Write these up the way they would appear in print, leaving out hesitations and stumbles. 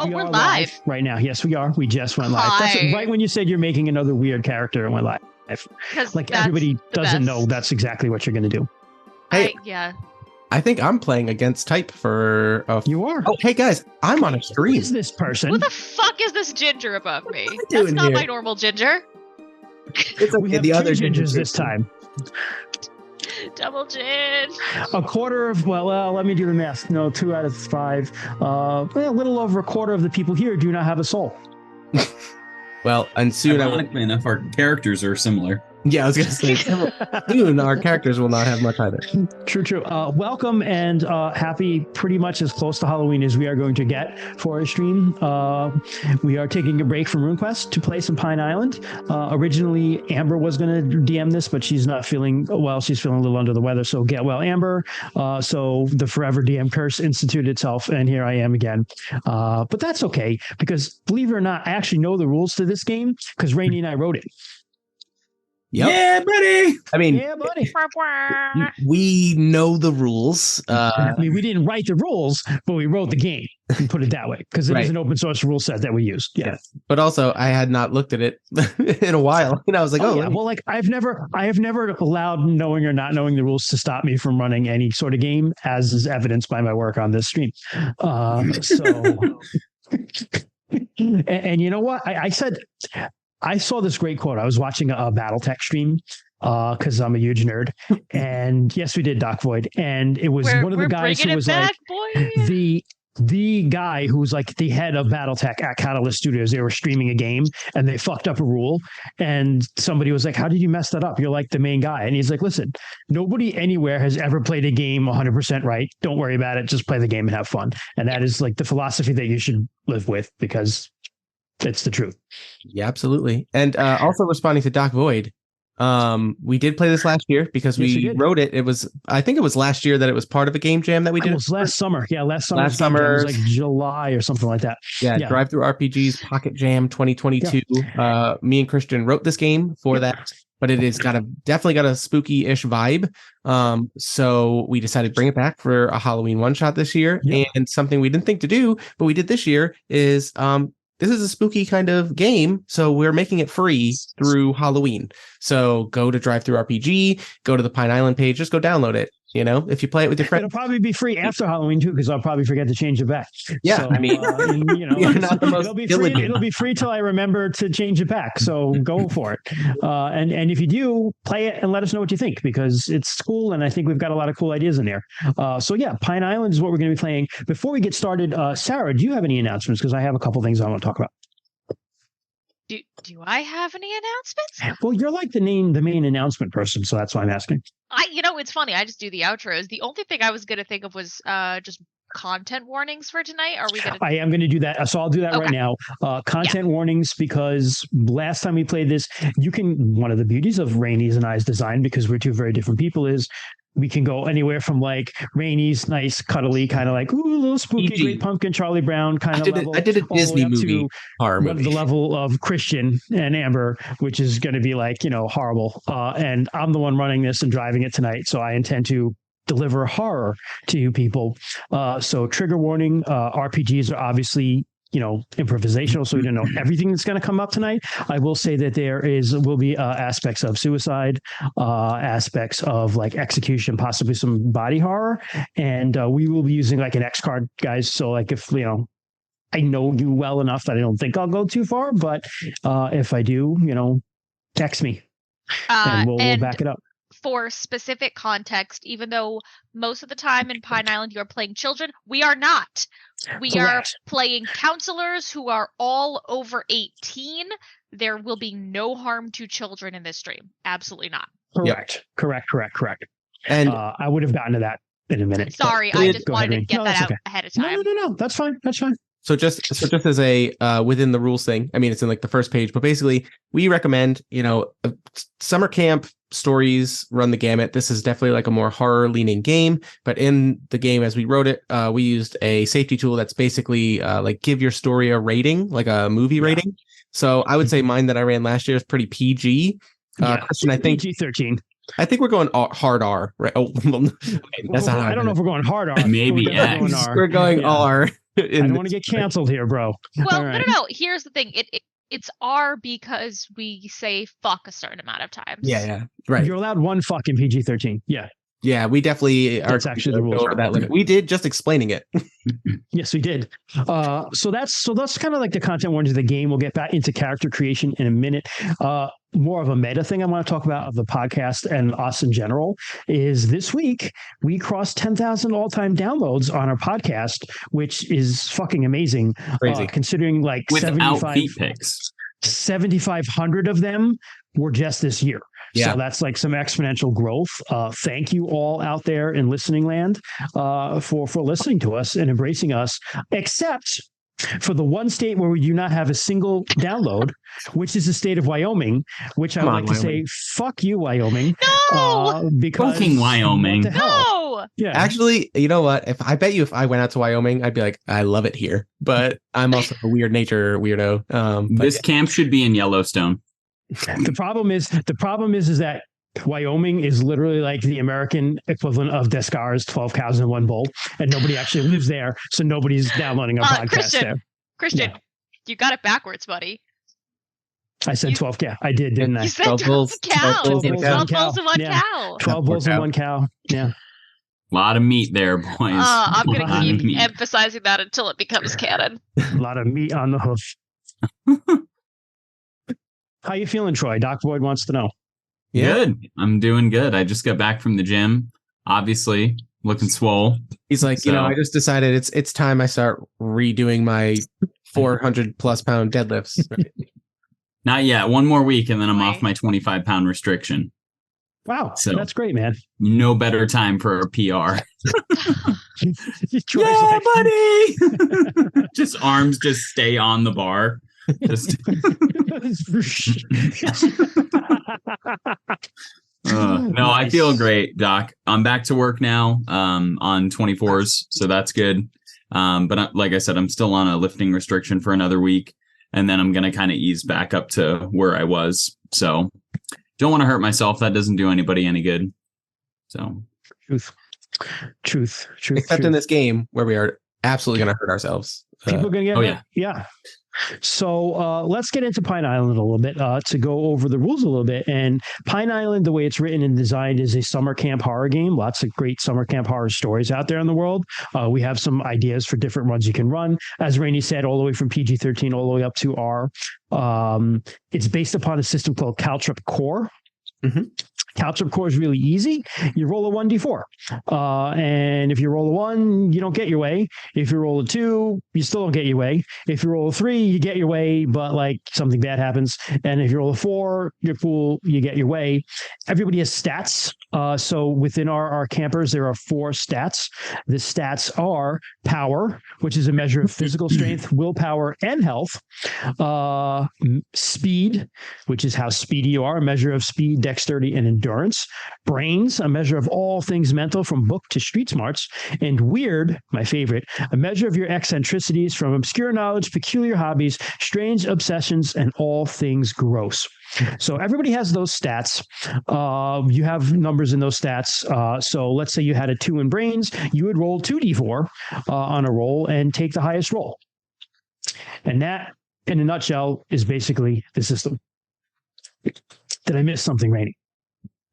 Oh, we we're are live right now. Yes, we are. We just went live. That's Hi. right when you said you're making another weird character and went live. Like everybody doesn't know that's exactly what you're going to do. Hey, yeah. I think I'm playing against type for. You are. Oh, hey guys, I'm on a Who stream. is this person? Who the fuck is this ginger above me? What are you That's doing not here? my normal ginger. It's we okay. have The two other gingers this time. Double gin. A quarter of, well, let me do the math. No, 2 out of 5. A little over a quarter of the people here do not have a soul. Well, and soon ironically enough, our characters are similar. Yeah, I was going to say soon our characters will not have much either. True. Welcome and happy, pretty much as close to Halloween as we are going to get for a stream. We are taking a break from RuneQuest to play some Pine Island. Originally, Amber was going to DM this, but she's not feeling well. She's feeling a little under the weather. So get well, Amber. So the forever DM curse instituted itself, and here I am again. But that's okay, because believe it or not, I actually know the rules to this game because Rainey and I wrote it. Yep. Yeah, buddy. I mean, Yeah, buddy. we know the rules. I mean, we didn't write the rules, but we wrote the game. And put it that way, because it is an open source rule set that we use. Yeah. Yes. But also, I had not looked at it in a while, and I was like, "Oh, yeah." Well, like I have never allowed knowing or not knowing the rules to stop me from running any sort of game, as is evidenced by my work on this stream. And you know what? I said. I saw this great quote. I was watching a BattleTech stream because I'm a huge nerd. And yes, we did, Doc Void. And it was one of the guys who was like the guy who was like the head of BattleTech at Catalyst Studios. They were streaming a game and they fucked up a rule. And somebody was like, "How did you mess that up? You're like the main guy." And he's like, "Listen, nobody anywhere has ever played a game 100% right. Don't worry about it. Just play the game and have fun." And that is like the philosophy that you should live with, because it's the truth. Yeah, absolutely. And also responding to Doc Void, we did play this last year because we wrote it. I think it was last year that it was part of a game jam that we did. It was last summer. Yeah, last summer. Last summer. It was like July or something like that. Yeah, Drive Through RPG's Pocket Jam 2022. Yeah. Me and Christian wrote this game for that, but it is definitely got a spooky-ish vibe. So we decided to bring it back for a Halloween one-shot this year. Yeah. And something we didn't think to do, but we did this year is this is a spooky kind of game, so we're making it free through Halloween. So go to Drive Through RPG, go to the Pine Island page, just go download it. You know, if you play it with your friends, it'll probably be free after Halloween too, because I'll probably forget to change it back. Yeah, so, I mean, it'll be free till I remember to change it back. So go for it. And if you do, play it and let us know what you think, because it's cool, and I think we've got a lot of cool ideas in there. So yeah, Pine Island is what we're going to be playing. Before we get started, Sarah, do you have any announcements? Because I have a couple things I want to talk about. Do I have any announcements? Well, you're like the main announcement person, so that's why I'm asking. It's funny. I just do the outros. The only thing I was going to think of was just content warnings for tonight. Are we going to? I am going to do that. So I'll do that right now. Content warnings, because last time we played this, one of the beauties of Rainey's and I's design, because we're two very different people, is we can go anywhere from like Rainey's nice, cuddly, kind of like, ooh, a little spooky, Great Pumpkin, Charlie Brown kind of level. I did a Disney movie, horror movie. The level of Christian and Amber, which is going to be like, horrible. And I'm the one running this and driving it tonight. So I intend to deliver horror to you people. So trigger warning, RPGs are obviously improvisational, so we don't know everything that's going to come up tonight. I will say that will be aspects of suicide, aspects of like execution, possibly some body horror, and we will be using like an X card, guys. So like if I know you well enough that I don't think I'll go too far, but if I do, text me and we'll back it up. For specific context, even though most of the time in Pine Island you're playing children, we are not. We are playing counselors who are all over 18. There will be no harm to children in this stream. Absolutely not. Correct. And I would have gotten to that in a minute. Sorry, I just wanted to get that out ahead of time. No, that's fine. So just as a within the rules thing, I mean, it's in like the first page, but basically we recommend, summer camp stories run the gamut. This is definitely like a more horror leaning game, but in the game as we wrote it, we used a safety tool that's basically like give your story a rating, like a movie rating. So I would say mine that I ran last year is pretty PG. Christian, I think PG-13. I think we're going hard R, right? Oh, okay, that's not how I don't know if we're going hard R. Maybe Going X. We're going R. I don't want to get canceled here, bro. Well, All right. no. Here's the thing. It's R because we say fuck a certain amount of times. Yeah, right. You're allowed one fuck in PG-13. Yeah, we definitely are. That's actually the rules. Over that limit. We did just explaining it. Yes, we did. So that's kind of like the content warnings of the game. We'll get back into character creation in a minute. More of a meta thing I want to talk about of the podcast and us in general is this week we crossed 10,000 all-time downloads on our podcast, which is fucking amazing. Crazy. Considering like Without feet pics. 7,500 of them were just this year. Yeah. So that's like some exponential growth. Thank you all out there in listening land for listening to us and embracing us, except for the one state where we do not have a single download, which is the state of Wyoming, which I would like to say, fuck you, Wyoming. No! Because Fucking Wyoming. what the hell? No! Yeah. Actually, you know what? If I went out to Wyoming, I'd be like, I love it here. But I'm also a weird nature weirdo. This camp should be in Yellowstone. The problem is that Wyoming is literally like the American equivalent of Descartes' 12 cows and one bull, and nobody actually lives there, so nobody's downloading our podcast there. Christian, you got it backwards, buddy. I said 12 cow. I did, didn't I? You said 12 cows. 12 bulls and a cow. 12 bulls and one cow. 12 bulls and one cow. Yeah. A lot of meat there, boys. I'm going to Lot of keep meat. emphasizing that until it becomes canon. A lot of meat on the hoof. How you feeling, Troy? Doc Boyd wants to know. Yeah. Good. I'm doing good. I just got back from the gym. Obviously, looking swole. He's like, So- I just decided it's time I start redoing my 400 plus pound deadlifts. Not yet. One more week, and then I'm off my 25-pound restriction. Wow, So- that's great, man. No better time for a PR. Troy's Yeah, like, buddy. Just arms just stay on the bar. Just no, I feel great, Doc. I'm back to work now on 24s, so that's good. But like I said, I'm still on a lifting restriction for another week, and then I'm going to kind of ease back up to where I was. So don't want to hurt myself. That doesn't do anybody any good. So Truth. Except in this game where we are absolutely going to hurt ourselves. People are going to get oh, yeah. So let's get into Pine Island a little bit to go over the rules a little bit. And Pine Island, the way it's written and designed, is a summer camp horror game. Lots of great summer camp horror stories out there in the world. We have some ideas for different runs you can run. As Rainey said, all the way from PG-13 all the way up to R. It's based upon a system called Caltrip Core. Mm-hmm. Caltrip Core is really easy. You roll a 1d4. And if you roll a 1, you don't get your way. If you roll a 2, you still don't get your way. If you roll a 3, you get your way, but like something bad happens. And if you roll a 4, you're cool, you get your way. Everybody has stats. So within our campers, there are 4 stats. The stats are power, which is a measure of physical strength, willpower, and health. Speed, which is how speedy you are, a measure of speed, dexterity, and endurance. Brains, a measure of all things mental from book to street smarts. And weird, my favorite, a measure of your eccentricities from obscure knowledge, peculiar hobbies, strange obsessions, and all things gross. So everybody has those stats. You have numbers in those stats. So let's say you had a 2 in brains, you would roll 2d4 on a roll and take the highest roll. And that, in a nutshell, is basically the system. Did I miss something, Rainey?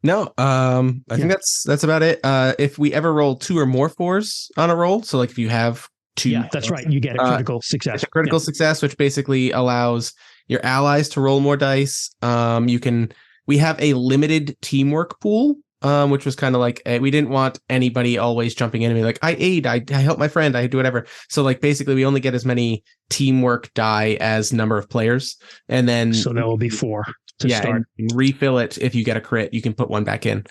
No, I think that's about it. If we ever roll 2 or more 4s on a roll, so like if you have 2, Yeah, that's right. You get a critical success. it's a critical success, which basically allows your allies to roll more dice. We have a limited teamwork pool, which was kind of like we didn't want anybody always jumping in and be like, I aid, I help my friend, I do whatever. So like basically we only get as many teamwork die as number of players, and then So there will be 4 to start. and refill it. If you get a crit, you can put 1 back in.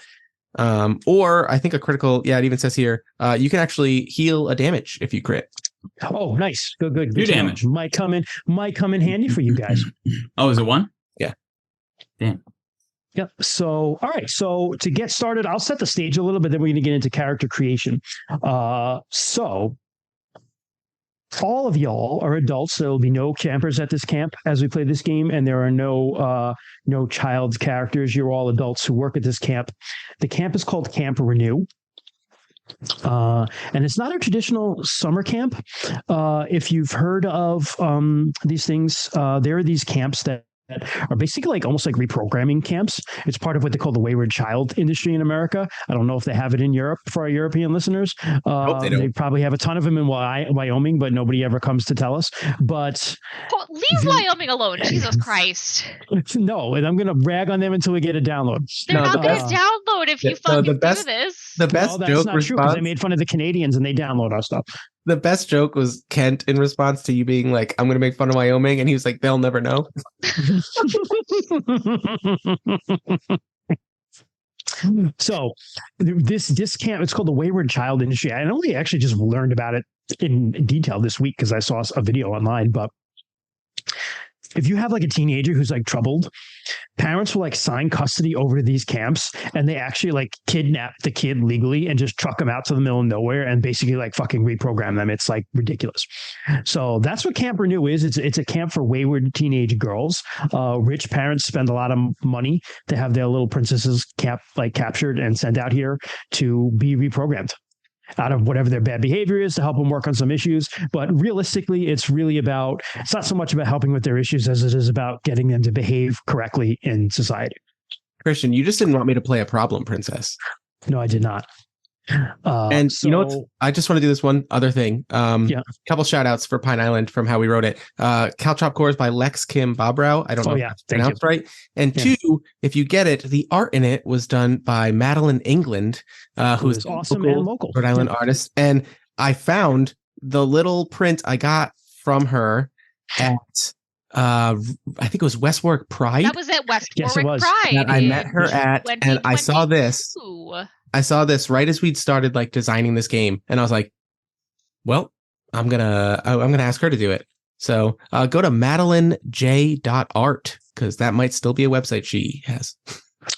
Or I think a critical, it even says here, you can actually heal a damage if you crit. Oh, nice. Good. Do to know. damage. Might come in handy for you guys. Oh, is it 1? Yeah. Damn. Yep. So, all right. So to get started, I'll set the stage a little bit, then we're going to get into character creation. So all of y'all are adults. So there'll be no campers at this camp as we play this game, and there are no child characters. You're all adults who work at this camp. The camp is called Camp Renew. And it's not a traditional summer camp. If you've heard of these things, there are these camps that are basically like almost like reprogramming camps. It's part of what they call the wayward child industry in America. I don't know if they have it in Europe for our European listeners. They probably have a ton of them in Wyoming, but nobody ever comes to tell us. But leave Wyoming alone, Jesus Christ. No, and I'm going to brag on them until we get a download. They're not going to download if you fucking do this. The best that's joke not true because they made fun of the Canadians and they download our stuff. The best joke was Kent in response to you being like, I'm going to make fun of Wyoming. And he was like, they'll never know. So this camp, it's called the Wayward Child Industry. I only actually just learned about it in detail this week because I saw a video online. But if you have like a teenager who's like troubled, parents will like sign custody over to these camps, and they actually like kidnap the kid legally and just truck them out to the middle of nowhere and basically like fucking reprogram them. It's like ridiculous. So that's what Camp Renew is. It's a camp for wayward teenage girls. Rich parents spend a lot of money to have their little princesses captured and sent out here to be reprogrammed out of whatever their bad behavior is to help them work on some issues. But realistically, it's not so much about helping with their issues as it is about getting them to behave correctly in society. Christian, you just didn't want me to play a problem princess. No, I did not. And you know what? I just want to do this one other thing. Couple shout outs for Pine Island from how we wrote it. Caltrop Cores by Lex Kim Bobrow. I don't know if that's pronounced right. And two, if you get it, the art in it was done by Madeline England, who's awesome and local Rhode Island artist. And I found the little print I got from her at I think it was West Warwick Pride. That was at West Yes, it Warwick was. Pride. That I met her at, and I saw this. I saw this right as we'd started like designing this game, and I was like, "Well, I'm gonna ask her to do it." So go to madelinej.art because that might still be a website she has.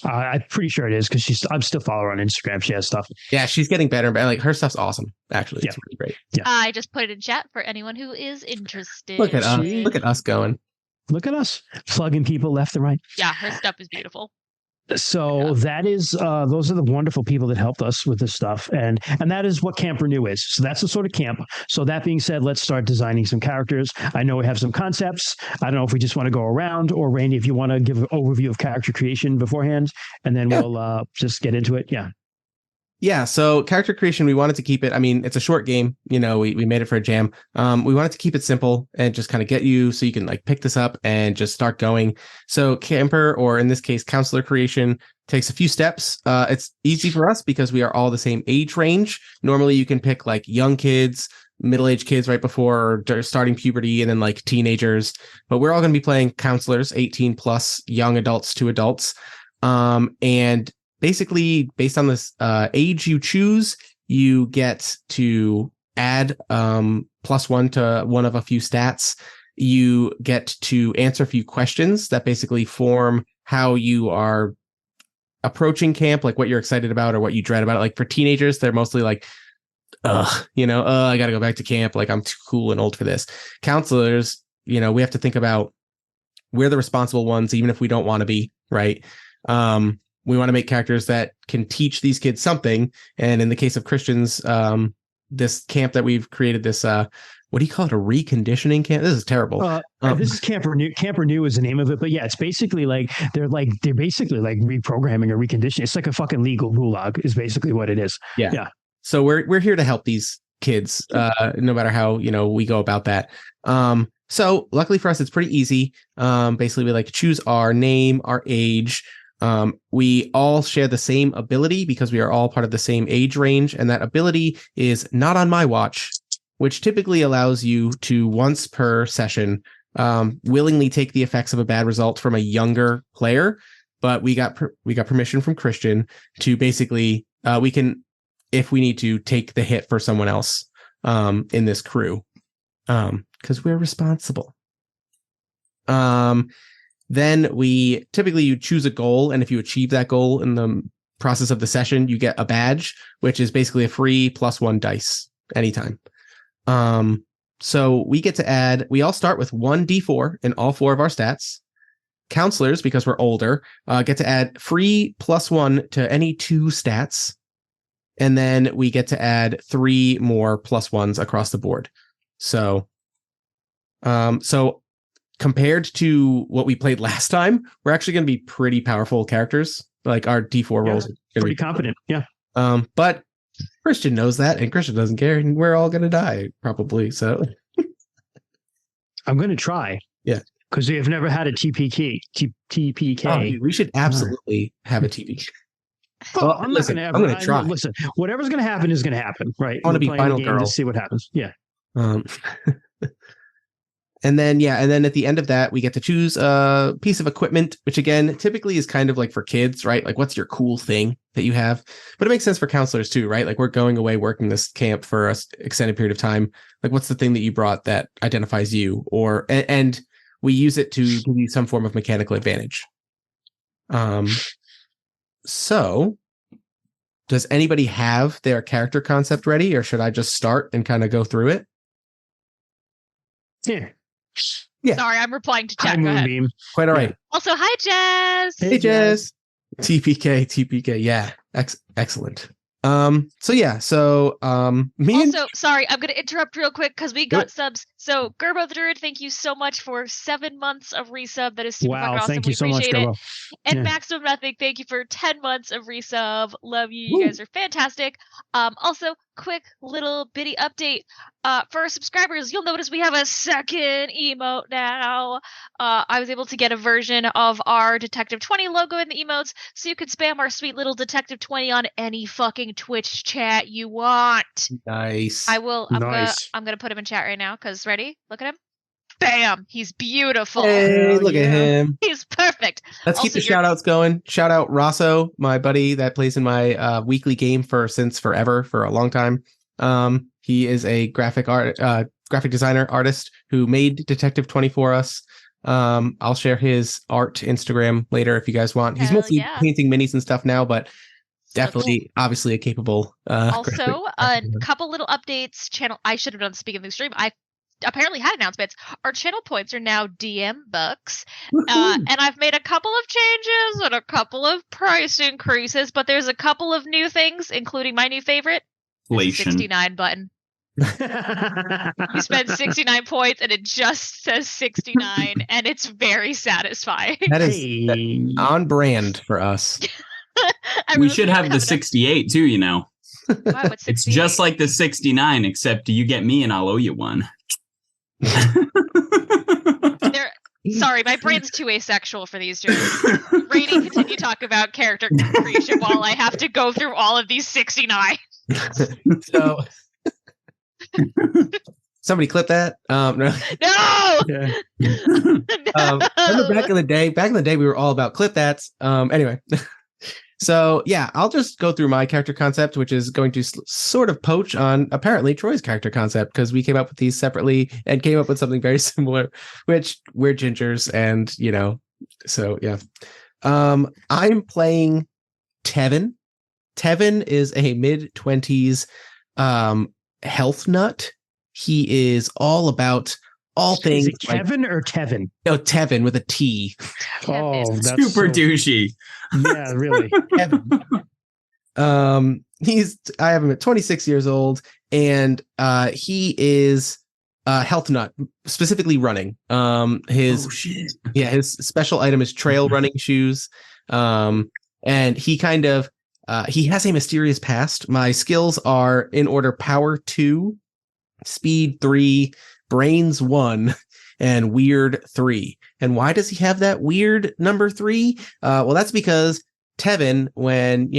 I'm pretty sure it is because I'm still following her on Instagram. She has stuff. Yeah, she's getting better and better. Like her stuff's awesome. Actually, it's really great. Yeah. I just put it in chat for anyone who is interested. Look at us! Look at us going. Look at us plugging people left and right. Yeah, her stuff is beautiful. So that is those are the wonderful people that helped us with this stuff, and that is what Camp Renew is. So that's the sort of camp. So that being said, let's start designing some characters. I know we have some concepts. I don't know if we just want to go around, or Randy, if you want to give an overview of character creation beforehand, and then we'll just get into it. Yeah, so character creation, we wanted to keep it. I mean, it's a short game. You know, we made it for a jam. We wanted to keep it simple and just kind of get you so you can like pick this up and just start going. So camper, or in this case, counselor creation, takes a few steps. It's easy for us because we are all the same age range. Normally, you can pick like young kids, middle-aged kids right before starting puberty, and then like teenagers. But we're all going to be playing counselors, 18 plus, young adults to adults. And basically, based on this age you choose, you get to add +1 to one of a few stats. You get to answer a few questions that basically form how you are approaching camp, like what you're excited about or what you dread about it. Like for teenagers, they're mostly like, I got to go back to camp. Like I'm too cool and old for this. Counselors, we have to think about we're the responsible ones, even if we don't want to be, right? We want to make characters that can teach these kids something. And in the case of Christians, this camp that we've created, this, what do you call it? A reconditioning camp? This is terrible. This is Camp Renew. Camp Renew is the name of it. But yeah, it's basically like, they're basically like reprogramming or reconditioning. It's like a fucking legal gulag is basically what it is. Yeah. So we're here to help these kids, no matter how, we go about that. So luckily for us, it's pretty easy. Basically we choose our name, our age. We all share the same ability because we are all part of the same age range. And that ability is not on my watch, which typically allows you to once per session, willingly take the effects of a bad result from a younger player. But we got permission from Christian to basically, we can, if we need to, take the hit for someone else, in this crew, because we're responsible. Then you choose a goal, and if you achieve that goal in the process of the session, you get a badge, which is basically a free +1 dice anytime. So we get to add, we all start with 1d4 in all 4 of our stats. Counselors, because we're older, get to add free +1 to any 2 stats. And then we get to add 3 more +1s across the board. So, compared to what we played last time, we're actually going to be pretty powerful characters. Like our D4 rolls are pretty confident. Yeah. But Christian knows that, and Christian doesn't care, and we're all going to die probably. So I'm going to try. Yeah. Because we have never had a TPK. Oh, dude, we should absolutely have a TPK. Well, I'm going to try. Listen, whatever's going to happen is going to happen, right? I want to be final girl to see what happens. Yeah. And then at the end of that, we get to choose a piece of equipment, which again, typically is kind of like for kids, right? Like, what's your cool thing that you have? But it makes sense for counselors too, right? Like, we're going away working this camp for an extended period of time. Like, what's the thing that you brought that identifies you? And we use it to give you some form of mechanical advantage. So does anybody have their character concept ready, or should I just start and kind of go through it? Yeah. Sorry, I'm replying to chat. Hi, Go ahead. Moonbeam. Quite all right. Yeah. Also, hi, Jess. Hey, Jess. TPK. Yeah. Excellent. So sorry, I'm going to interrupt real quick because we got subs. So, Gerbo the Druid, thank you so much for 7 months of resub. That is super fucking awesome. Thank you so much, appreciate Gerbo. it. And Maximum Nothing, thank you for 10 months of resub. Love you. You guys are fantastic. Also, quick little bitty update. For our subscribers, you'll notice we have a second emote now. I was able to get a version of our Detective 20 logo in the emotes, so you can spam our sweet little Detective 20 on any fucking Twitch chat you want. Nice. I'm gonna put him in chat right now, because ready? Look at him. Bam! He's beautiful. Hey, look at him. He's perfect. Let's keep the shout outs going. Shout out Rosso, my buddy that plays in my weekly game since forever, for a long time. He is a graphic designer artist who made Detective 20 for us. I'll share his art Instagram later if you guys want. He's mostly painting minis and stuff now, but definitely, obviously a capable. Also, a couple little updates. Channel. I should have done speaking of the stream. I apparently had announcements. Our channel points are now DM bucks, and I've made a couple of changes and a couple of price increases. But there's a couple of new things, including my new favorite, 69 button. You spend 69 points and it just says 69, and it's very satisfying. That is on brand for us. We should have the 68 too, you know. Wow, it's just like the 69, except you get me and I'll owe you one. Sorry, my brain's too asexual for these two. Rating, continue talk about character creation while I have to go through all of these 69. So somebody clip that. No. Remember back in the day we were all about clip that. Anyway. So yeah, I'll just go through my character concept, which is going to sort of poach on apparently Troy's character concept, because we came up with these separately and came up with something very similar, which we're gingers, and so yeah. I'm playing Tevin. Tevin is a mid-20s health nut. He is all about all things. Is it Kevin or Tevin? No, Tevin with a T. Oh, that's super douchey. Yeah, really. I have him at 26 years old, and he is health nut, specifically running. His special item is trail running shoes. And he kind of he has a mysterious past. My skills are in order: power 2, speed 3, brains 1, and weird 3. And why does he have that weird number 3? Well, that's because Tevin, when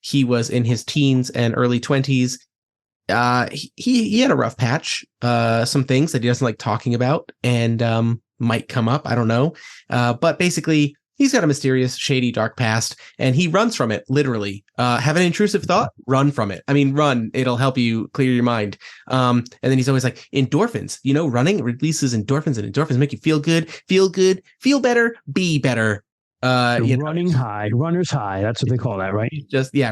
he was in his teens and early 20s, he had a rough patch. Some things that he doesn't like talking about and might come up. I don't know. But basically, he's got a mysterious, shady, dark past, and he runs from it, literally. Have an intrusive thought? Run from it. I mean, run. It'll help you clear your mind. And then he's always like, endorphins. Running releases endorphins, and endorphins make you feel good, feel better, be better. Running high, runner's high. That's what they call that, right?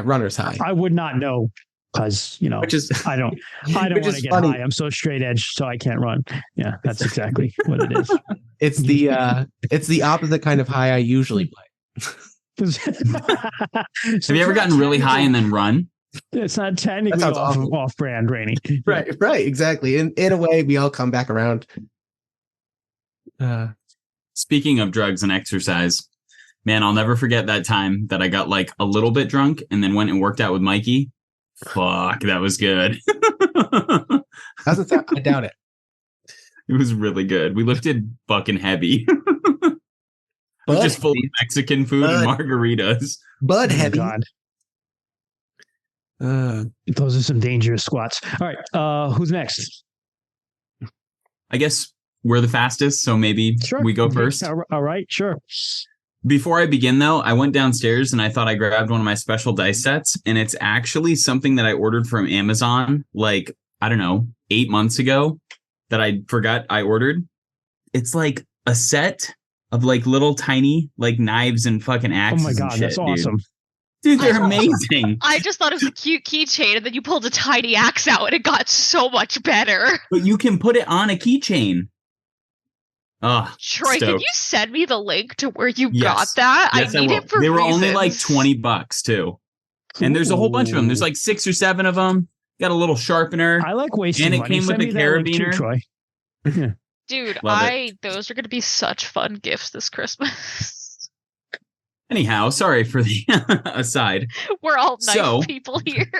Runner's high. I would not know. because which is I don't want to get funny. High. I'm so straight edge, so I can't run. Yeah, that's exactly what it is. It's the opposite kind of high I usually play. Have you ever gotten really high and then run? It's not technically off brand, Rainy. Right, exactly. In a way, we all come back around. Speaking of drugs and exercise, man, I'll never forget that time that I got like a little bit drunk and then went and worked out with Mikey. Fuck, that was good. How's it sound? I doubt it. It was really good. We lifted fucking heavy. Just full of Mexican food and margaritas. Bud heavy. God. Those are some dangerous squats. All right, who's next? I guess we're the fastest, so maybe we go first. All right, sure. Before I begin, though, I went downstairs and I thought I grabbed one of my special dice sets, and it's actually something that I ordered from Amazon, like, I don't know, 8 months ago that I forgot I ordered. It's like a set of like little tiny like knives and fucking axes. Oh my God, that's awesome. Dude, they're amazing. I just thought it was a cute keychain, and then you pulled a tiny axe out, and it got so much better. But you can put it on a keychain. Oh, Troy, stoked. can you send me the link to where you got that? Yes, I need it for They were reasons. only like $20 too. And there's a whole bunch of them. There's like 6 or 7 of them. Got a little sharpener. I like wasting money. And it came with a carabiner. Too, Troy. Yeah. Dude, those are going to be such fun gifts this Christmas. Anyhow, sorry for the aside. We're all nice people here.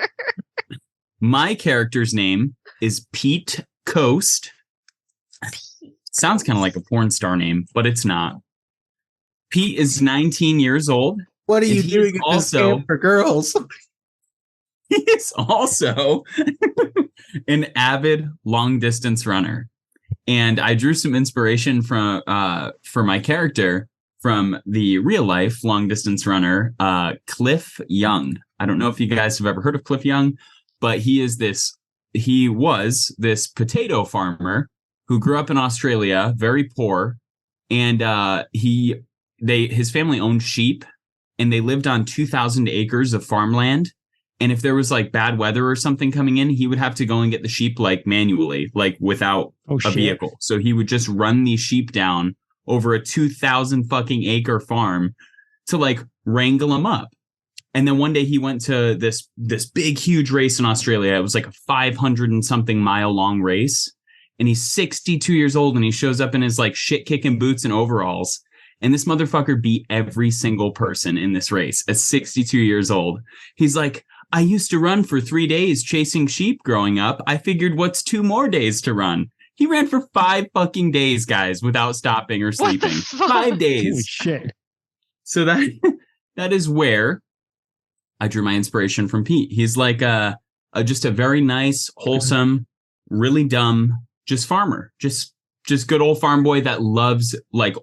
My character's name is Pete Coast. Sounds kind of like a porn star name, but it's not. Pete is 19 years old. What are you doing also for girls? He is also an avid long distance runner. And I drew some inspiration from for my character from the real life long distance runner, Cliff Young. I don't know if you guys have ever heard of Cliff Young, but he was this potato farmer who grew up in Australia, very poor, and his family owned sheep, and they lived on 2,000 acres of farmland. And if there was like bad weather or something coming in, he would have to go and get the sheep like manually, like without a vehicle. So he would just run these sheep down over a 2,000 fucking acre farm to like wrangle them up. And then one day he went to this big, huge race in Australia. It was like a 500 and something mile long race. And he's 62 years old and he shows up in his like shit kicking boots and overalls. And this motherfucker beat every single person in this race at 62 years old. He's like, I used to run for 3 days chasing sheep growing up. I figured what's 2 more days to run? He ran for 5 fucking days, guys, without stopping or sleeping. 5 days. Holy shit. So that is where I drew my inspiration from Pete. He's like just a very nice, wholesome, really dumb, just farmer, just good old farm boy that loves like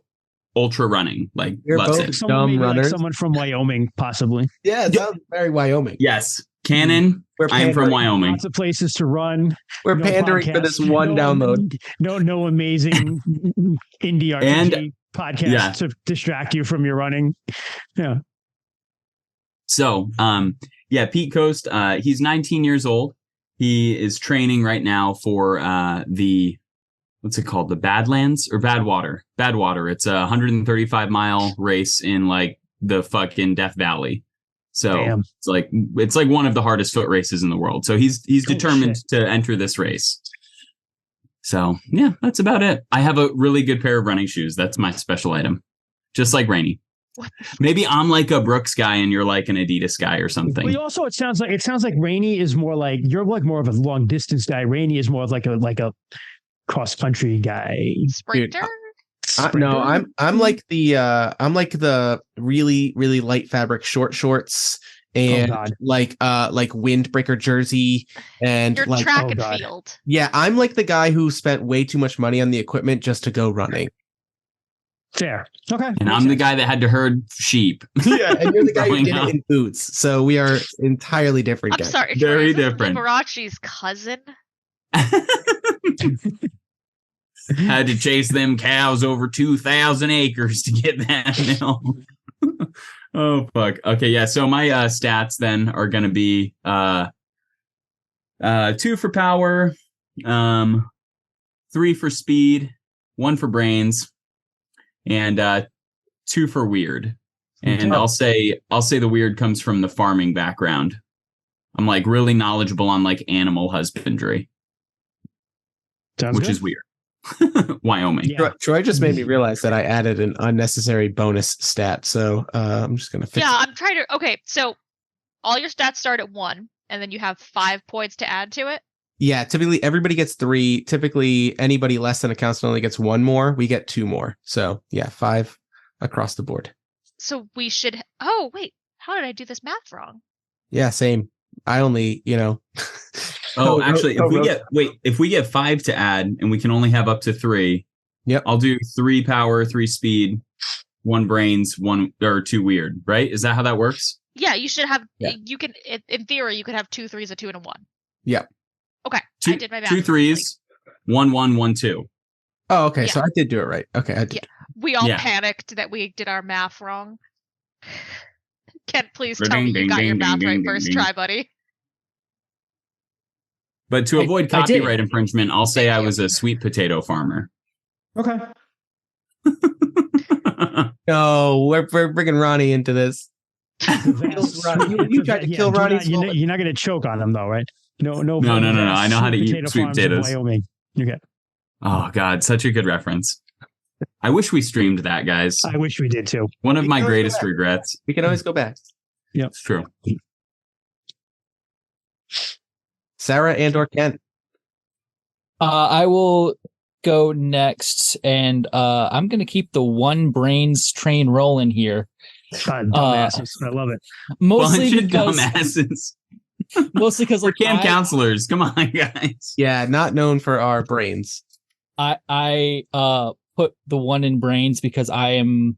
ultra running, like loves it. Dumb runner, like someone from Wyoming, possibly. Yeah, it sounds very Wyoming. Yes, Cannon. I'm from Wyoming. Lots of places to run. We're pandering for this one download. No amazing indie RPG podcast to distract you from your running. Yeah. So, Pete Coast. He's 19 years old. He is training right now for what's it called? The Badlands or Badwater? Badwater. It's a 135-mile race in like the fucking Death Valley. So it's like one of the hardest foot races in the world. So he's determined to enter this race. So yeah, that's about it. I have a really good pair of running shoes. That's my special item. Just like Rainy. Maybe I'm like a Brooks guy and you're like an Adidas guy or something. Well, also it sounds like Rainy is more like you're like more of a long distance guy. Rainy is more of like a cross country guy. Sprinter? No, I'm like the really really light fabric short shorts and like windbreaker jersey and your like track and field. Yeah, I'm like the guy who spent way too much money on the equipment just to go running. Fair. Okay. And I'm the guy that had to herd sheep. Yeah, and you're the guy who did it in boots. So we are entirely different guys. I'm sorry. Very different. Liberace's cousin. Had to chase them cows over 2,000 acres to get that milk. Oh, fuck. Okay, yeah. So my stats then are going to be 2 for power, 3 for speed, 1 for brains, and 2 for weird. And I'll say the weird comes from the farming background. I'm like really knowledgeable on like animal husbandry, which is weird. Wyoming. Yeah. Troy just made me realize that I added an unnecessary bonus stat. So I'm just going to fix it. I'm trying to. Okay, so all your stats start at 1, and then you have 5 points to add to it. Yeah, typically everybody gets 3. Typically anybody less than a counselor only gets 1 more. We get 2 more. So yeah, 5 across the board. So we should. Oh wait, how did I do this math wrong? Yeah, same. I only, Actually, if we get 5 to add and we can only have up to 3, yep. I'll do 3 power, 3 speed, 1 brains, 1 or 2 weird, right? Is that how that works? Yeah, you should have. Yeah. You can, in theory, you could have 2 3s, a 2, and a 1. Yep. Okay, I did my math. 2 3s, 1 1 1 2. Oh, okay. Yeah. So I did do it right. Okay, I did. Yeah. We all panicked that we did our math wrong. Kent, please tell me you got your math right first try, buddy. But to avoid copyright infringement, I'll say I was a sweet potato farmer. Okay. No, we're bringing Ronnie into this. You tried to kill Ronnie. You're not going to choke on him, though, right? No. I know how to eat sweet potatoes. Wyoming. Okay. Oh God, such a good reference. I wish we streamed that, guys. I wish we did too. One of my greatest regrets. We can always go back. Yeah, it's true. Sarah and/or Kent. I will go next, and I'm going to keep the 1 brains train rolling here. Dumbasses. I love it. Mostly Bunch because of dumbasses. Mostly because we're camp counselors. Come on, guys. Yeah, not known for our brains. I put the 1 in brains because I am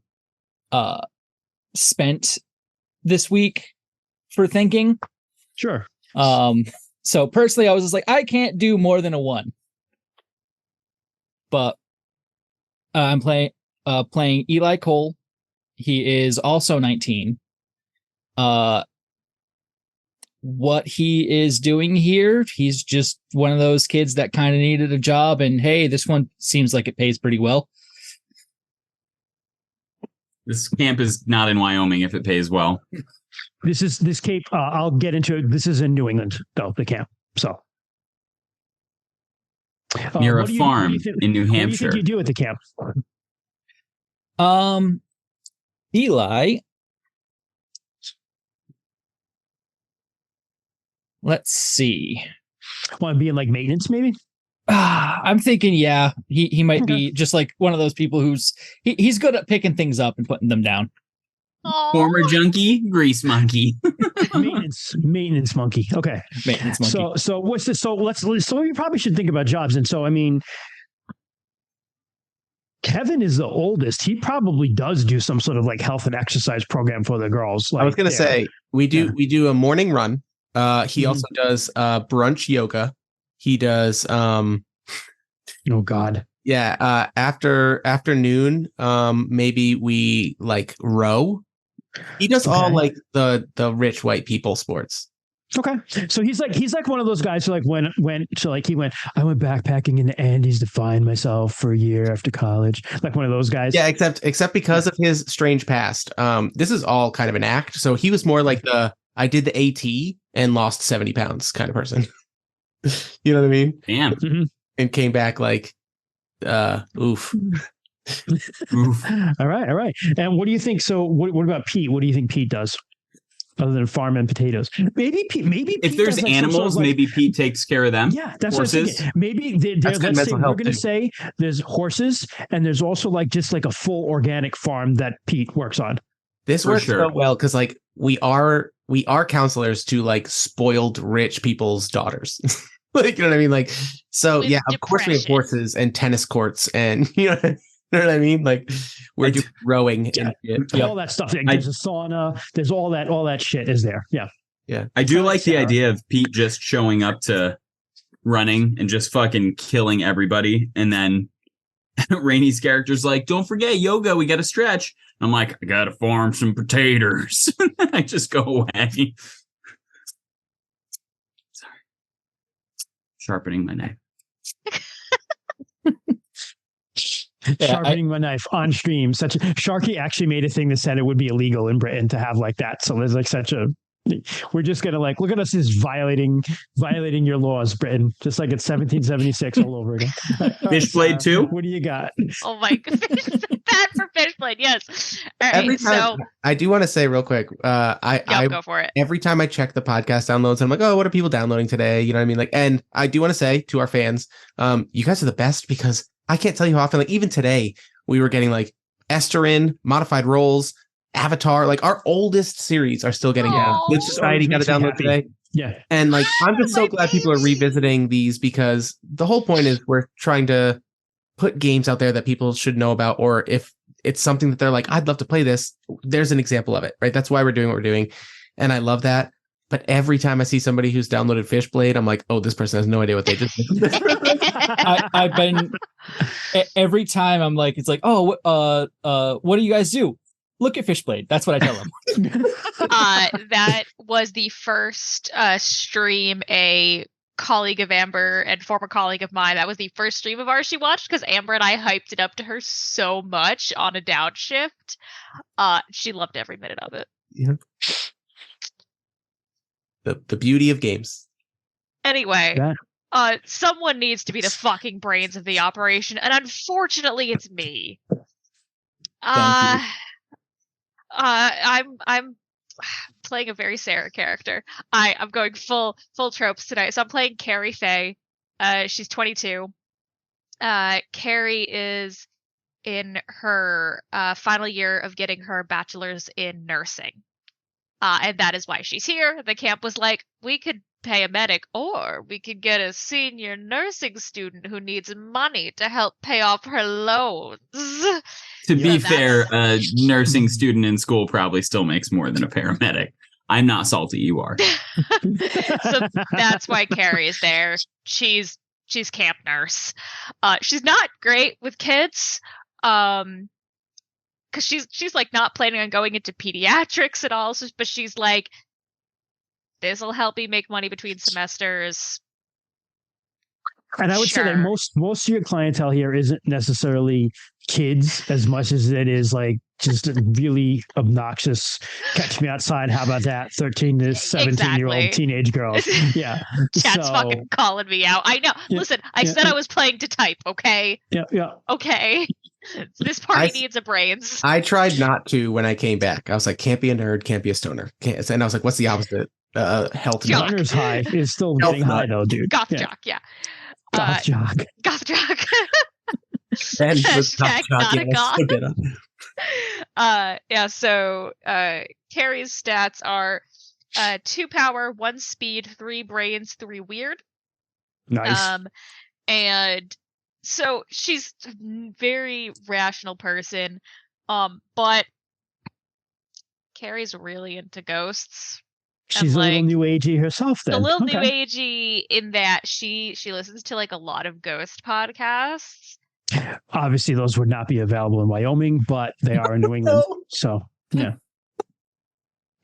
spent this week for thinking. Sure. So personally, I was just like, I can't do more than a 1. But I'm playing Eli Cole. He is also 19. What he is doing here, he's just one of those kids that kind of needed a job, and hey, this one seems like it pays pretty well. This camp is not in Wyoming if it pays well. This cape, I'll get into it. This is in New England, though, the camp. So near a farm in New Hampshire. What do you think you do at the camp? Eli, let's see. Want to be in like maintenance, maybe? I'm thinking, yeah, he might be just like one of those people he's good at picking things up and putting them down. Aww. Former junkie, grease monkey. maintenance monkey. Okay, maintenance monkey. So what's this? So we probably should think about jobs. And so I mean, Kevin is the oldest. He probably does do some sort of like health and exercise program for the girls. Like, I was going to say we do a morning run. He also does brunch yoga. He does oh God. Yeah, afternoon maybe we like row. He does all like the rich white people sports. Okay. So he's like one of those guys who like I went backpacking in the Andes to find myself for a year after college. Like one of those guys. Yeah, except because of his strange past. This is all kind of an act. So he was more like I did the AT and lost 70 pounds kind of person. You know what I mean? Damn. Mm-hmm. And came back like oof. Oof. All right. And what do you think? So what about Pete? What do you think Pete does other than farm and potatoes? Maybe Pete if there's like animals, maybe Pete takes care of them. Yeah, that's horses. What I'm thinking. Maybe we're going to say there's horses and there's also like just like a full organic farm that Pete works on. This works so well because like we are counselors to like spoiled rich people's daughters. Like, you know what I mean? Like, so with yeah, of course we have horses and tennis courts and you know what I mean? Like we're doing rowing and shit. All that stuff. There's a sauna. There's all that shit is there. Yeah. Yeah. I do like the idea of Pete just showing up to running and just fucking killing everybody. And then Rainey's character's like, don't forget yoga. We got to stretch. I'm like, I got to farm some potatoes. I just go away. Sharpening my knife. Sharpening my knife on stream. Sharky actually made a thing that said it would be illegal in Britain to have like that. So there's like we're just gonna like look at us as violating your laws, Britain, just like it's 1776 all over again. Fishblade too. What do you got? Oh my god, bad for Fishblade. Yes. All right, Every time, so I do want to say real quick, I go for it. every time I check the podcast downloads, I'm like, oh, what are people downloading today? You know what I mean? Like, and I do want to say to our fans, you guys are the best because I can't tell you how often, like even today, we were getting like Esterin, Modified Roles, Avatar, like our oldest series are still getting Good Society got a download today. Yeah. And like, I'm just so glad people are revisiting these because the whole point is we're trying to put games out there that people should know about, or if it's something that they're like, I'd love to play this, there's an example of it, right? That's why we're doing what we're doing. And I love that. But every time I see somebody who's downloaded Fishblade, I'm like, oh, this person has no idea what they just did. I've been every time I'm like, it's like, oh, what do you guys do? Look at Fishblade. That's what I tell them. That was the first stream a colleague of Amber and former colleague of mine. That was the first stream of ours she watched because Amber and I hyped it up to her so much on a downshift. She loved every minute of it. Yeah. The beauty of games. Anyway, someone needs to be the fucking brains of the operation, and unfortunately, it's me. I'm playing a very Sarah character. I'm going full tropes tonight. So I'm playing Carrie Faye. She's 22. Carrie is in her final year of getting her bachelor's in nursing. And that is why she's here. The camp was like, we could pay a medic, or we could get a senior nursing student who needs money to help pay off her loans. To be fair, a nursing student in school probably still makes more than a paramedic. I'm not salty, you are. So that's why Carrie is there. She's camp nurse. She's not great with kids. Because she's like not planning on going into pediatrics at all, but she's like, this will help me make money between semesters. And I would say that most of your clientele here isn't necessarily kids as much as it is like just a really obnoxious catch me outside. How about that? 13 to 17-year-old teenage girls. Yeah. Chat's fucking calling me out. I know. Yeah, listen, I said I was playing to type, okay? Yeah. Okay. This party needs a brains. I tried not to when I came back. I was like, can't be a nerd, can't be a stoner. And I was like, what's the opposite? Health nut. Runner's high is still getting high though, dude. Goth jock, yeah. Goth jock. Goth jock. And hashtag not a goth. Yeah, so Carrie's stats are 2 power, 1 speed, 3 brains, 3 weird. Nice. And so she's a very rational person, but Carrie's really into ghosts. She's a little new agey herself then. A little new agey in that she listens to like a lot of ghost podcasts. Obviously those would not be available in Wyoming, but they are in New England. So yeah.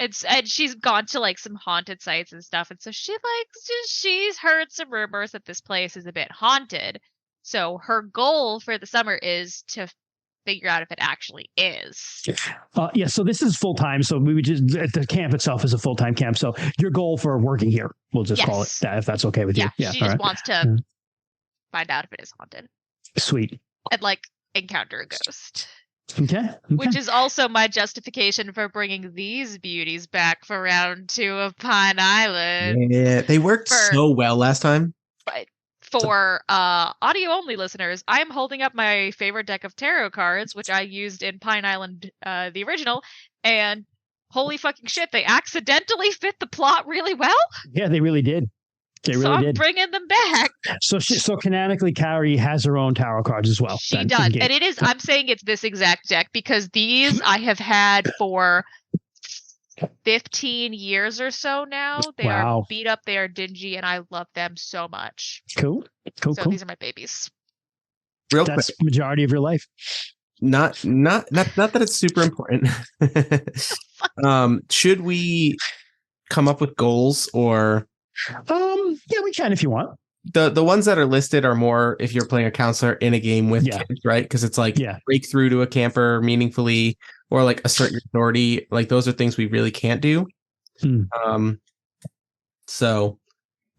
And she's gone to like some haunted sites and stuff, and so she's heard some rumors that this place is a bit haunted. So her goal for the summer is to figure out if it actually is. Yeah, so this is full-time. So we would just, the camp itself is a full-time camp. So your goal for working here, we'll just call it that, if that's okay with you. Yeah, she just wants to find out if it is haunted. Sweet. And like encounter a ghost. Okay. Which is also my justification for bringing these beauties back for round 2 of Pine Island. Yeah, they worked so well last time. Right. For audio only listeners, I am holding up my favorite deck of tarot cards, which I used in Pine Island, the original, and holy fucking shit, they accidentally fit the plot really well. Yeah, they really did. I'm bringing them back. So canonically, Carrie has her own tarot cards as well. She does, and it is. I'm saying it's this exact deck because these I have had for 15 years or so now. They are beat up, they are dingy, and I love them so much. Cool. These are my babies. That's the majority of your life. Not that it's super important. Should we come up with goals or? Yeah, we can if you want. the ones that are listed are more if you're playing a counselor in a game with kids, right? Because it's like break through to a camper meaningfully, or like assert your authority. Like those are things we really can't do. So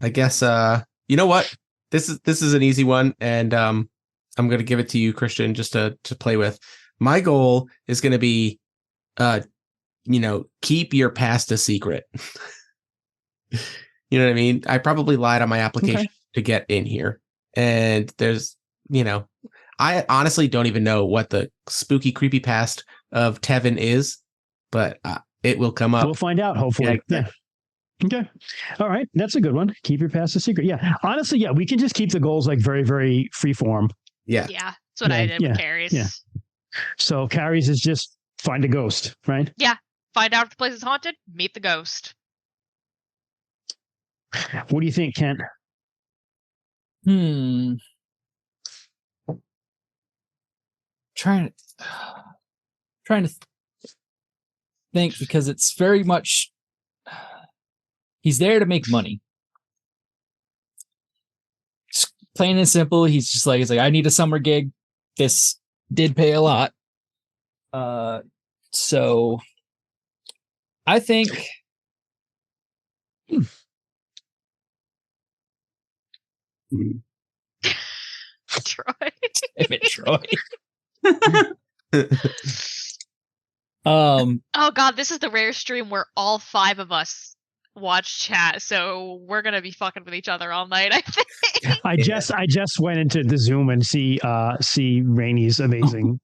I guess you know what? This is an easy one, and I'm gonna give it to you, Christian, just to play with. My goal is gonna be keep your past a secret. You know what I mean? I probably lied on my application to get in here. And there's, I honestly don't even know what the spooky, creepy past of Tevin is, but it will come up. We'll find out, hopefully. Yeah. Okay. All right. That's a good one. Keep your past a secret. Yeah. Honestly, yeah, we can just keep the goals like very, very free form. Yeah. Yeah. That's what I did with Carrie's. Yeah. So Carrie's is just find a ghost, right? Yeah. Find out if the place is haunted, meet the ghost. What do you think, Kent? Trying to think, because it's very much he's there to make money. Just plain and simple. He's like I need a summer gig. This did pay a lot. So I think Troy. Damn it, Troy. Oh god, this is the rare stream where all 5 of us watch chat, so we're gonna be fucking with each other all night, I think. I just went into the Zoom and see Rainey's amazing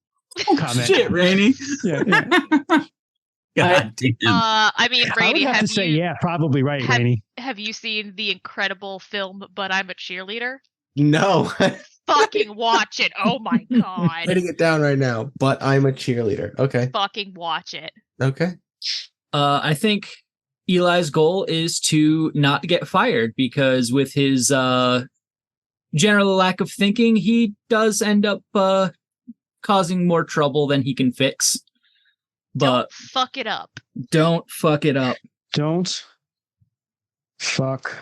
comment. Shit, Rainey. Yeah. God damn. I mean, Rainey, I would have to say, probably right, Rainey. Have you seen the incredible film But I'm a Cheerleader? No. Fucking watch it. Oh my god. Writing it down right now. But I'm a cheerleader. Okay. Fucking watch it. Okay. I think Eli's goal is to not get fired, because with his general lack of thinking, he does end up causing more trouble than he can fix. But don't fuck it up. Don't fuck it up. Don't fuck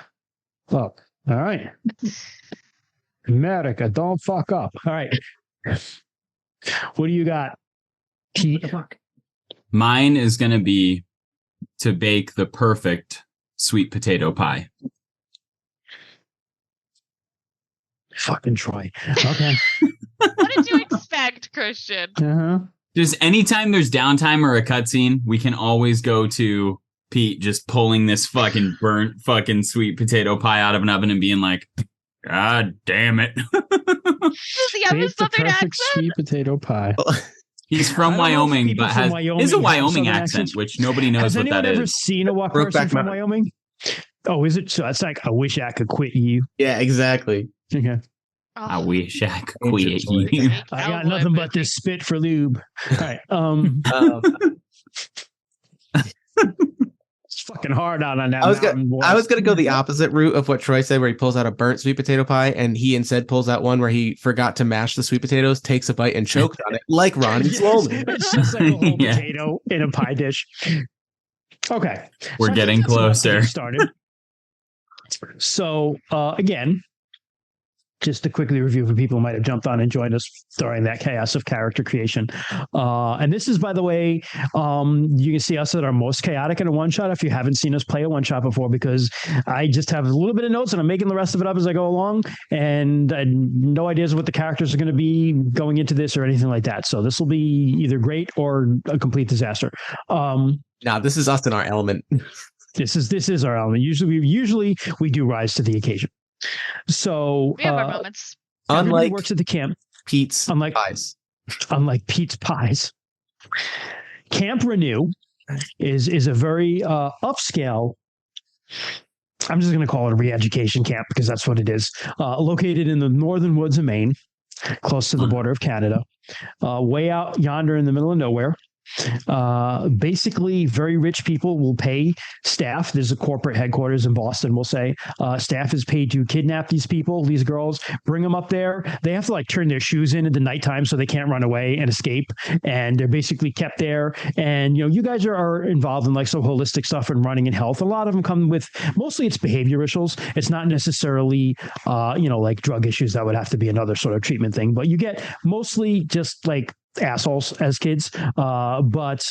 up. All right. America, don't fuck up. All right. What do you got, Pete? Mine is going to be to bake the perfect sweet potato pie. Fucking Troy. Okay. What did you expect, Christian? Just anytime there's downtime or a cutscene, we can always go to Pete just pulling this fucking burnt fucking sweet potato pie out of an oven and being like, God damn it. Does he have a southern accent? Sweet potato pie. He's from Wyoming, but has a Wyoming accent, which nobody knows what that is. Has anyone ever seen a person from Wyoming? Oh, is it? So it's like, I wish I could quit you. Yeah, exactly. Okay. I wish I could quit you. I got nothing but this spit for lube. All right. It's fucking hard out on that. I was gonna go the opposite route of what Troy said, where he pulls out a burnt sweet potato pie, and he instead pulls out one where he forgot to mash the sweet potatoes, takes a bite, and choked on it, like Ronnie Sloman. It's just like a whole potato in a pie dish. Okay, we're getting closer. Started. So again, just to quickly review for people who might have jumped on and joined us during that chaos of character creation. And this is, by the way, you can see us at our most chaotic in a one-shot if you haven't seen us play a one-shot before, because I just have a little bit of notes and I'm making the rest of it up as I go along, and no ideas what the characters are going to be going into this or anything like that. So this will be either great or a complete disaster. Now, this is us in our element. This is our element. Usually we do rise to the occasion. So we have our moments. Unlike works at the camp. Pete's pies. Unlike Pete's pies. Camp Renew is a very upscale. I'm just going to call it a re-education camp because that's what it is. Located in the northern woods of Maine, close to the border of Canada, way out yonder in the middle of nowhere. Basically, very rich people will pay staff. There's a corporate headquarters in Boston, we'll say. Staff is paid to kidnap these people, these girls, bring them up there. They have to like turn their shoes in at the nighttime so they can't run away and escape. And they're basically kept there. And, you guys are involved in like some holistic stuff and running and health. A lot of them come with, mostly it's behavior issues. It's not necessarily, like drug issues. That would have to be another sort of treatment thing. But you get mostly just like assholes as kids. But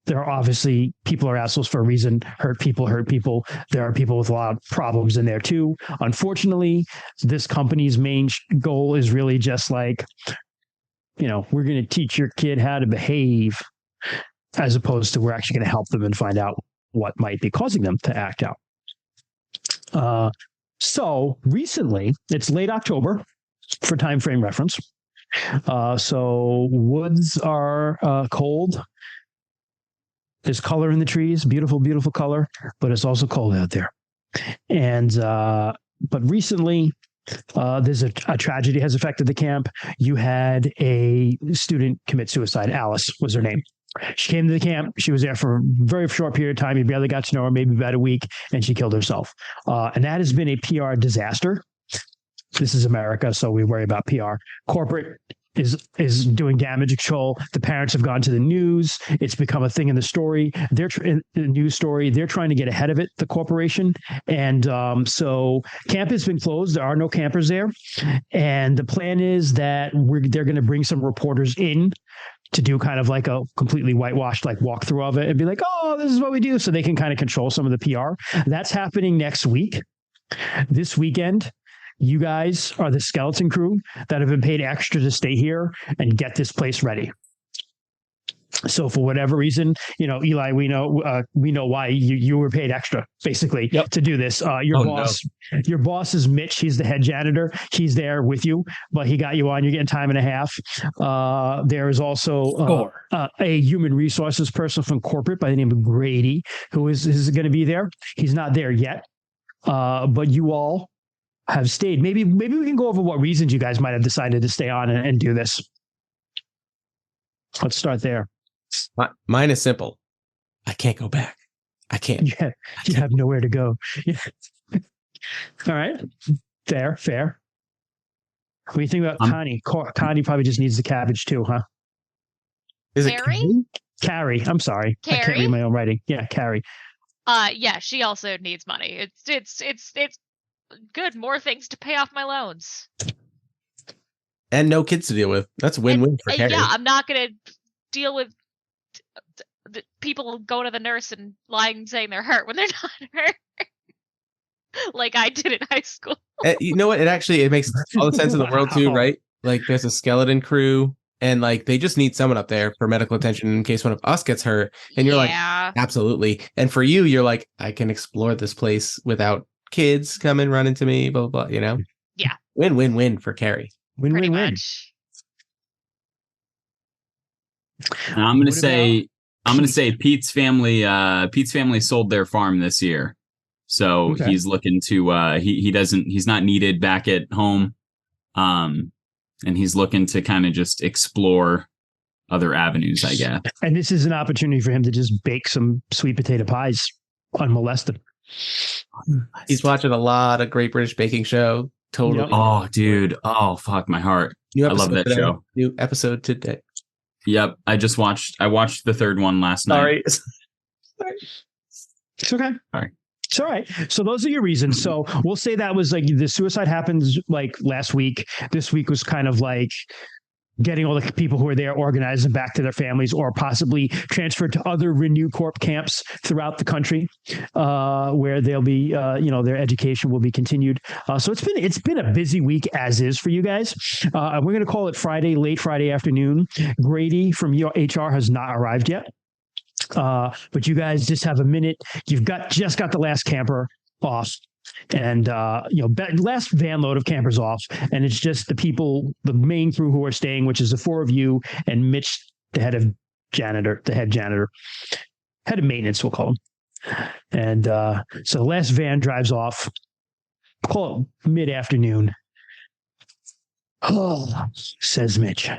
there are obviously people are assholes for a reason. Hurt people. There are people with a lot of problems in there too. Unfortunately, this company's main goal is really just like, we're going to teach your kid how to behave, as opposed to we're actually going to help them and find out what might be causing them to act out. So recently, it's late October for time frame reference. So woods are cold. There's color in the trees, beautiful, beautiful color, but it's also cold out there. And but recently, there's a tragedy has affected the camp. You had a student commit suicide. Alice was her name. She came to the camp. She was there for a very short period of time. You barely got to know her, maybe about a week, and she killed herself. And that has been a PR disaster. This is America, so we worry about PR. Corporate is doing damage control. The parents have gone to the news. It's become a thing in the story. They're in the news story. They're trying to get ahead of it, the corporation. And so camp has been closed. There are no campers there. And the plan is that they're going to bring some reporters in to do kind of like a completely whitewashed like walkthrough of it and be like, oh, this is what we do. So they can kind of control some of the PR. That's happening next week. This weekend, you guys are the skeleton crew that have been paid extra to stay here and get this place ready. So for whatever reason, Eli, we know why you were paid extra basically to do this. Your boss is Mitch. He's the head janitor. He's there with you, but he got you on. You're getting time and a half. There is also a human resources person from corporate by the name of Grady, who is going to be there. He's not there yet, but you all have stayed. Maybe we can go over what reasons you guys might have decided to stay on and do this. Let's start there. Mine is simple. I can't go back. I can't. Yeah, you have nowhere to go. Yeah. All right. Fair. What do you think about Connie? Connie probably just needs the cabbage too, huh? Is it Carrie? I'm sorry. Carrie? I can't read my own writing. Yeah, Carrie. Yeah, she also needs money. It's good. More things to pay off my loans. And no kids to deal with. That's win-win for Carrie. Yeah, I'm not going to deal with people going to the nurse and lying saying they're hurt when they're not hurt. Like I did in high school. You know what? It makes all the sense in the world too, right? Like there's a skeleton crew and like they just need someone up there for medical attention in case one of us gets hurt. And you're like, absolutely. And for you, you're like, I can explore this place without kids coming running to me, blah, blah, blah, Yeah. Win-win-win for Carrie. Win-win-win. I'm going to say Pete's family sold their farm this year. So he's looking to he's not needed back at home. And he's looking to kind of just explore other avenues, I guess. And this is an opportunity for him to just bake some sweet potato pies unmolested. He's watching a lot of Great British Baking Show. Totally. Yep. Oh, dude. Oh, fuck my heart. I love that show. New episode today. Yep. I watched the third one last night. Sorry. It's okay. All right. It's all right. So those are your reasons. So we'll say that was like the suicide happened like last week. This week was kind of like getting all the people who are there organized and back to their families or possibly transferred to other Renew Corp camps throughout the country where they'll be, their education will be continued. So it's been a busy week as is for you guys. We're going to call it late Friday afternoon. Grady from your HR has not arrived yet. But you guys just have a minute. You've just got the last camper off. And, last van load of campers off. And it's just the main crew who are staying, which is the four of you and Mitch, the head janitor, head of maintenance, we'll call him. And so the last van drives off, call it mid-afternoon. Oh, says Mitch.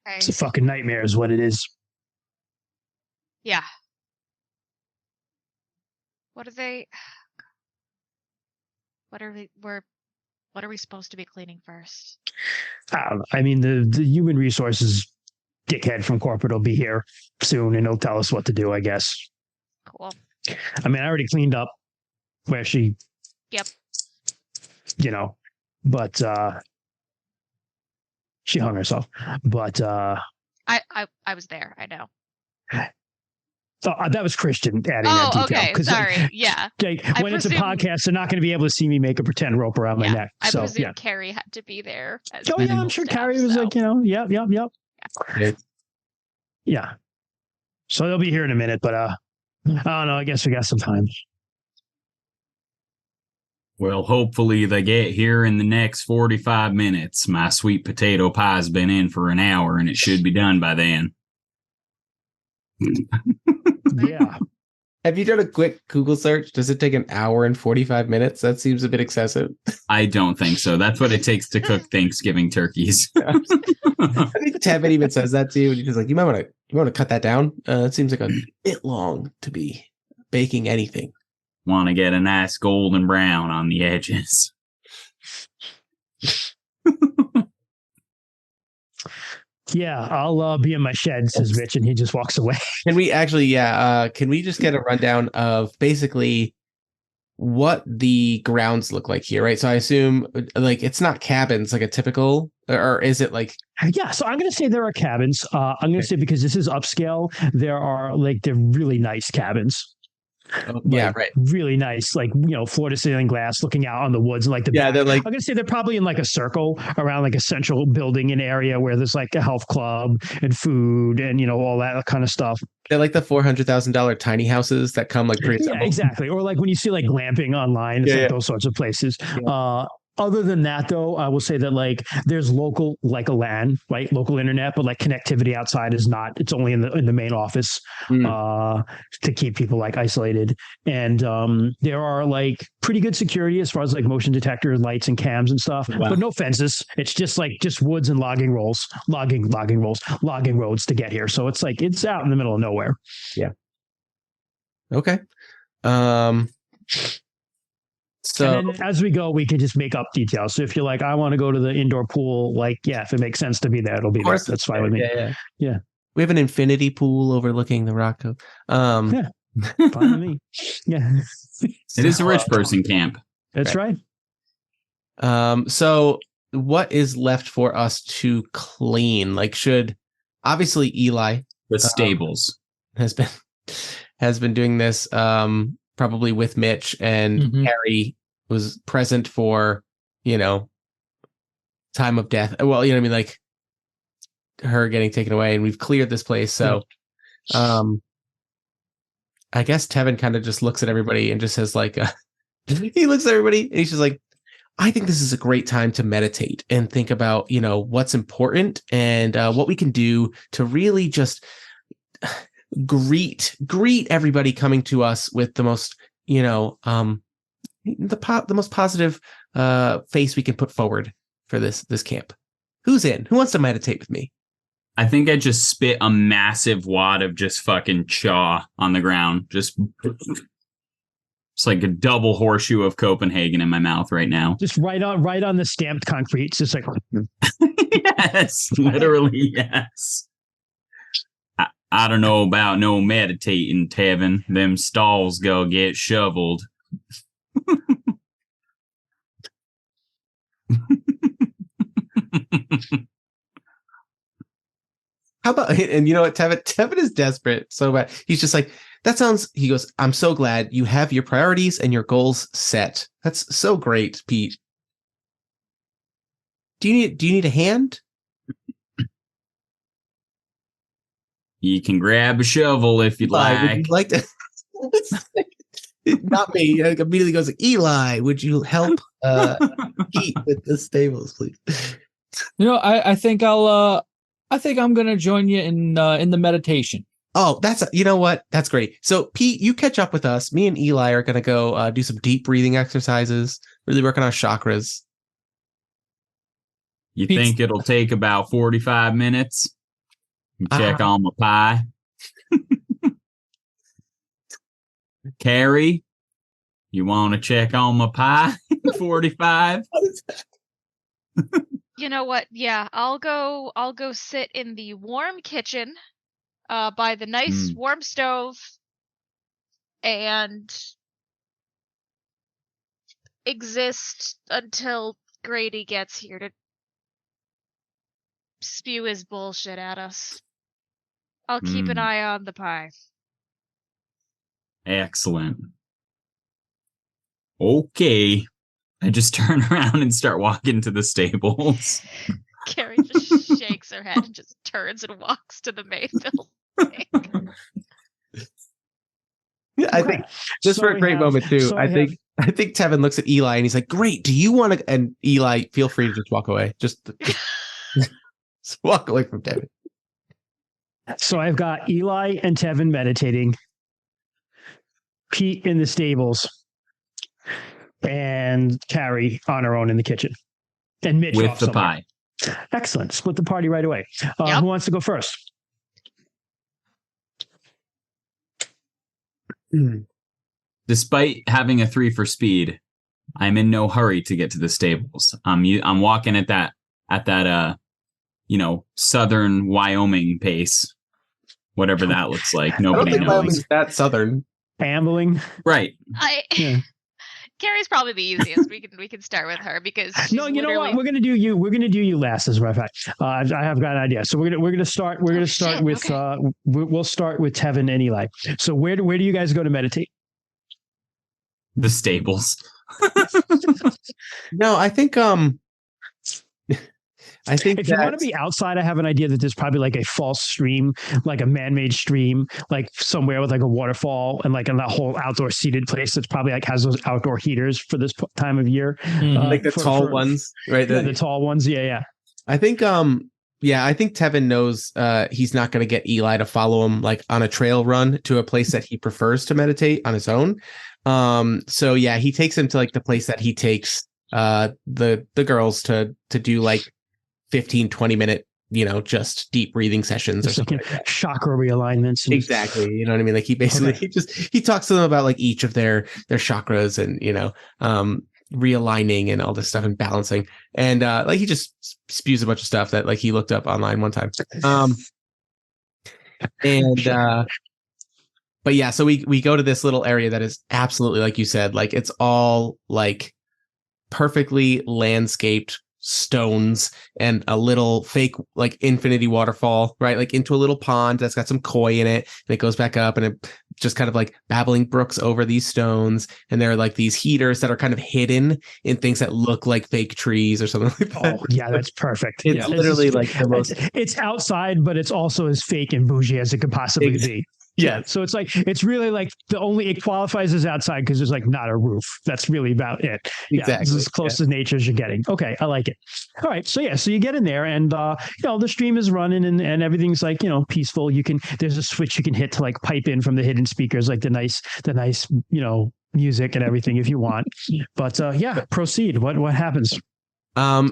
Okay. It's a fucking nightmare is what it is. Yeah. What are they? What are we supposed to be cleaning first? I mean, the human resources dickhead from corporate will be here soon and he'll tell us what to do, I guess. Cool. I mean, I already cleaned up where she, Yep. But she hung herself. But I was there. I know. That was Christian adding that detail. Okay. Sorry. Yeah. When it's a podcast, they're not going to be able to see me make a pretend rope around my neck. I presume Carrie had to be there. I'm sure Carrie was like, yep. Yeah. So they'll be here in a minute, but I don't know. I guess we got some time. Well, hopefully they get here in the next 45 minutes. My sweet potato pie's been in for an hour, and it should be done by then. Yeah. Have you done a quick Google search? Does it take an hour and 45 minutes? That seems a bit excessive. I don't think so. That's what it takes to cook Thanksgiving turkeys. I think Tevin even says that to you. And he's just like, you might want to cut that down. It seems like a bit long to be baking anything. Want to get a nice golden brown on the edges. Yeah, I'll be in my shed, says Rich, and he just walks away. Can we actually, can we just get a rundown of basically what the grounds look like here, right? So I assume like it's not cabins like a typical, or is it like? Yeah, so I'm going to say there are cabins. I'm going to say because this is upscale, they're really nice cabins. Yeah, right. Really nice, floor to ceiling glass, looking out on the woods, they're like. I'm gonna say they're probably in like a circle around like a central building, an area where there's like a health club and food and all that kind of stuff. They're like the $400,000 tiny houses that come like pre-assembled. Yeah, exactly. Or like when you see like glamping online, it's those sorts of places. Yeah. Other than that, though, I will say that there's local, like a LAN, right? Local internet, but connectivity outside is not. It's only in the main office to keep people isolated. And there are pretty good security as far as motion detector lights and cams and stuff, but no fences. It's just woods and logging roads to get here. So it's it's out in the middle of nowhere. Yeah. Okay. So and then as we go, we can just make up details. So if you're I want to go to the indoor pool, if it makes sense to be there, it'll be there. That's fine with me. Yeah. We have an infinity pool overlooking the rock. Fine with me. Yeah. It is a rich person camp. That's right. So what is left for us to clean? Should obviously Eli the stables has been doing this probably with Mitch, and Harry was present for time of death. Well, her getting taken away, and we've cleared this place. So I guess Tevin kind of just looks at everybody and just says he looks at everybody and he's just like, I think this is a great time to meditate and think about what's important and what we can do to really just greet everybody coming to us with the most the most positive face we can put forward for this camp. Who's in? Who wants to meditate with me? I think I just spit a massive wad of just fucking chaw on the ground. It's like a double horseshoe of Copenhagen in my mouth right now. Just right on the stamped concrete. It's just yes, literally yes. I don't know about no meditating, Tevin. Them stalls go get shoveled. How about, and you know what, Tevin is desperate so bad. He's just like, he goes, I'm so glad you have your priorities and your goals set. That's so great, Pete. Do you need a hand? You can grab a shovel if you'd like. Would you like to? Not me. Immediately goes, Eli, would you help Pete with the stables, please? I think I'm gonna join you in the meditation. Oh, you know what? That's great. So Pete, you catch up with us. Me and Eli are gonna go do some deep breathing exercises, really working on chakras. You think it'll take about 45 minutes? Check on my pie. Carrie, you want to check on my pie? 45. You know what? Yeah, I'll go sit in the warm kitchen by the nice warm stove and exist until Grady gets here to spew his bullshit at us. I'll keep an eye on the pie. Excellent. Okay. I just turn around and start walking to the stables. Carrie just shakes her head and just turns and walks to the main building. Yeah, I think just for a great moment too. I think Tevin looks at Eli and he's like, "Great, do you want to?" And Eli, feel free to just walk away. Just walk away from Tevin. So I've got Eli and Tevin meditating, Pete in the stables, and Carrie on her own in the kitchen, and Mitch with off the somewhere. pie. Excellent. Split the party right away. Yep. Who wants to go first? Despite having a 3 for speed, I'm in no hurry to get to the stables. I'm walking at that southern Wyoming pace, whatever that looks like. Nobody I don't think knows. Wyoming's that southern. Ambling. Right. Carrie's probably the easiest. We can start with her because she's No, you know what? We're gonna do you. We're gonna do you last, as a matter of fact. I have got an idea. So we're gonna start. We're gonna start with. Okay. We'll start with Tevin and Eli. So where do you guys go to meditate? The stables. No, I think if you want to be outside, I have an idea that there's probably like a false stream, like a man-made stream, like somewhere with like a waterfall and like in that whole outdoor seated place that's probably like has those outdoor heaters for this time of year. Like the tall ones, right? The tall ones. Yeah. I think I think Tevin knows he's not going to get Eli to follow him like on a trail run to a place that he prefers to meditate on his own. So yeah, he takes him to like the place that he takes the girls to do like 15-20 minute, just deep breathing sessions or something like that. Chakra realignments. Exactly. You know what I mean? Like he basically he talks to them about like each of their chakras and realigning and all this stuff and balancing. And like he just spews a bunch of stuff that like he looked up online one time. But yeah, so we go to this little area that is absolutely, like you said, like it's all like perfectly landscaped stones and a little fake like infinity waterfall, right? Like into a little pond that's got some koi in it, and it goes back up and it just kind of like babbling brooks over these stones. And there are like these heaters that are kind of hidden in things that look like fake trees or something like that. Oh, yeah, that's perfect. It's literally like the most. It's outside, but it's also as fake and bougie as it could possibly be. Yeah. So it's like, it's really like it qualifies as outside because there's like not a roof. That's really about it. Exactly. Yeah, it's as close to nature as you're getting. Okay. I like it. All right. So so you get in there and, the stream is running and everything's like, peaceful. There's a switch you can hit to like pipe in from the hidden speakers, like the nice, music and everything if you want. But, proceed. What happens?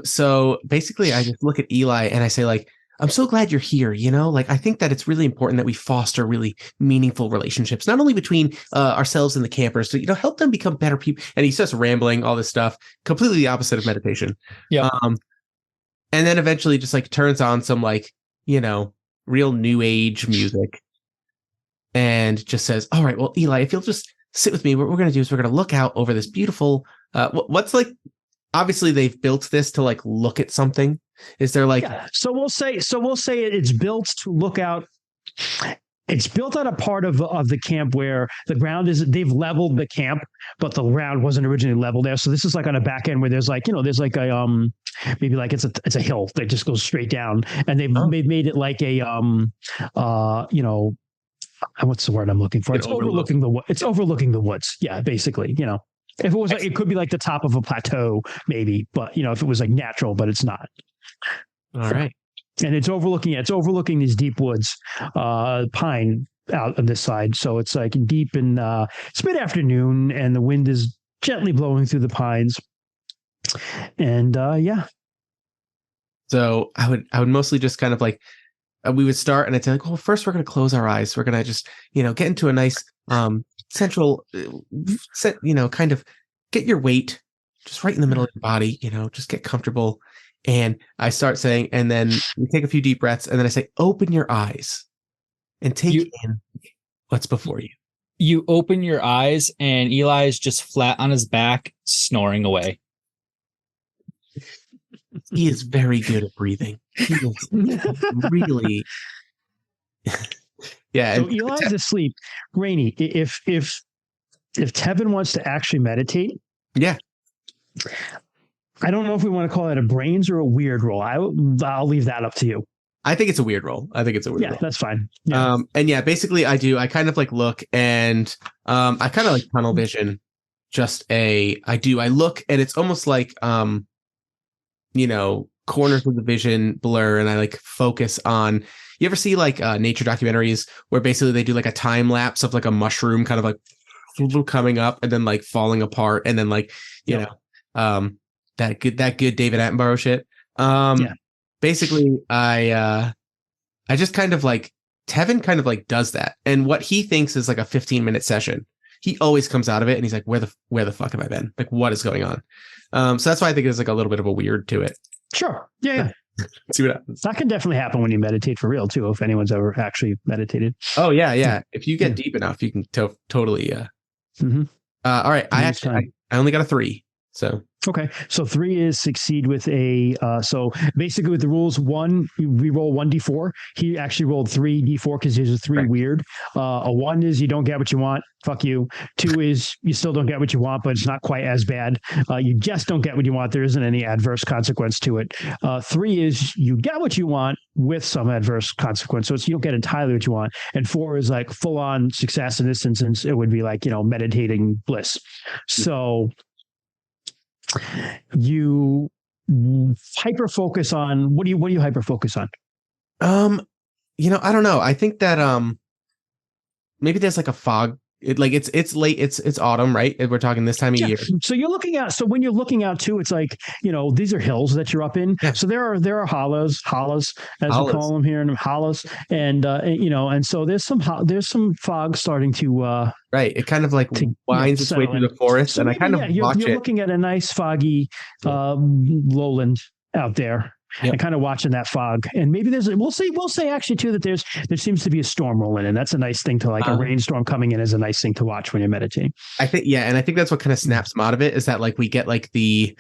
So basically I just look at Eli and I say like, I'm so glad you're here. Like I think that it's really important that we foster really meaningful relationships, not only between ourselves and the campers, to help them become better people. And he starts rambling all this stuff, completely the opposite of meditation. Yeah. And then eventually just like turns on some like real new age music, and just says, "All right, well, Eli, if you'll just sit with me, what we're going to do is we're going to look out over this beautiful. What's like? Obviously, they've built this to like look at something." Is there like So we'll say it's built to look out. It's built on a part of the camp where the ground is. They've leveled the camp, but the ground wasn't originally leveled there. So this is like on a back end where there's like there's like a maybe like it's a hill that just goes straight down, and they've made it like a what's the word I'm looking for? It's overlooking the woods. Yeah, basically, If it was like, it could be like the top of a plateau, maybe, but if it was like natural, but it's not. All right. And it's overlooking these deep woods, pine out on this side. So it's like deep and it's mid-afternoon and the wind is gently blowing through the pines. And So I would mostly just kind of like we would start, and I'd say like, well, first we're going to close our eyes. We're going to just, get into a nice central, kind of get your weight just right in the middle of your body, just get comfortable. And I start saying, and then we take a few deep breaths, and then I say, open your eyes and take in what's before you. You open your eyes, and Eli is just flat on his back, snoring away. He is very good at breathing. He is really, yeah. So Eli's asleep. Rainy, if Tevin wants to actually meditate, yeah. I don't know if we want to call it a brains or a weird roll. I'll leave that up to you. I think it's a weird roll. Roll. That's fine. Yeah. And yeah, basically I kind of like look, and I kind of like tunnel vision. I look, and it's almost like corners of the vision blur, and I like focus on. You ever see like nature documentaries where basically they do like a time lapse of like a mushroom kind of like coming up and then like falling apart, and then like that good David Attenborough shit. Basically I just kind of like Tevin kind of like does that, and what he thinks is like a 15-minute session. He always comes out of it and he's like, where the fuck have I been? Like, what is going on? So that's why I think there's like a little bit of a weird to it. Sure. Yeah. See what happens. That can definitely happen when you meditate for real too, if anyone's ever actually meditated. Oh yeah. If you get deep enough, you can totally Mm-hmm. All right. I only got a 3. So okay, so 3 is succeed with a so basically with the rules, 1 we roll 1d4. He actually rolled 3d4 because there's a 3 right. Weird. A 1 is you don't get what you want, fuck you. 2 is you still don't get what you want, but it's not quite as bad. You just don't get what you want, there isn't any adverse consequence to it. 3 is you get what you want with some adverse consequence, so it's you don't get entirely what you want. And 4 is like full on success. In this instance it would be like meditating bliss. So you hyper focus on what do you hyper focus on? I don't know. I think that maybe there's like a fog. It's late. It's autumn, right? We're talking this time of year. So you're looking out. So when you're looking out too, it's like these are hills that you're up in. Yeah. So there are hollows as we call them here, and hollows, and and so there's some fog starting to right. It kind of like winds its way through the forest, so and maybe, I kind of watch you're looking at a nice foggy lowland out there. Yep. And kind of watching that fog, and maybe we'll say actually too that there seems to be a storm rolling in. That's a nice thing to like a rainstorm coming in is a nice thing to watch when you're meditating. I think and I think that's what kind of snaps them out of it is that like we get like you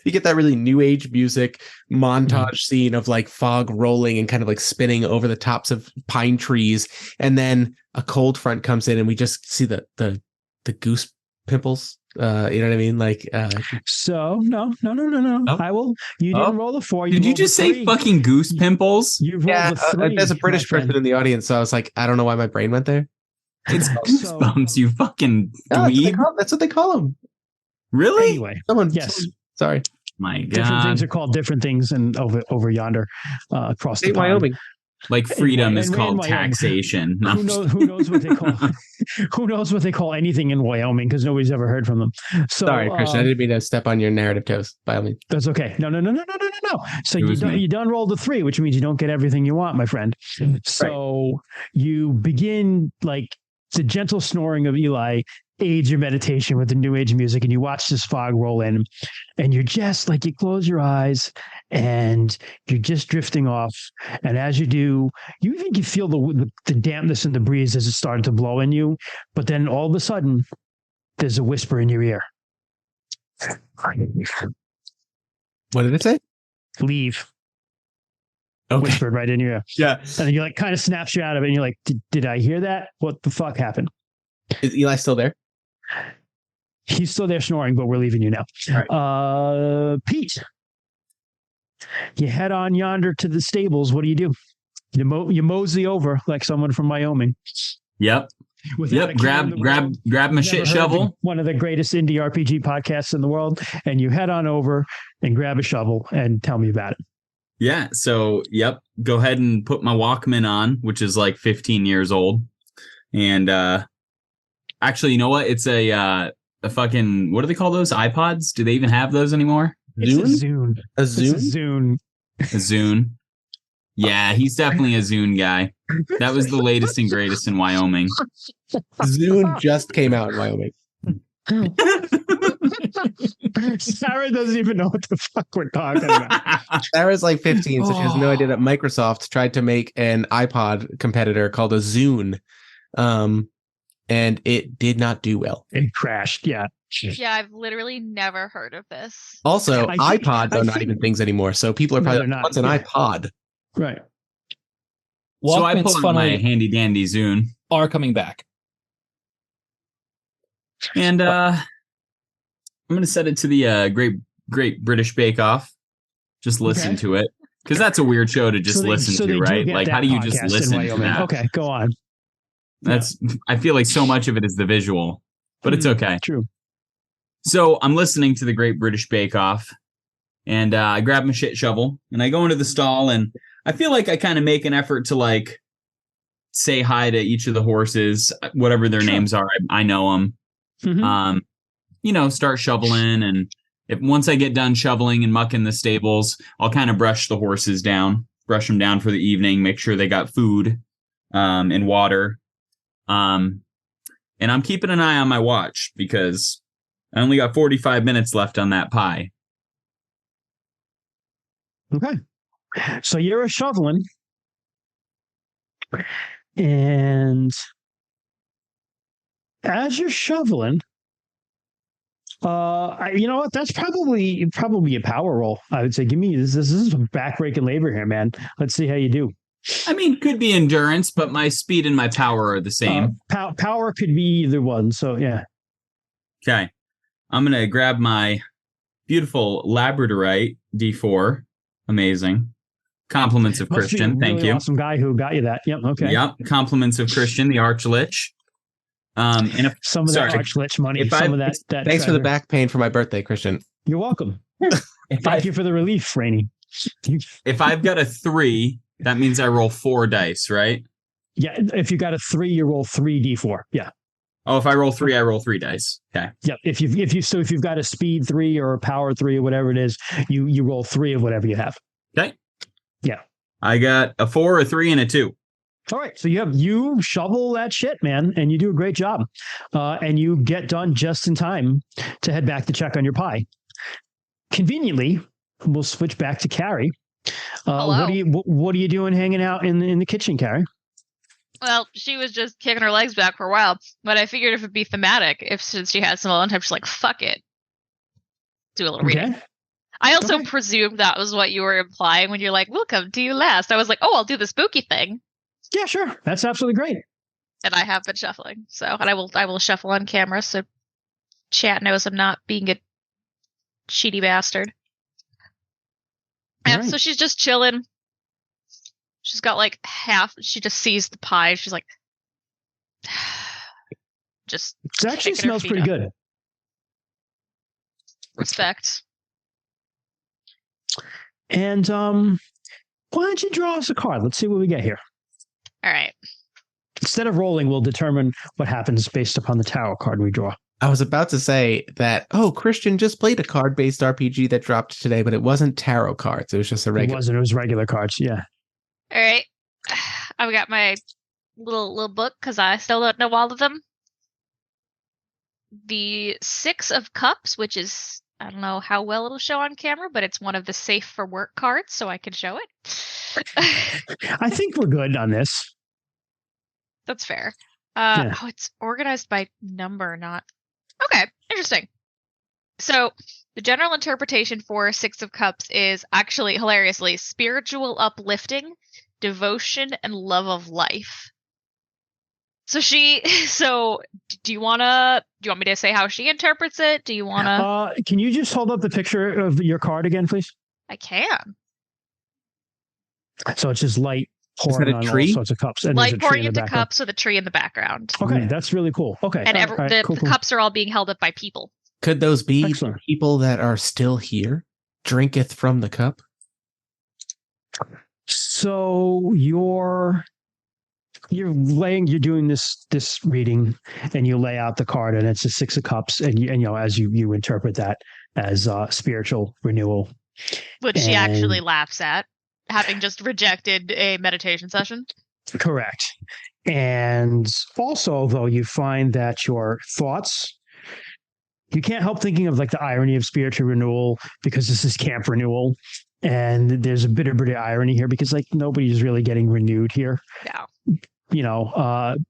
get that really new age music montage scene of like fog rolling and kind of like spinning over the tops of pine trees, and then a cold front comes in and we just see the goose pimples. You know what I mean? Like, so no. Oh. I will. You didn't roll the 4. Did you just say fucking goose pimples? You rolled the 3. There's a British person in the audience, so I was like, I don't know why my brain went there. It's goosebumps, you fucking dweeb. That's what they call them. Really? Anyway, sorry. My God. Different things are called different things, and over yonder, across the pond. Wyoming. Like freedom is called taxation. No. Who knows what they call? Who knows what they call anything in Wyoming? Because nobody's ever heard from them. So, sorry, Christian. I didn't mean to step on your narrative toes. By all means, that's okay. No. So you done rolled the 3, which means you don't get everything you want, my friend. So you begin like the gentle snoring of Eli aids your meditation with the new age music, and you watch this fog roll in, and you're just like, you close your eyes and you're just drifting off. And as you do, you even can feel the dampness in the breeze as it started to blow in you. But then all of a sudden there's a whisper in your ear. What did it say? Leave. Okay. Whispered right in your ear. Yeah. And then you like kind of snaps you out of it, and you're like, did I hear that? What the fuck happened? Is Eli still there? He's still there snoring, but we're leaving you now. Right. Pete, you head on yonder to the stables. What do? You mosey over like someone from Wyoming. Yep. Grab my shit shovel. One of the greatest indie RPG podcasts in the world, and you head on over and grab a shovel and tell me about it. Yeah. So, go ahead and put my Walkman on, which is like 15 years old, and actually, you know what? It's a fucking, what do they call those? iPods? Do they even have those anymore? It's a Zune. A Zune? A Zune. Yeah, he's definitely a Zune guy. That was the latest and greatest in Wyoming. Zune just came out in Wyoming. Sarah doesn't even know what the fuck we're talking about. Sarah's like 15, so she has no idea that Microsoft tried to make an iPod competitor called a Zune. And it did not do well. It crashed. Yeah. Yeah, I've literally never heard of this. Also, I iPods are not think- even things anymore. So people are No, probably they're like, not. what's an Yeah. iPod? Right. So I Walkmans pull out my funnily handy dandy Zune, are coming back. and I'm gonna set it to the Great British Bake Off. Just listen Okay. to it, because that's a weird show to just So they listen do to, right? get Like, that how do you just podcast in listen to Wyoming. that? Okay, go on. That's I feel like so much of it is the visual, but it's okay. True. So I'm listening to the Great British Bake Off, and I grab my shit shovel and I go into the stall, and I feel like I kind of make an effort to like say hi to each of the horses, whatever their Sure. names are. I know them. Mhm. Start shoveling, and if once I get done shoveling and mucking the stables, I'll kind of brush the horses down, brush them down for the evening, make sure they got food and water. And I'm keeping an eye on my watch because I only got 45 minutes left on that pie. Okay. So you're a shoveling. And as you're shoveling, you know what? That's probably a power roll. I would say, give me this. This is some backbreaking labor here, man. Let's see how you do. I mean, could be endurance, but my speed and my power are the same. Power could be either one. So yeah. Okay. I'm going to grab my beautiful Labradorite D4. Amazing. Compliments of Must be a Christian. Thank really you. Awesome guy who got you that. Yep. Okay. Yep. Compliments of Christian, the Archlich. And if, Some of sorry, that Archlich money. if Some I- of that. Thanks for the treasure. back pain for my birthday, Christian. You're welcome. if, Thank you for the relief, Rainey. if I've got a 3, that means I roll 4 dice, right? Yeah. If you got a 3, you roll 3d4. Yeah. Oh, if I roll 3, I roll 3 dice. Okay. Yeah. If you've got a speed 3 or a power 3 or whatever it is, you roll 3 of whatever you have. Okay. Yeah. I got a 4, a 3, and a 2. All right. So you shovel that shit, man, and you do a great job. And you get done just in time to head back to check on your pie. Conveniently, we'll switch back to Carrie. Hello. What are you doing hanging out in the kitchen, Carrie? Well, she was just kicking her legs back for a while, but I figured if it'd be thematic, since she had some alone time, she's like, fuck it. Do a little reading. Okay. I also Okay. presumed that was what you were implying when you're like, we'll come to you last. I was like, oh, I'll do the spooky thing. Yeah, sure. That's absolutely great. And I have been shuffling. So, and I will shuffle on camera so chat knows I'm not being a cheaty bastard. All Yeah, right. so she's just chilling. She's got like she just sees the pie. She's like, just It actually kicking her smells feet pretty up. good. Respect. And why don't you draw us a card? Let's see what we get here. All right. Instead of rolling, we'll determine what happens based upon the tarot card we draw. I was about to say that, Christian just played a card-based RPG that dropped today, but it wasn't tarot cards. It was just a It regular. wasn't. It was regular cards. Yeah. All right. I've got my little book because I still don't know all of them. The 6 of Cups, which is, I don't know how well it'll show on camera, but it's one of the safe for work cards, so I can show it. I think we're good on this. That's fair. Yeah. Oh, it's organized by number, not. Okay, interesting. So the general interpretation for 6 of Cups is actually hilariously spiritual uplifting, devotion, and love of life. So do you want me to say how she interprets it? Do you want to? Can you just hold up the picture of your card again, please? I can. So it's just light Is that pouring a on tree? all sorts of cups. And there's Light a tree pouring in the into background. cups with a tree in the background. Okay, that's really cool. Okay. And all right, the cool. cups are all being held up by people. Could those be Excellent. people that are still here? Drinketh from the cup? So you're doing this reading, and you lay out the card, and it's a 6 of Cups, and as you interpret that as spiritual renewal. Which she And- actually laughs at. having just rejected a meditation session. Correct. And also, though, you find that your thoughts, you can't help thinking of like the irony of spiritual renewal because this is camp renewal. And there's a bit of irony here because like nobody's really getting renewed here. Yeah.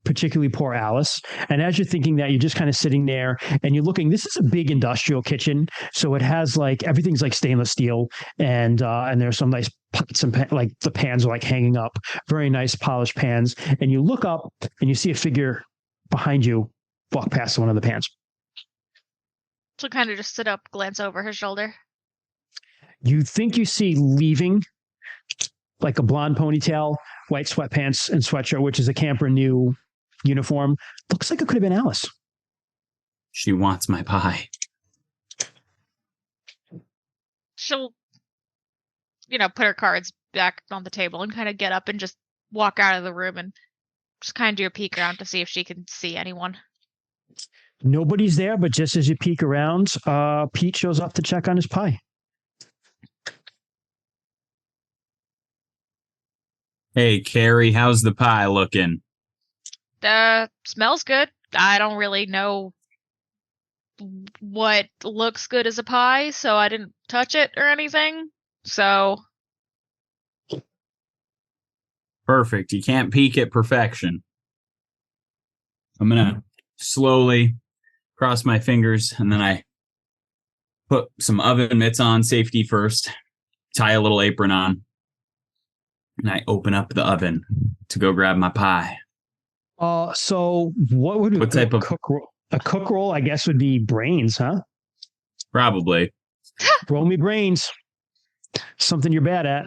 Particularly poor Alice. And as you're thinking that, you're just kind of sitting there and you're looking, this is a big industrial kitchen. So it has like, everything's like stainless steel and there's some nice pots and like the pans are like hanging up, very nice polished pans. And you look up and you see a figure behind you walk past one of the pans. So kind of just sit up, glance over his shoulder. You think you see leaving like a blonde ponytail, white sweatpants and sweatshirt, which is a Camper New uniform. Looks like it could have been Alice. She wants my pie. She'll, put her cards back on the table and kind of get up and just walk out of the room and just kind of do a peek around to see if she can see anyone. Nobody's there, but just as you peek around, Pete shows up to check on his pie. Hey, Carrie, how's the pie looking? Smells good. I don't really know what looks good as a pie, so I didn't touch it or anything. So. Perfect. You can't peek at perfection. I'm going to slowly cross my fingers, and then I put some oven mitts on, safety first, tie a little apron on. And I open up the oven to go grab my pie. So what would what type of cook roll? A cook roll, I guess, would be brains, huh? Probably. Roll me brains. Something you're bad at.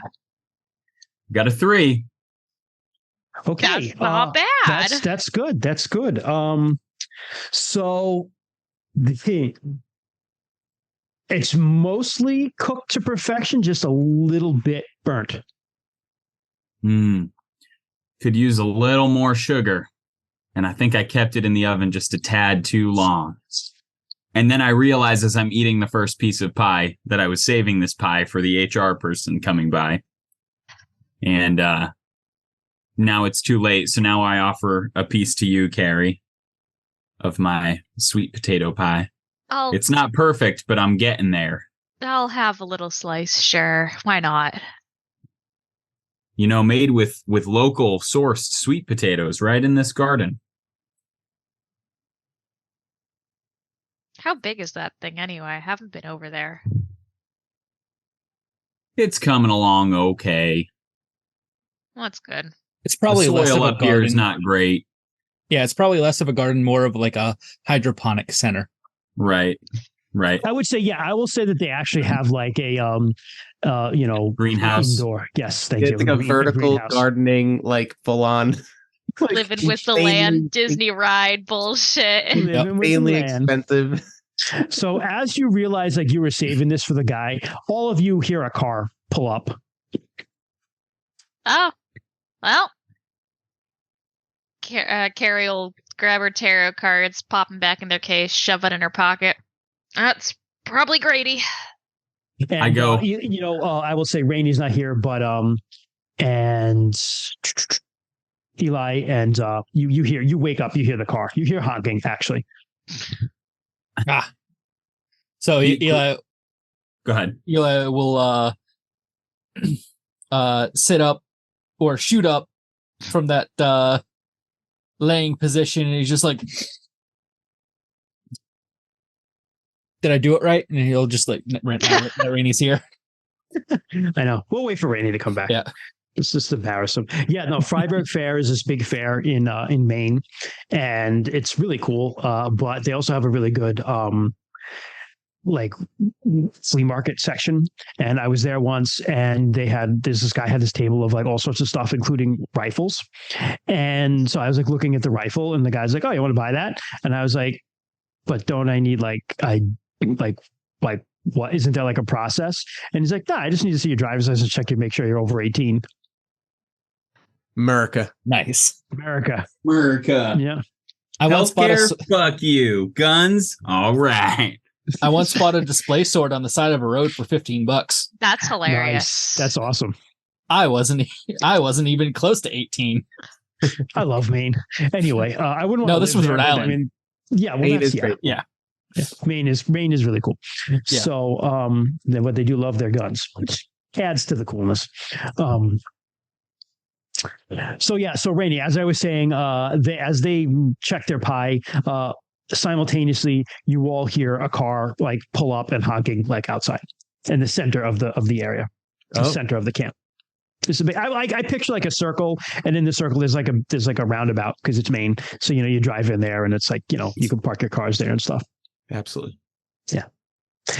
Got a 3. Okay, that's not bad. That's good. That's good. So it's mostly cooked to perfection, just a little bit burnt. Could use a little more sugar. And I think I kept it in the oven just a tad too long. And then I realized as I'm eating the first piece of pie that I was saving this pie for the HR person coming by. And now it's too late. So now I offer a piece to you, Carrie, of my sweet potato pie. It's not perfect, but I'm getting there. I'll have a little slice, sure. Why not? Made with local sourced sweet potatoes right in this garden. How big is that thing anyway? I haven't been over there. It's coming along okay. Well, that's good. It's probably the less soil of a up here garden. is not great. Yeah, it's probably less of a garden, more of like a hydroponic center. Right. I would say, I will say that they actually have like a greenhouse. Indoor. Yes, thank It's you. like a vertical gardening, like full on. Like living with the land, Disney ride bullshit. Insanely expensive. So as you realize like you were saving this for the guy, all of you hear a car pull up. Oh, well. Carrie will grab her tarot cards, pop them back in their case, shove it in her pocket. That's probably Grady. And, I go. I will say Rainey's not here, but and Eli and you wake up, you hear the car, you hear honking actually. So Eli, go ahead. Eli will sit up or shoot up from that laying position, and he's just like, did I do it right? And he'll just like that Rainey's here. I know. We'll wait for Rainey to come back. Yeah. It's just embarrassing. Yeah, no, Freiburg Fair is this big fair in Maine, and it's really cool. But they also have a really good like flea market section. And I was there once, and this guy had this table of like all sorts of stuff, including rifles. And so I was like looking at the rifle, and the guy's like, "Oh, you want to buy that?" And I was like, "But don't I need like what? Isn't there like a process?" And he's like, "Nah, I just need to see your driver's license, check you, make sure you're over 18. America. Nice. America. Yeah. I once bought fuck you. Guns. All right. I once bought a display sword on the side of a road for $15. That's hilarious. Nice. That's awesome. I wasn't even close to 18. I love Maine. Anyway, I wouldn't. No, this was Rhode Island. I mean, yeah, well, Maine that's is great. Yeah. Maine is really cool. Yeah. So, what they do love their guns, which adds to the coolness. So Rainey, as I was saying, as they check their pie, simultaneously, you all hear a car like pull up and honking like outside in the center of the area, the center of the camp. It's a big, I picture like a circle, and in the circle there's like a roundabout because it's Maine. So you drive in there, and it's like you can park your cars there and stuff. Absolutely. Yeah.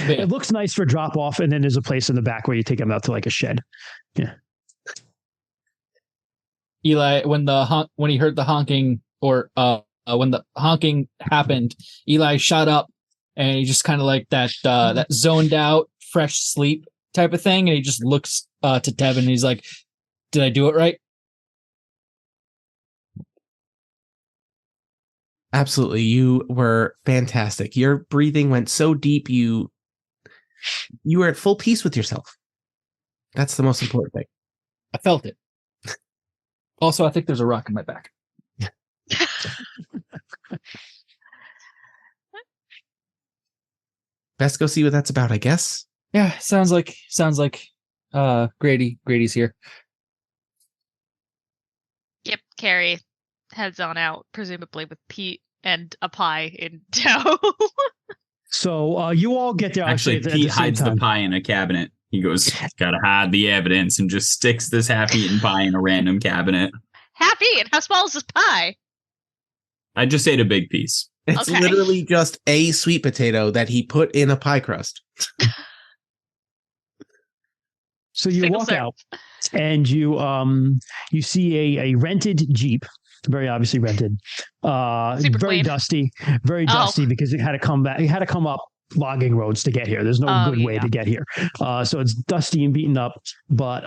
It looks nice for drop off, and then there's a place in the back where you take them out to like a shed. Yeah. Eli, when he heard the honking, or when the honking happened, Eli shot up, and he just kind of like that zoned out, fresh sleep type of thing, and he just looks to Tevin, and he's like, "Did I do it right?" Absolutely. You were fantastic. Your breathing went so deep. You were at full peace with yourself. That's the most important thing. I felt it. Also, I think there's a rock in my back. Best go see what that's about, I guess. Yeah, sounds like Grady's here. Yep, Carrie heads on out, presumably with Pete and a pie in tow. So you all get there. Actually, Pete hides the pie in a cabinet. He goes, "Gotta hide the evidence," and just sticks this half-eaten pie in a random cabinet. Half-eaten? How small is this pie? I just ate a big piece. It's Okay. literally just a sweet potato that he put in a pie crust. So you Single walk serve. out, and you see a rented Jeep, very obviously rented, Super very clean. dusty, because it had to come back. It had to come up logging roads to get here. There's no good way to get here. So it's dusty and beaten up, but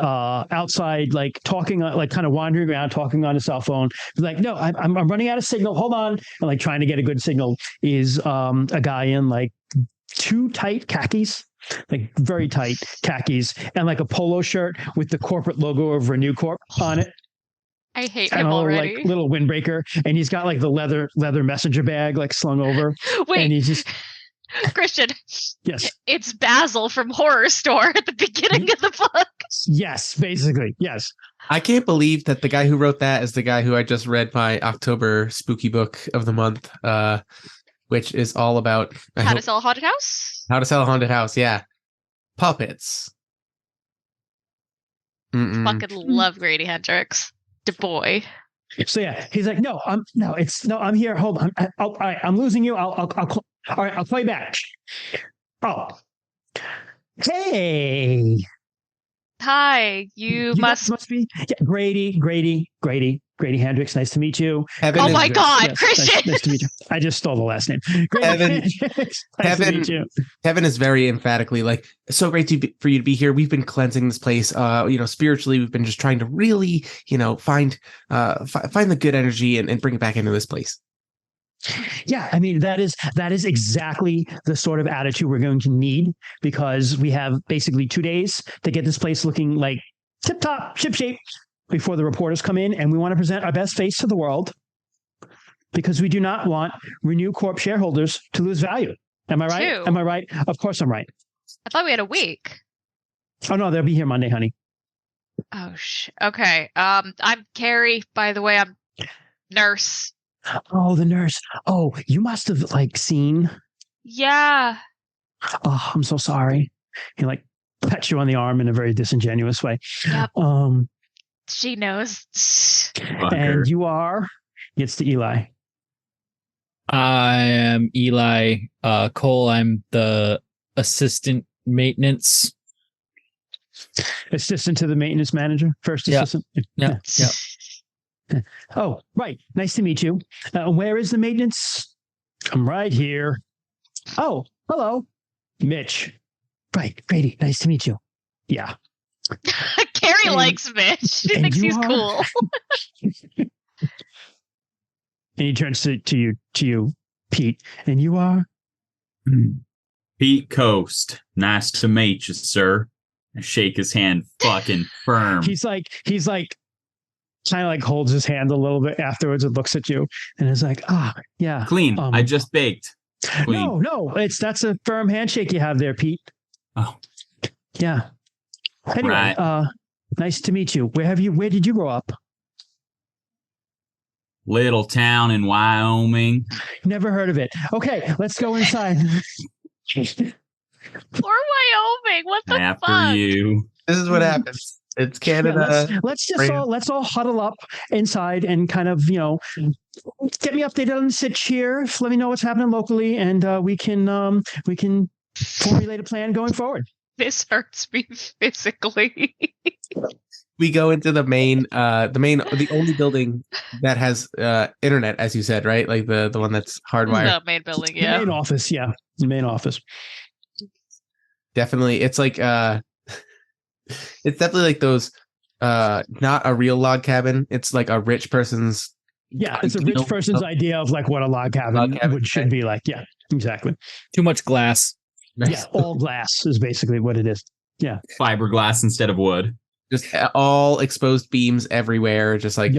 outside, like talking, like kind of wandering around, talking on his cell phone. Like, no, I'm running out of signal. Hold on. And like trying to get a good signal is a guy in like too tight khakis, like very tight khakis, and like a polo shirt with the corporate logo of Renew Corp on it. I hate And him a little, already. like little windbreaker, and he's got like the leather messenger bag like slung over. Wait, And he's just Christian, yes. it's Basil from Horror Store at the beginning of the book. Yes, basically. Yes. I can't believe that the guy who wrote that is the guy who I just read my October spooky book of the month, which is all about How to Sell a Haunted House? how to sell a haunted house. Yeah. Puppets. Fucking love Grady Hendrix. De boy. So yeah, he's like, I'm here. Hold on. All right, I'm losing you. All right, I'll play back. Oh, hey, Hi, you must. must be Grady Hendrix. Nice to meet you. Kevin Oh is- my God, Yes, Christian! nice to meet you. I just stole the last name. Grady Kevin- Hendrix. Nice to meet you. Kevin is very emphatically like, so great for you to be here. We've been cleansing this place. Spiritually, we've been just trying to really, find the good energy and bring it back into this place. Yeah, I mean that is exactly the sort of attitude we're going to need, because we have basically 2 days to get this place looking like tip top, ship shape before the reporters come in, and we want to present our best face to the world, because we do not want Renew Corp shareholders to lose value. Am I right? True. Am I right? Of course I'm right. I thought we had a week. Oh no, they'll be here Monday, honey. Oh, okay. I'm Carrie, by the way. I'm nurse. Oh, the nurse. Oh, you must have like seen. Yeah. Oh, I'm so sorry. He like pets you on the arm in a very disingenuous way. Yep. She knows. And you are, gets to Eli. I am Eli Cole. I'm the assistant maintenance. Assistant to the maintenance manager, first Yeah. assistant. Yeah. Oh, right. Nice to meet you. Where is the maintenance? I'm right here. Oh, hello, Mitch. Right, Grady. Nice to meet you. Yeah. Carrie And- likes Mitch. She and thinks you he's are- cool. And he turns to you, Pete. And you are. Pete Coast. Nice to meet you, sir. Shake his hand fucking firm. He's like kind of like holds his hand a little bit afterwards and looks at you and is like, yeah. Clean. I just baked. Clean. No, that's a firm handshake you have there, Pete. Oh. Yeah. Anyway, nice to meet you. Where did you grow up? Little town in Wyoming. Never heard of it. Okay, let's go inside. Poor Wyoming. What the After fuck? This is what happens. It's Canada. Yeah, let's all huddle up inside and kind of, get me updated on the sitch here. Let me know what's happening locally, and we can formulate a plan going forward. This hurts me physically. We go into the only building that has internet, as you said, right? Like the one that's hardwired. The main building, yeah. The main office, yeah. The main office. Definitely. It's like it's definitely like those not a real log cabin. It's like a rich person's it's a rich person's idea of like what a log cabin should be like. Yeah, exactly. Too much glass. Yeah, all glass is basically what it is. Yeah. Fiberglass instead of wood. Just all exposed beams everywhere. Just like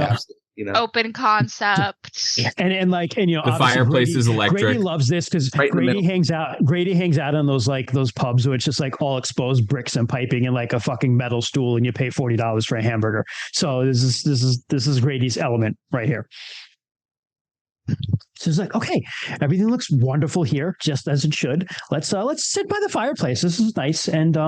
Open concept. And the fireplace is electric. Grady loves this because Grady hangs out on those pubs where it's just like all exposed bricks and piping and like a fucking metal stool, and you pay $40 for a hamburger. So this is Grady's element right here. So it's like, okay, everything looks wonderful here, just as it should. Let's sit by the fireplace. This is nice. And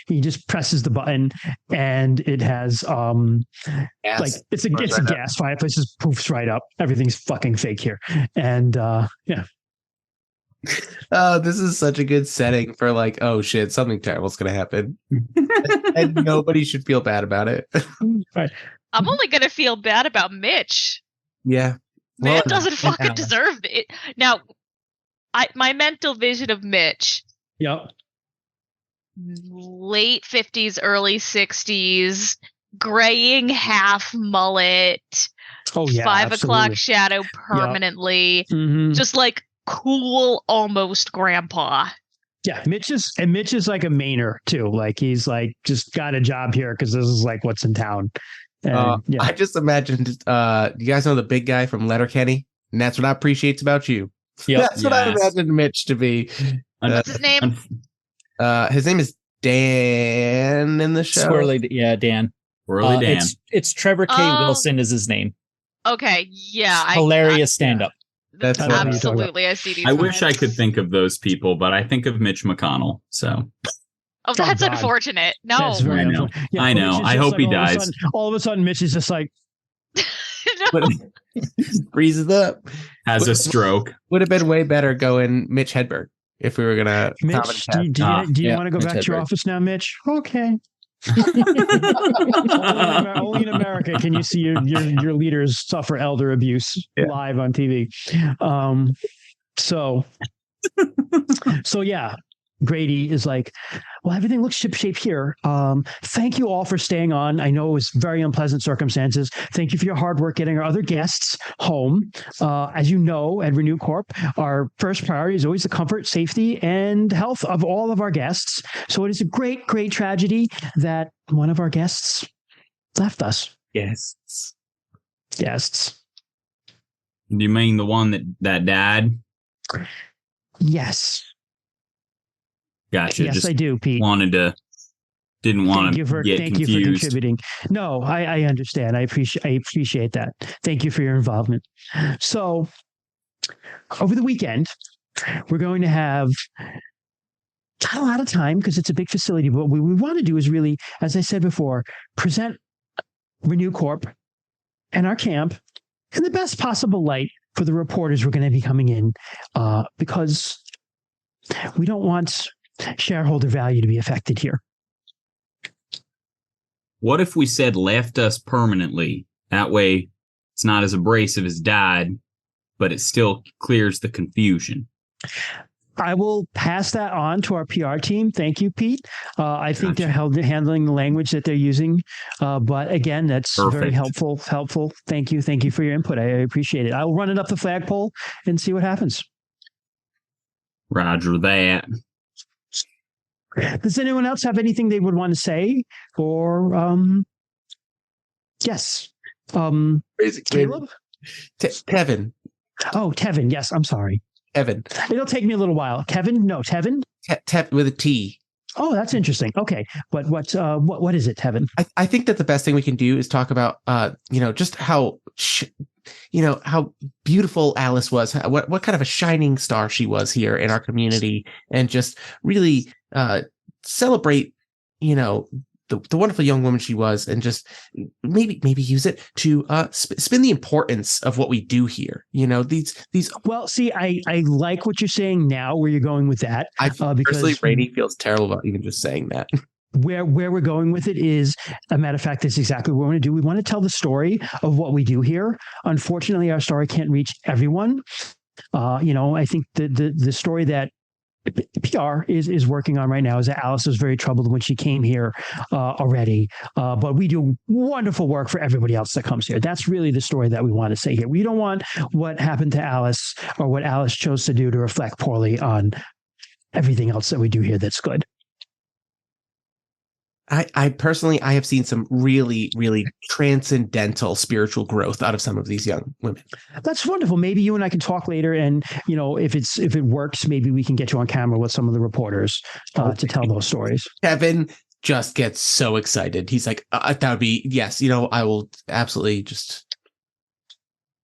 he just presses the button, and it has gas. Like it's a gas fireplace. Just poofs right up. Everything's fucking fake here. And yeah. Oh, this is such a good setting for like, oh shit, something terrible's gonna happen, and nobody should feel bad about it. Right. I'm only gonna feel bad about Mitch. Yeah. Man doesn't fucking deserve it. Now, my mental vision of Mitch. Yep. Late 50s, early 60s, graying half mullet. Oh yeah. 5 absolutely. o'clock shadow permanently. Yep. Mm-hmm. Just like cool, almost grandpa. Yeah, Mitch is like a Mainer too. Like he's like just got a job here because this is like what's in town. And, yeah. I just imagined. You guys know the big guy from Letterkenny, and that's what I appreciate about you. Yeah, that's what I imagined Mitch to be. What's his name? His name is Dan in the show. Dan. Swirly Dan. It's Trevor K. Wilson is his name. Okay, yeah. Hilarious stand-up. That's absolutely a CD. I wish I could think of those people, but I think of Mitch McConnell. So. Oh, that's unfortunate. No. That's very unfortunate. Yeah, I know. I hope he dies. All of a sudden, Mitch is just like. Freezes up. Has a stroke. Would have been way better going Mitch Hedberg if we were going to. Mitch, do you want to go back to your office now, Mitch? Okay. Only in America can you see your leaders suffer elder abuse live on TV. So yeah. Grady is like, well, everything looks shipshape here. Thank you all for staying on. I know it was very unpleasant circumstances. Thank you for your hard work getting our other guests home. As you know, at Renew Corp, our first priority is always the comfort, safety, and health of all of our guests. So it is a great, great tragedy that one of our guests left us. Guests. Do you mean the one that died? Yes. Gotcha. Yes, just I do, Pete. Didn't want to get confused. Thank you for contributing. No, I understand. I appreciate that. Thank you for your involvement. So, over the weekend, we're going to have not a lot of time because it's a big facility. But what we want to do is really, as I said before, present Renew Corp and our camp in the best possible light for the reporters we're going to be coming in, because we don't want shareholder value to be affected here. What if we said left us permanently? That way it's not as abrasive as died, but it still clears the confusion. I will pass that on to our PR team. Thank you, Pete. I think they're handling the language that they're using. But again, that's very helpful. Thank you for your input. I appreciate it. I'll run it up the flagpole and see what happens. Roger that. Does anyone else have anything they would want to say? Or yes. Caleb? Tevin. Oh, Tevin. Yes, I'm sorry. Evan. It'll take me a little while. Kevin? No, Tevin? Tep with a T. Oh, that's interesting. Okay. But what is it, Tevin? I think that the best thing we can do is talk about, just how, how beautiful Alice was, what kind of a shining star she was here in our community, and just really celebrate, the wonderful young woman she was, and just maybe use it to spin the importance of what we do here. These. Well, see, I like what you're saying now, where you're going with that. Personally, because Brady feels terrible about even just saying that. Where we're going with it is, a matter of fact, that's exactly what we want to do. We want to tell the story of what we do here. Unfortunately, our story can't reach everyone. I think the story that PR is working on right now is that Alice was very troubled when she came here already. But we do wonderful work for everybody else that comes here. That's really the story that we want to say here. We don't want what happened to Alice or what Alice chose to do to reflect poorly on everything else that we do here that's good. I personally have seen some really, really transcendental spiritual growth out of some of these young women. That's wonderful. Maybe you and I can talk later, and if it works, maybe we can get you on camera with some of the reporters to tell those stories. Kevin just gets so excited. He's like, "That would be yes. I will absolutely just."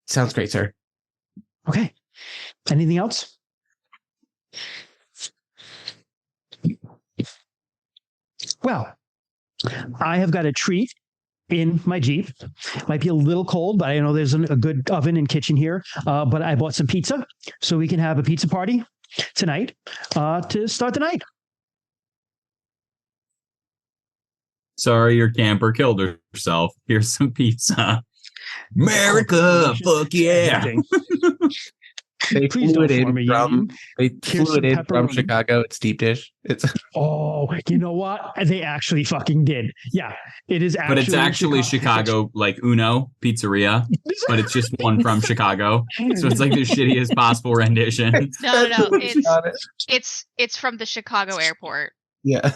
Sounds great, sir. Okay. Anything else? Well, I have got a treat in my Jeep. Might be a little cold, but I know there's a good oven and kitchen here. But I bought some pizza, so we can have a pizza party tonight to start the night. Sorry, your camper killed herself. Here's some pizza. America, fuck yeah. They Please flew don't it in form a from union. flew it in from Chicago. It's deep dish. Oh, you know what? They actually fucking did. Yeah, it is. But it's actually Chicago, like Uno Pizzeria, but it's just one from Chicago. So it's like the shittiest possible rendition. No. It's from the Chicago airport. Yeah.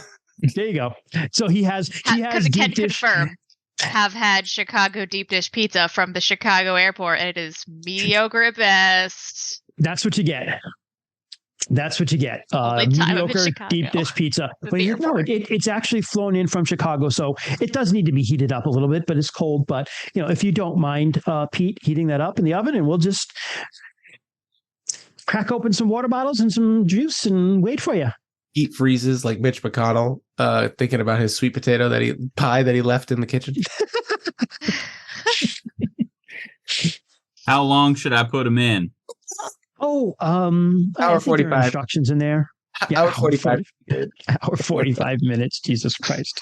There you go. So he has Because it can deep dish. confirm. Have had Chicago deep dish pizza from the Chicago airport, and it is mediocre at best. That's what you get. Only time I'm in Mediocre Chicago. deep dish pizza. The But airport. it's actually flown in from Chicago, so it does need to be heated up a little bit, but it's cold. But if you don't mind, Pete, heating that up in the oven, and we'll just crack open some water bottles and some juice and wait for you. Pete freezes like Mitch McConnell, thinking about his sweet potato pie that he left in the kitchen. How long should I put them in? Oh, hour 45 instructions in there. Yeah, hour 45. Hour 45 minutes. Jesus Christ.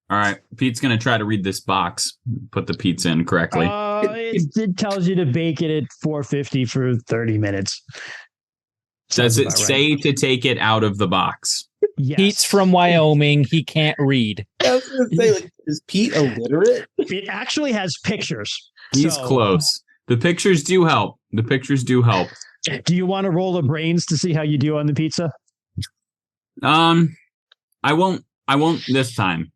All right, Pete's gonna try to read this box, put the pizza in correctly. It tells you to bake it at 450 for 30 minutes. Does it say to take it out of the box? Yes. Pete's from Wyoming. He can't read. I was going to say, is Pete illiterate? It actually has pictures. He's So, close. The pictures do help. Do you want to roll the brains to see how you do on the pizza? I won't this time.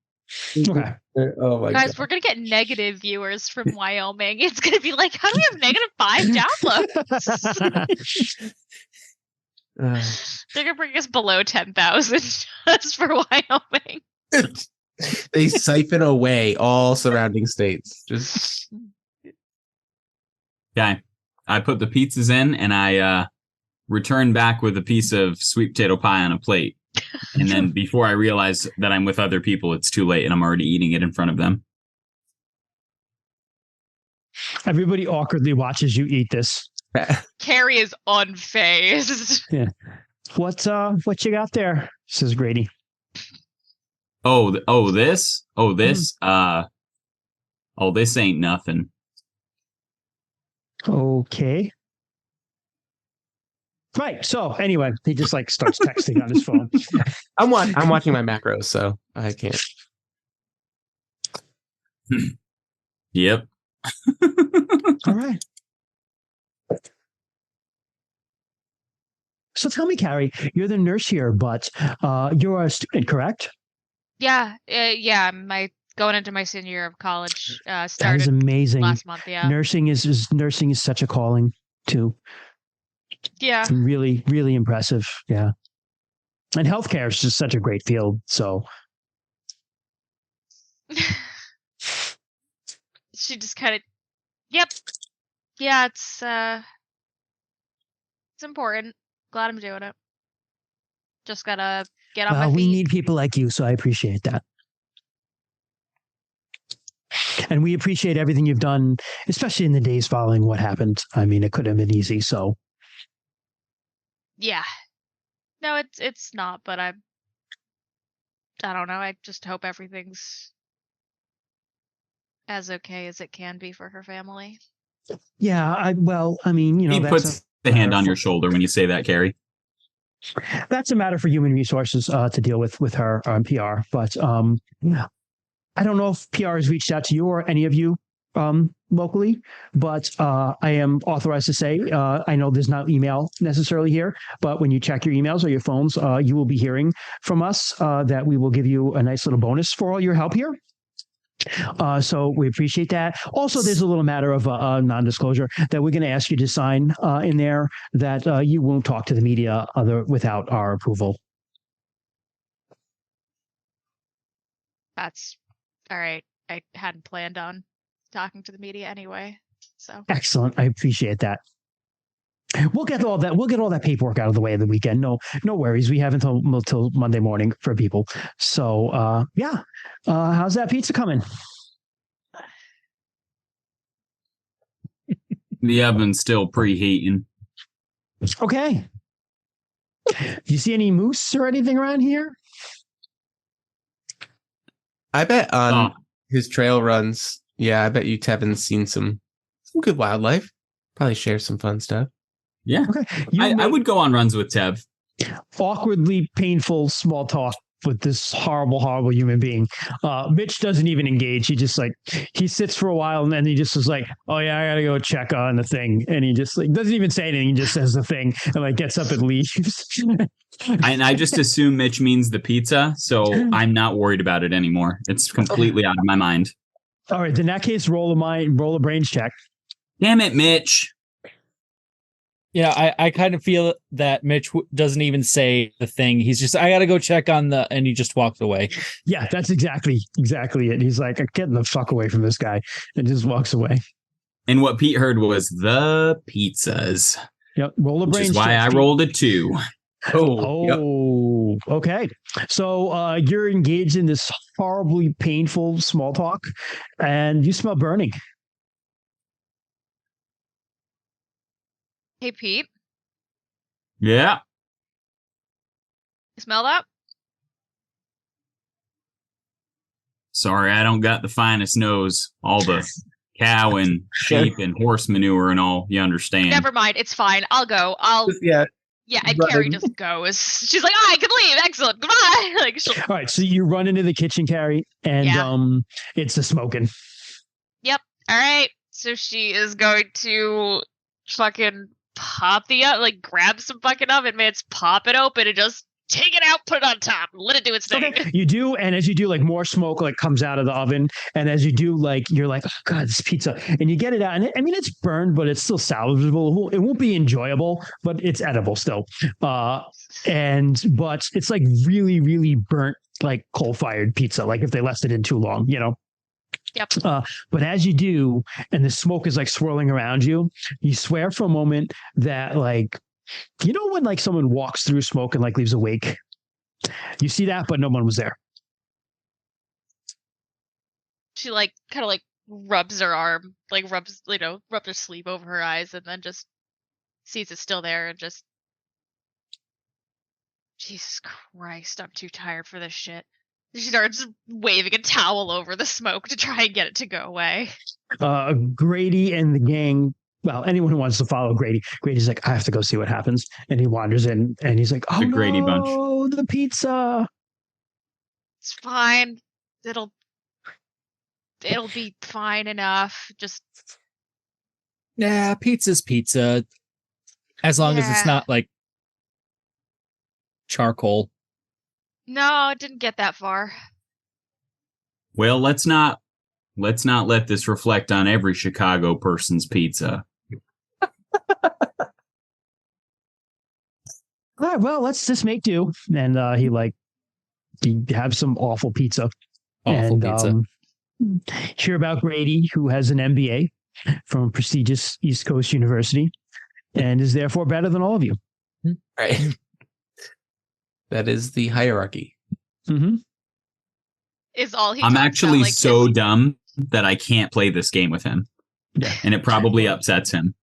Okay. Oh my Guys, God. we're gonna get negative viewers from Wyoming. It's gonna be like, how do we have -5 downloads? They're gonna bring us below 10,000 just for Wyoming. They siphon away all surrounding states. Just Okay. I put the pizzas in and I return back with a piece of sweet potato pie on a plate. And then before I realize that I'm with other people, it's too late and I'm already eating it in front of them. Everybody awkwardly watches you eat this. Carrie is unfazed. Yeah. What you got there? Says Grady. This ain't nothing. Okay. Right. So anyway, he just starts texting on his phone. I'm watching my macros, so I can't. Yep. All right. So tell me, Carrie, you're the nurse here, but you're a student, correct? Yeah, yeah. I'm going into my senior year of college. That is Started amazing. last month. Yeah. Nursing is such a calling too. Yeah. Really, really impressive. Yeah. And healthcare is just such a great field. So She just kind of, yep. Yeah, it's important. Glad I'm doing it. Just gotta get on my feet. we need people like you, so I appreciate that. And we appreciate everything you've done, especially in the days following what happened. I mean, it could have been easy. So Yeah. No, it's not, but I don't know. I just hope everything's as okay as it can be for her family. yeah, I mean, He that's puts the hand on your shoulder when you say that, Carrie. That's a matter for human resources to deal with her PR. But I don't know if PR has reached out to you or any of you locally, but I am authorized to say, I know there's not email necessarily here, but when you check your emails or your phones, you will be hearing from us that we will give you a nice little bonus for all your help here. So we appreciate that. Also, there's a little matter of non-disclosure that we're going to ask you to sign in there that you won't talk to the media without our approval. That's all right. I hadn't planned on talking to the media anyway. So Excellent. I appreciate that. We'll get all that paperwork out of the way of the weekend. No worries. We have until Monday morning for people. So yeah. How's that pizza coming? The oven's still preheating. Okay. Do you see any moose or anything around here? I bet on his trail runs. Yeah, I bet you Tevin's seen some good wildlife. Probably share some fun stuff. Yeah. Okay. I would go on runs with Tev. Awkwardly painful small talk with this horrible human being. Mitch doesn't even engage. He just he sits for a while and then he just is like, oh yeah, I gotta go check on the thing. And he just doesn't even say anything. He just says the thing and gets up and leaves. And I just assume Mitch means the pizza. So I'm not worried about it anymore. It's completely out of my mind. All right. In that case, roll a brains check. Damn it, Mitch. Yeah, I kind of feel that Mitch doesn't even say the thing. He's just, I got to go check on and he just walks away. Yeah, that's exactly it. He's like, getting the fuck away from this guy and just walks away. And what Pete heard was the pizzas. Yep. Roll a brains check. Which is why I rolled a 2. Oh, yep. Okay. So you're engaged in this horribly painful small talk and you smell burning. hey, Pete, Yeah. you smell that? Sorry, I don't got the finest nose. All the cow and sheep and horse manure and all. You understand? Never mind. It's fine. I'll go. Yeah. Yeah, and Carrie just goes. She's like, I can leave. Excellent. Goodbye. All right. So you run into the kitchen, Carrie, and it's the smoking. Yep. All right. So she is going to fucking pop grab some fucking oven mitts, pop it open, and just take it out, put it on top, let it do its thing. Okay. You do, and as you do, more smoke comes out of the oven, and as you do, you're like, oh god, this pizza, and you get it out, and it's burned, but it's still salvageable. It won't be enjoyable, but it's edible still. But it's really, really burnt, coal-fired pizza. If they left it in too long, Yep. But as you do, and the smoke is swirling around you, you swear for a moment that when someone walks through smoke and leaves a wake, you see that, but no one was there. She kind of rubs her arm, rubs her sleeve over her eyes, and then just sees it's still there and just, Jesus Christ, I'm too tired for this shit. She starts waving a towel over the smoke to try and get it to go away. Grady and the gang, well, anyone who wants to follow Grady's like, I have to go see what happens. And he wanders in and he's like, oh, the Grady bunch. The pizza. It's fine. It'll be fine enough. Just. Yeah, pizza's pizza. As long as it's not Charcoal. No, it didn't get that far. Well, let's not let this reflect on every Chicago person's pizza. All right, well, let's just make do. And he have some awful pizza. Hear about Grady, who has an MBA from a prestigious East Coast university and is therefore better than all of you. Right. That is the hierarchy. Mm-hmm. Is all he I'm talks actually about, like, so his- dumb that I can't play this game with him. Yeah. And it probably upsets him.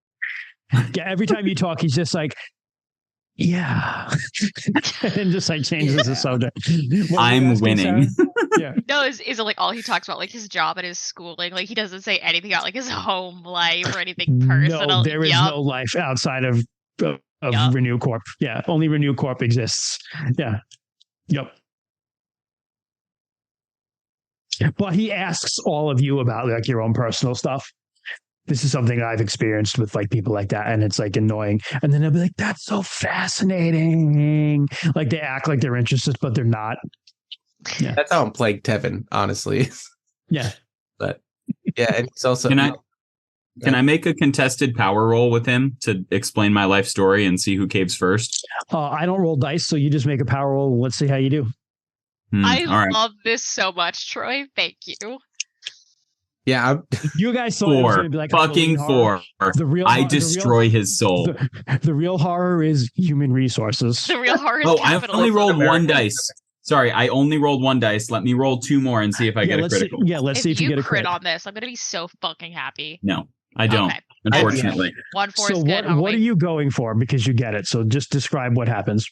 Yeah, every time you talk, he's just like, yeah. And just like changes the subject. I'm winning. Yeah. No, is it like all he talks about, like his job and his schooling? Like he doesn't say anything about like his home life or anything personal. No, there is Yup. no life outside of Yup. Renew Corp. Yeah, only Renew Corp exists. Yeah. Yep. But he asks all of you about like your own personal stuff. This is something I've experienced with like people like that, and it's like annoying. And then they'll be like, "That's so fascinating." Like they act like they're interested, but they're not. Yeah. That's how I'm playing Tevin, honestly. Yeah. But yeah, and he's also. Can I make a contested power roll with him to explain my life story and see who caves first? I don't roll dice, so you just make a power roll. And let's see how you do. I All right. love this so much, Troy. Thank you. Yeah, You guys thought it was Four. gonna be like Fucking Halloween horror. four. The real I hor- the real- destroy his soul. The real horror is human resources. The real horror is Oh, I capitalism. only rolled one dice. Sorry, I only rolled one dice. Let me roll two more and see if I get a let's see, critical. let's see if you get a crit crit. on this, I'm gonna be so fucking happy. No, I don't. Okay. Unfortunately. 1-4 So is good. what are you going for? Because you get it. So just describe what happens.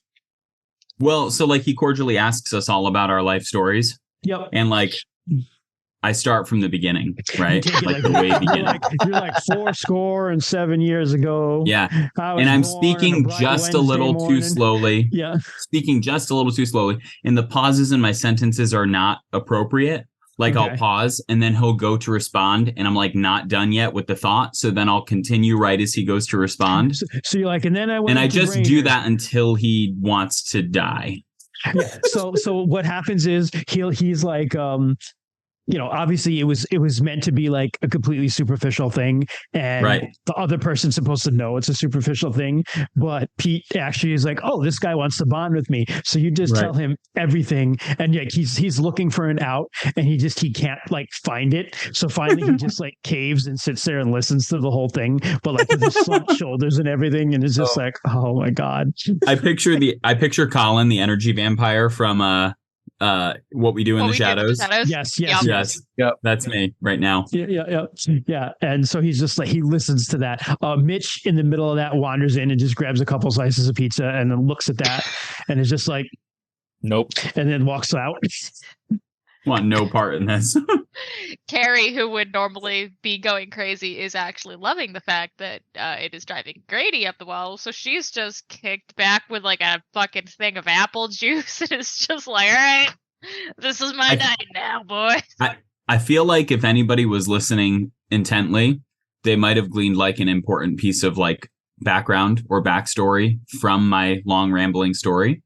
Well, so like he cordially asks us all about our life stories, Yep. and like I start from the beginning, right? You take it Like the way beginning. you're like 7 years ago. Yeah. I was And I'm born on speaking bright just a Wednesday little too morning. slowly. Yeah. Speaking just a little too slowly. And the pauses in my sentences are not appropriate. Like Okay. I'll pause and then he'll go to respond and I'm like not done yet with the thought. So then I'll continue right as he goes to respond. So you're like, and then I went And I into just brain do injury. that until he wants to die. Yeah. So what happens is he's like obviously it was meant to be like a completely superficial thing, and Right. the other person's supposed to know it's a superficial thing, but Pete actually is like, oh, this guy wants to bond with me, so you just Right. tell him everything, and like he's looking for an out, and he can't like find it, so finally he just like caves and sits there and listens to the whole thing, but like with his slumped shoulders and everything, and it's just like, oh my god. I picture Colin, the energy vampire from What We Do in What the We Do in the Shadows. Shadows? Yes. Yes. Yep. That's me right now. Yeah. And so he's just like, he listens to that. Mitch in the middle of that wanders in and just grabs a couple slices of pizza and then looks at that and is just like, Nope. and then walks out. Want no part in this. Carrie, who would normally be going crazy, is actually loving the fact that it is driving Grady up the wall. So she's just kicked back with like a fucking thing of apple juice and is just like, all right, this is my night now, boy. I feel like if anybody was listening intently, they might have gleaned like an important piece of like background or backstory from my long rambling story.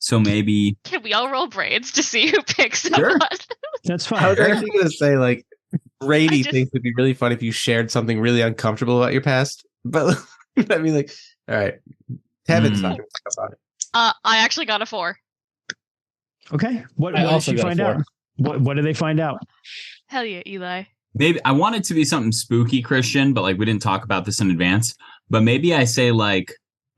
So maybe Can we all roll brains to see who picks Sure. up on? That's I fine. was actually going to say, like, Brady I just- thinks it'd be really fun if you shared something really uncomfortable about your past. But I mean, like, all right, Tevin's not going to talk about it. I actually got a 4. Okay. What I did also she got a find 4. out? What did they find out? Hell yeah, Eli. maybe I want it to be something spooky, Christian, but like we didn't talk about this in advance. But maybe I say like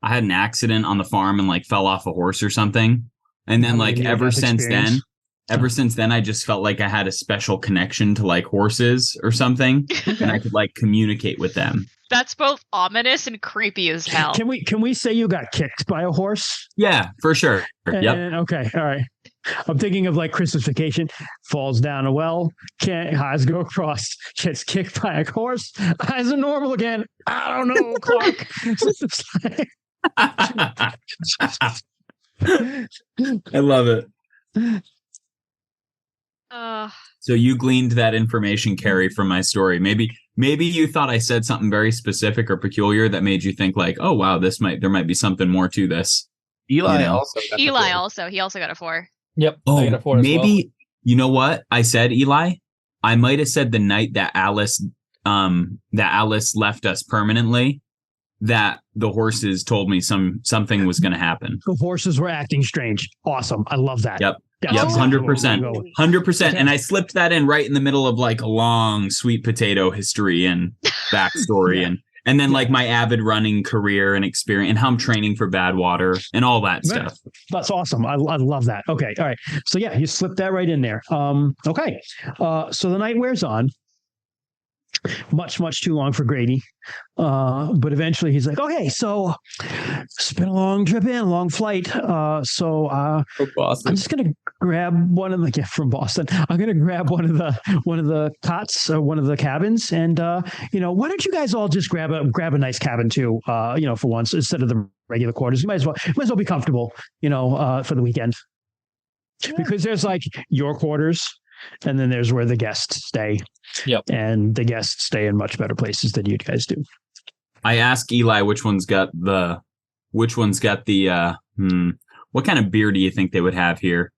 I had an accident on the farm and like fell off a horse or something. And then like Maybe ever life since experience. then, I just felt like I had a special connection to like horses or something. And I could like communicate with them. That's both ominous and creepy as hell. Can we say you got kicked by a horse? Yeah, for sure. Yep. And, okay. All right. I'm thinking of like Christmas Vacation, falls down a well, can't eyes go across, gets kicked by a horse, eyes are normal again. I don't know, Clark. I love it. Uh, So you gleaned that information, Carrie, from my story. Maybe you thought I said something very specific or peculiar that made you think like, oh wow, there might be something more to this. Eli You know? also. Got the Eli four. he also got a 4. Yep. I Oh, got a 4 as well. maybe you know what I said, Eli? I might have said the night that Alice left us permanently, that the horses told me something was going to happen. The horses were acting strange. Awesome. I love that. Yep. That's Yep, exactly what we're 100%. gonna go with. 100%. And I slipped that in right in the middle of like a long sweet potato history and backstory Yeah. and then like my avid running career and experience and how I'm training for Badwater and all that stuff. That's awesome. I love that. Okay. All right. So yeah, you slipped that right in there. Okay. So the night wears on. Much too long for Grady. But eventually he's like, okay, so it's been a long trip in, a long flight. So I'm just gonna grab one of the from Boston. I'm gonna grab one of the cots, one of the cabins, and why don't you guys all just grab a nice cabin too? For once instead of the regular quarters. You might as well be comfortable, for the weekend. Because there's like your quarters, and then there's where the guests stay. Yep. And the guests stay in much better places than you guys do. I ask Eli which one's got the what kind of beer do you think they would have here?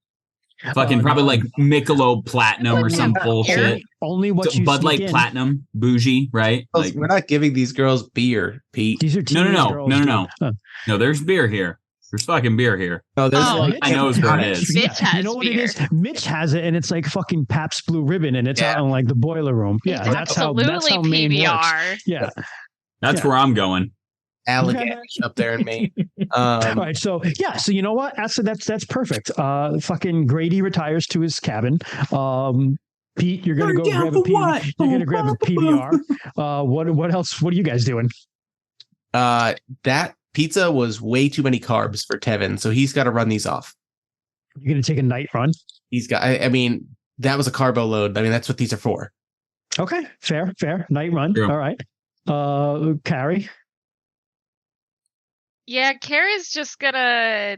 Fucking probably like Michelob Platinum or some bullshit. Only what you Bud Light in. Platinum, bougie, right? Like, We're not giving these girls beer, Pete. These are no. Huh. No, there's beer here. There's fucking beer here. No, there's Oh, I know where it is. Mitch has you know what beer. it is? Mitch has it, and it's like fucking Pabst Blue Ribbon, and it's out in like the boiler room. Yeah, that's how Maine works. PBR. Yeah. That's where I'm going. alligators up there in Maine. All right, so you know what? That's perfect. Fucking Grady retires to his cabin. Pete, you're gonna go grab a PBR. You're gonna grab a PBR. What else? What are you guys doing? That pizza was way too many carbs for Tevin, so he's got to run these off. You're gonna take a night run. He's got. I mean, that was a carbo load. I mean, that's what these are for. Okay, fair. Night run. True. All right. Carrie. Yeah, Carrie's just gonna.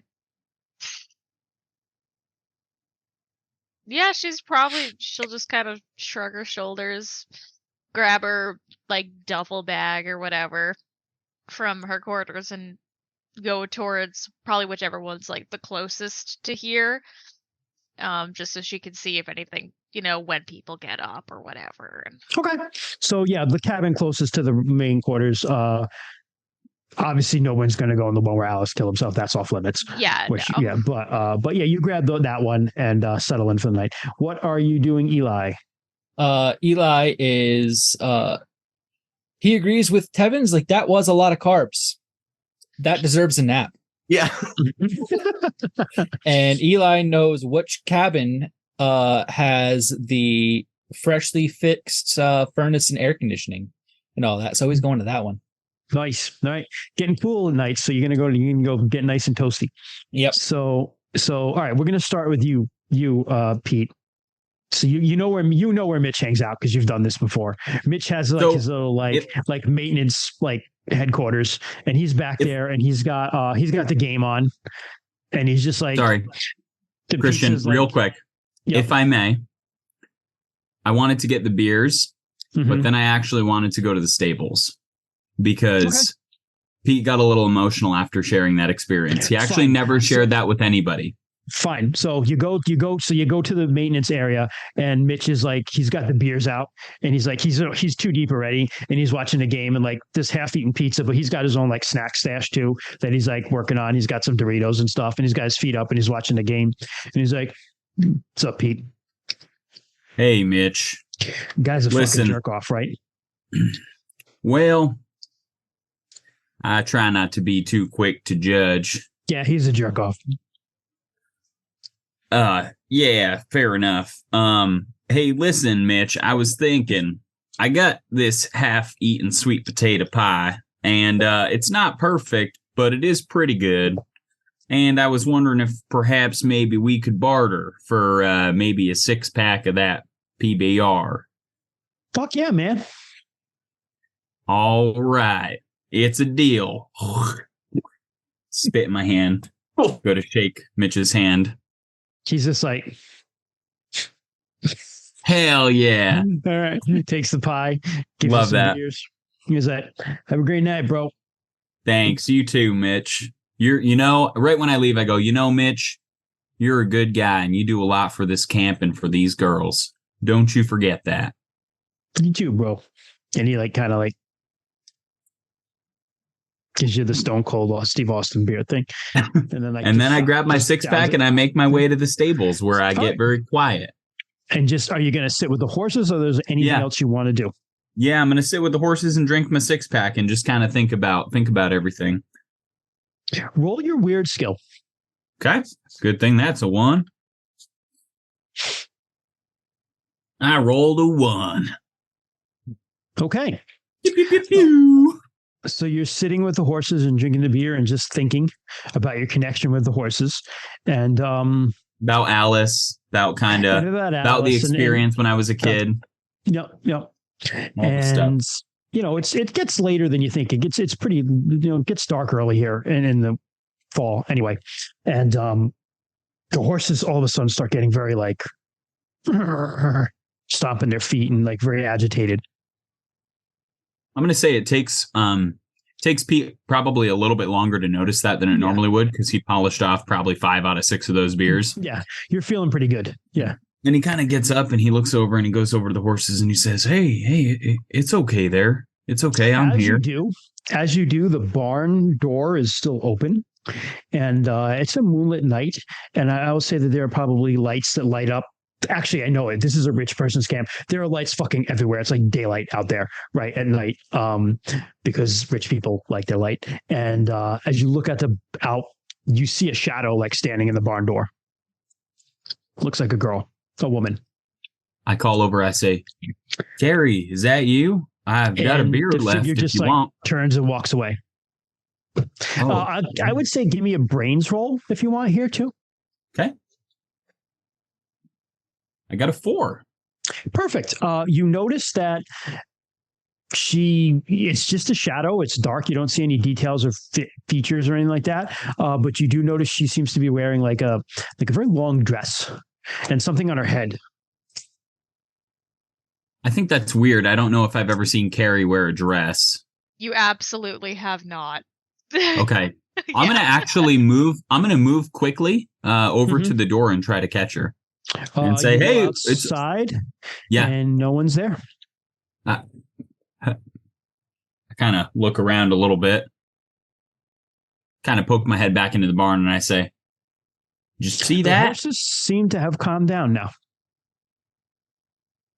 Yeah, she'll just kind of shrug her shoulders, grab her like duffel bag or whatever from her quarters and go towards probably whichever one's like the closest to here. Just so she can see if anything, when people get up or whatever. Okay. So yeah, the cabin closest to the main quarters. Obviously, no one's going to go in the one where Alice killed himself. That's off limits. Yeah. Yeah, but yeah, you grab that one and settle in for the night. What are you doing, Eli? Eli is he agrees with Tevin's, like that was a lot of carbs. That deserves a nap. Yeah. And Eli knows which cabin has the freshly fixed furnace and air conditioning and all that. So he's going to that one. Nice. All right. Getting cool at night, so you can go get nice and toasty. Yep. So all right, we're gonna start with you, Pete. So you know where Mitch hangs out because you've done this before. Mitch has like his little like maintenance like headquarters, and he's back there, and he's got the game on, and he's just like, sorry, Christian, real quick, if I may, I wanted to get the beers, but then I actually wanted to go to the stables because Pete got a little emotional after sharing that experience. He actually never shared that with anybody. Fine. So you go to the maintenance area, and Mitch is like, he's got the beers out, and he's like, he's too deep already, and he's watching the game and like this half-eaten pizza, but he's got his own like snack stash too that he's like working on. He's got some Doritos and stuff, and he's got his feet up and he's watching the game, and he's like, "What's up, Pete? Hey, Mitch. Guy's a fucking jerk off, right?" Well, I try not to be too quick to judge. Yeah, he's a jerk off. Yeah, fair enough. Hey, listen, Mitch, I was thinking, I got this half-eaten sweet potato pie, and it's not perfect, but it is pretty good. And I was wondering if perhaps maybe we could barter for maybe a 6-pack of that PBR. Fuck yeah, man. All right. It's a deal. Spit in my hand. Go to shake Mitch's hand. He's just like, hell yeah. All right. Takes the pie. Gives Love that. Beers. He's like, have a great night, bro. Thanks. You too, Mitch. Right when I leave, I go, Mitch, you're a good guy and you do a lot for this camp and for these girls. Don't you forget that. You too, bro. And he kind of gives you the Stone Cold Steve Austin beer thing. And then I grab my 6-pack and I make my way to the stables where I get very quiet. And are you going to sit with the horses or there's anything else you want to do? Yeah, I'm going to sit with the horses and drink my 6-pack and just kind of think about everything. Roll your weird skill. Okay. Good thing that's a 1. I rolled a 1. Okay. Pew, pew, pew, pew. So you're sitting with the horses and drinking the beer and just thinking about your connection with the horses and about Alice, about the experience when I was a kid. Yep. And it gets later than you think. It's pretty, it gets dark early here and in the fall anyway. And the horses all of a sudden start getting very stomping their feet and very agitated. I'm going to say it takes Pete probably a little bit longer to notice that than it normally would because he polished off probably 5 out of 6 of those beers. Yeah, you're feeling pretty good. Yeah. And he kind of gets up and he looks over and he goes over to the horses and he says, hey, it's okay there. It's okay. I'm here. As you do, the barn door is still open and it's a moonlit night. And I will say that there are probably lights that light up. Actually, I know it. This is a rich person's camp. There are lights fucking everywhere. It's like daylight out there, right, at night, because rich people like their light. And as you look out, you see a shadow standing in the barn door. Looks like a woman. I call over. I say, Carrie, is that you? I've got a beer left. If you want. Turns and walks away. I would say give me a brains roll if you want here too. Okay. I got a 4. Perfect. You notice that it's just a shadow. It's dark. You don't see any details or features or anything like that. But you do notice she seems to be wearing a very long dress and something on her head. I think that's weird. I don't know if I've ever seen Carrie wear a dress. You absolutely have not. Okay. I'm going to actually move. I'm going to move quickly over to the door and try to catch her. And say, hey, outside, yeah, and no one's there. I kind of look around a little bit, kind of poke my head back into the barn, and I say, "Did you see that?" The horses seem to have calmed down now.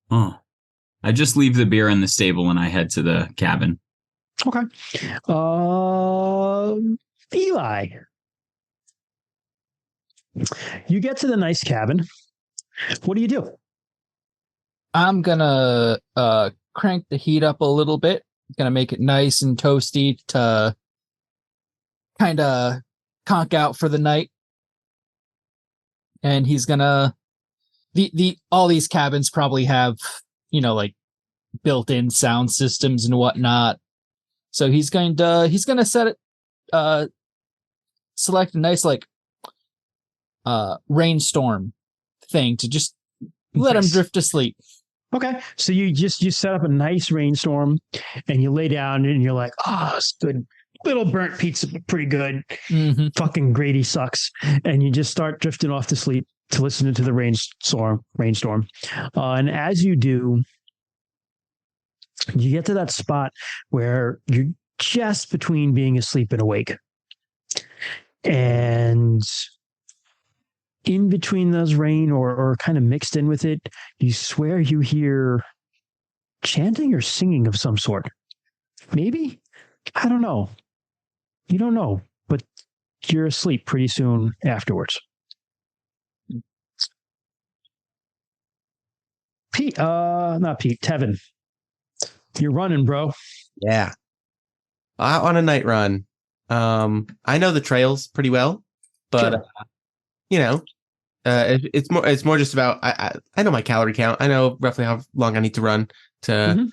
Oh, I just leave the beer in the stable and I head to the cabin. Okay, Eli, you get to the nice cabin. What do you do? I'm gonna crank the heat up a little bit. Gonna make it nice and toasty to kind of conk out for the night. And he's gonna all these cabins probably have built-in sound systems and whatnot. So he's gonna set it select a nice rainstorm thing to just let him drift to sleep. Okay, so you set up a nice rainstorm and you lay down and you're like, it's good. Little burnt pizza, but pretty good. Mm-hmm. Fucking Grady sucks. And you just start drifting off to sleep to listen to the rainstorm. And as you do, you get to that spot where you're just between being asleep and awake. And in between those rain or kind of mixed in with it, you swear you hear chanting or singing of some sort. Maybe? I don't know. You don't know, but you're asleep pretty soon afterwards. Tevin. You're running, bro. Yeah. On a night run. I know the trails pretty well, but sure. It's more just about I know my calorie count. I know roughly how long I need to run to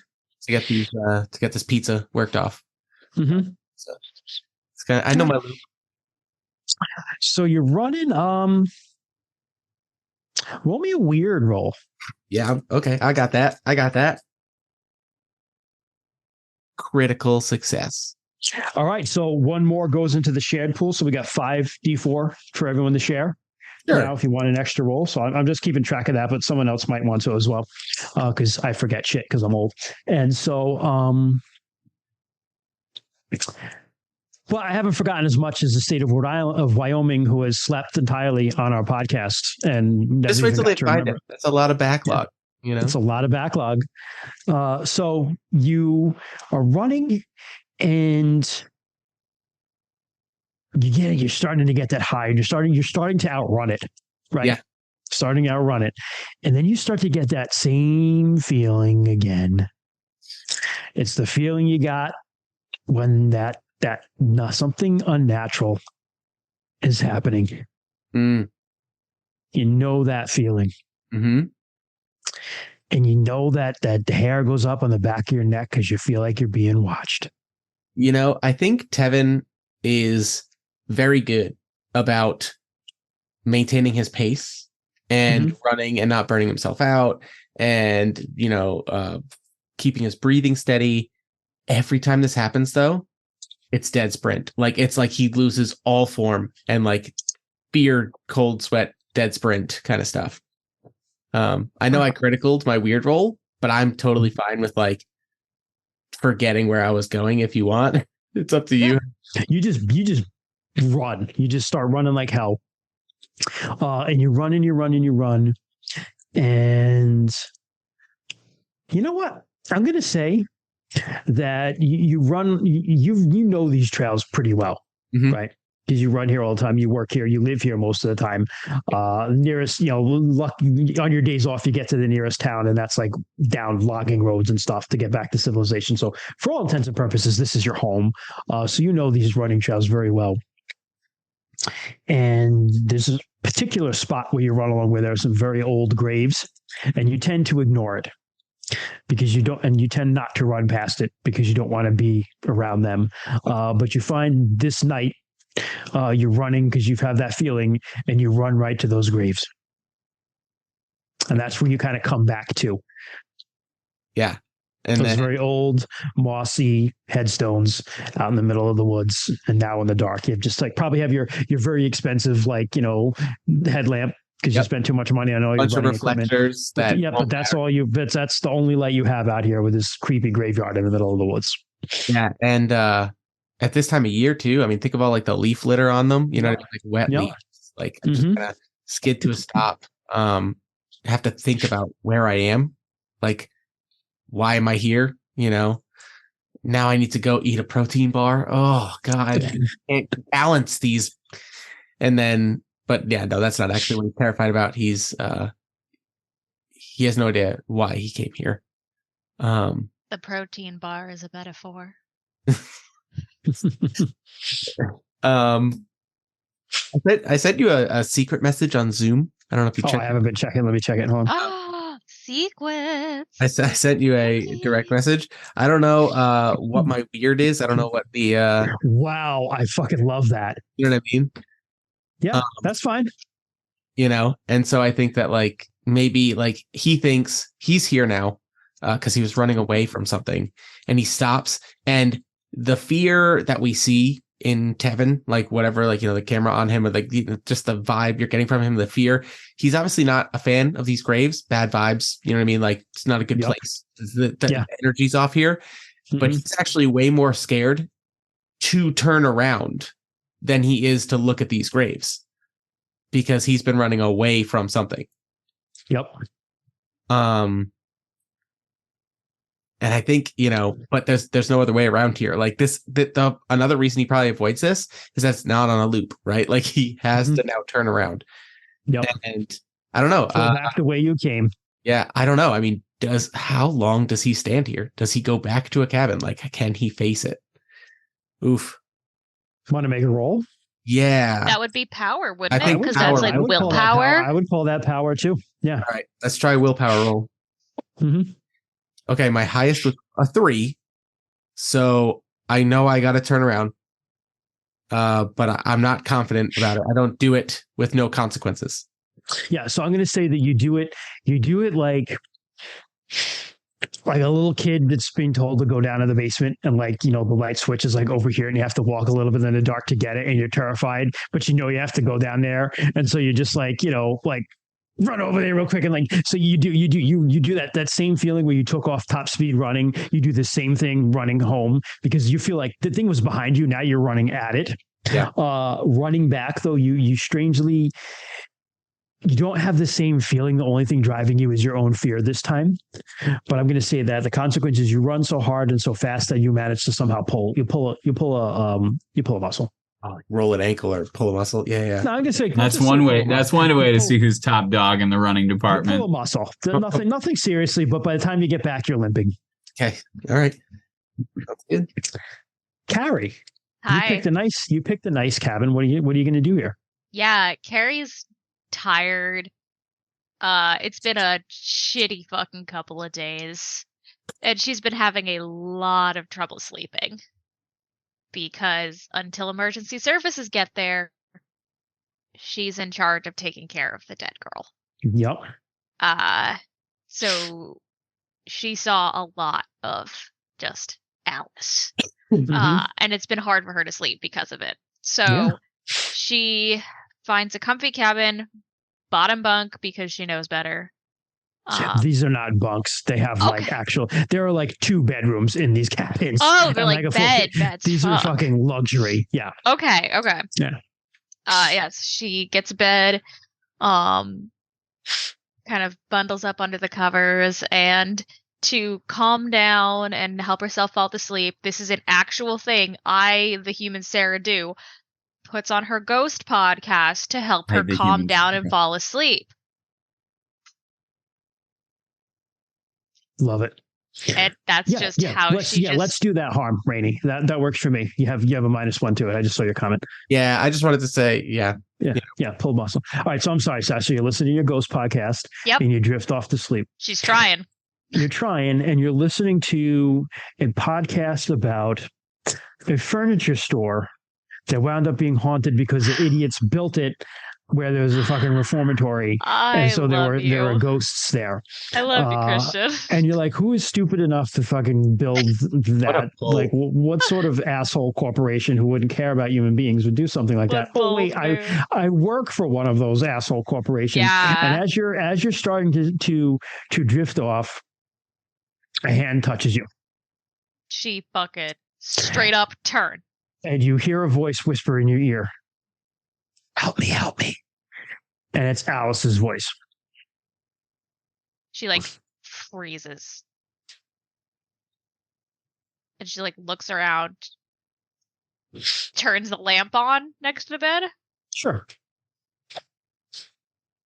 get these to get this pizza worked off. Mm-hmm. So it's kind of, I know my loop. So you're running. Roll me a weird roll. Yeah. Okay. I got that. Critical success. All right. So one more goes into the shared pool. So we got 5d4 for everyone to share. Sure. Now, if you want an extra roll. So I'm just keeping track of that, but someone else might want to as well, because I forget shit because I'm old. And so, well, I haven't forgotten as much as the state of Wyoming, who has slept entirely on our podcast and Just wait till they find it. That's a lot of backlog. Yeah. It's a lot of backlog. So you are running, and you're starting to get that high, and you're starting to outrun it, right? Yeah. Starting to outrun it, and then you start to get that same feeling again. It's the feeling you got when something unnatural is happening. Mm. You know that feeling. Mm-hmm. And you know that the hair goes up on the back of your neck because you feel like you're being watched. You know, I think Tevin is very good about maintaining his pace and running and not burning himself out, and, you know, keeping his breathing steady. Every time this happens, though, it's dead sprint. Like, it's like he loses all form and like fear, cold sweat, dead sprint kind of stuff. I know I criticaled my weird roll, but I'm totally fine with like forgetting where I was going. If you want, it's up to you. You just run. You just start running like hell. And you run and you run and you run. And you know what? I'm going to say that you run, you know these trails pretty well, right? Because you run here all the time. You work here. You live here most of the time. Nearest, on your days off, you get to the nearest town, and that's like down logging roads and stuff to get back to civilization. So for all intents and purposes, this is your home. So you know these running trails very well. And there's a particular spot where you run along where there are some very old graves, and you tend to ignore it because you tend not to run past it because you don't want to be around them. But you find this night, you're running because you've had that feeling, and you run right to those graves. And that's where you kind of come back to. Yeah. And those very old, mossy headstones out in the middle of the woods, and now in the dark. You just probably have your very expensive, headlamp because you spent too much money on all your bunch of reflectors. But that's all that's the only light you have out here with this creepy graveyard in the middle of the woods. Yeah. And at this time of year too, I mean, think of all like the leaf litter on them, like wet leaves, just gonna skid to a stop. Have to think about where I am, like, why am I here? Now I need to go eat a protein bar. Oh God, I can't balance these. And then, but yeah, no, that's not actually what he's terrified about. He has no idea why he came here. The protein bar is a metaphor. I sent you a secret message on Zoom. I don't know if you checked. I haven't been checking. Let me check it. Hold on. Secrets. I sent you a direct message. I don't know what my weird is. I don't know what the wow, I fucking love that. You know what I mean? Yeah, that's fine. And so I think that maybe he thinks he's here now because he was running away from something, and he stops, and the fear that we see in Tevin, the camera on him, or just the vibe you're getting from him, the fear. He's obviously not a fan of these graves, bad vibes. You know what I mean? It's not a good place. The energy's off here, but he's actually way more scared to turn around than he is to look at these graves because he's been running away from something. Yep. And I think, but there's no other way around here. Another reason he probably avoids this is that's not on a loop, right? He has to now turn around. Yep. And I don't know. Go back the way you came. Yeah, I don't know. I mean, how long does he stand here? Does he go back to a cabin? Can he face it? Oof. Want to make a roll? Yeah. That would be power, wouldn't it? Because that's willpower. I would call that power too. Yeah. All right. Let's try willpower roll. Mm-hmm. Okay, my highest was a 3, so I know I got to turn around, but I'm not confident about it. I don't do it with no consequences. Yeah, so I'm going to say that you do it. You do it like a little kid that's being told to go down to the basement and like, the light switch is like over here and you have to walk a little bit in the dark to get it and you're terrified, but you have to go down there. And so you're just like, like run over there real quick. And like, so you do that same feeling where you took off top speed running, you do the same thing running home because you feel like the thing was behind you. Now you're running at it. Yeah. Running back though, you strangely, you don't have the same feeling. The only thing driving you is your own fear this time. But I'm going to say that the consequence is you run so hard and so fast that you manage to somehow pull a muscle. Oh, like roll an ankle or pull a muscle. Yeah. No, I'm going to say that's one way. That's one way to see who's top dog in the running department. Pull a muscle. Nothing seriously, but by the time you get back, you're limping. Okay. All right. That's good. Carrie. Hi. You picked a nice cabin. What are you going to do here? Yeah, Carrie's tired. It's been a shitty fucking couple of days. And she's been having a lot of trouble sleeping. Because until emergency services get there, she's in charge of taking care of the dead girl. Yep. So she saw a lot of just Alice. And it's been hard for her to sleep because of it. So she finds a comfy cabin, bottom bunk, because she knows better. These are not bunks. They have there are like 2 bedrooms in these cabins. Oh, they're like beds. These are fucking luxury. Yeah. Okay. Yeah. Yes, she gets a bed, kind of bundles up under the covers, and to calm down and help herself fall asleep, this is an actual thing the human Sarah, do. Puts on her ghost podcast to help her calm down and fall asleep. Love it. And that's how let's do that harm, Rainey. That works for me. You have a -1 to it. I just saw your comment. Yeah, I just wanted to say, yeah, pull muscle. All right, so I'm sorry, Sasha. You're listening to your ghost podcast and you drift off to sleep. She's trying. You're trying, and you're listening to a podcast about a furniture store that wound up being haunted because the idiots built it where there was a fucking reformatory. And so there were ghosts there. I love you, Christian. And you're like, who is stupid enough to fucking build that? Like, what sort of asshole corporation who wouldn't care about human beings would do something like that? Oh, wait, I work for one of those asshole corporations. Yeah. And as you're starting to drift off, a hand touches you. She fucking straight up turn. And you hear a voice whisper in your ear, help me. And it's Alice's voice. She freezes. And she looks around, turns the lamp on next to the bed. Sure.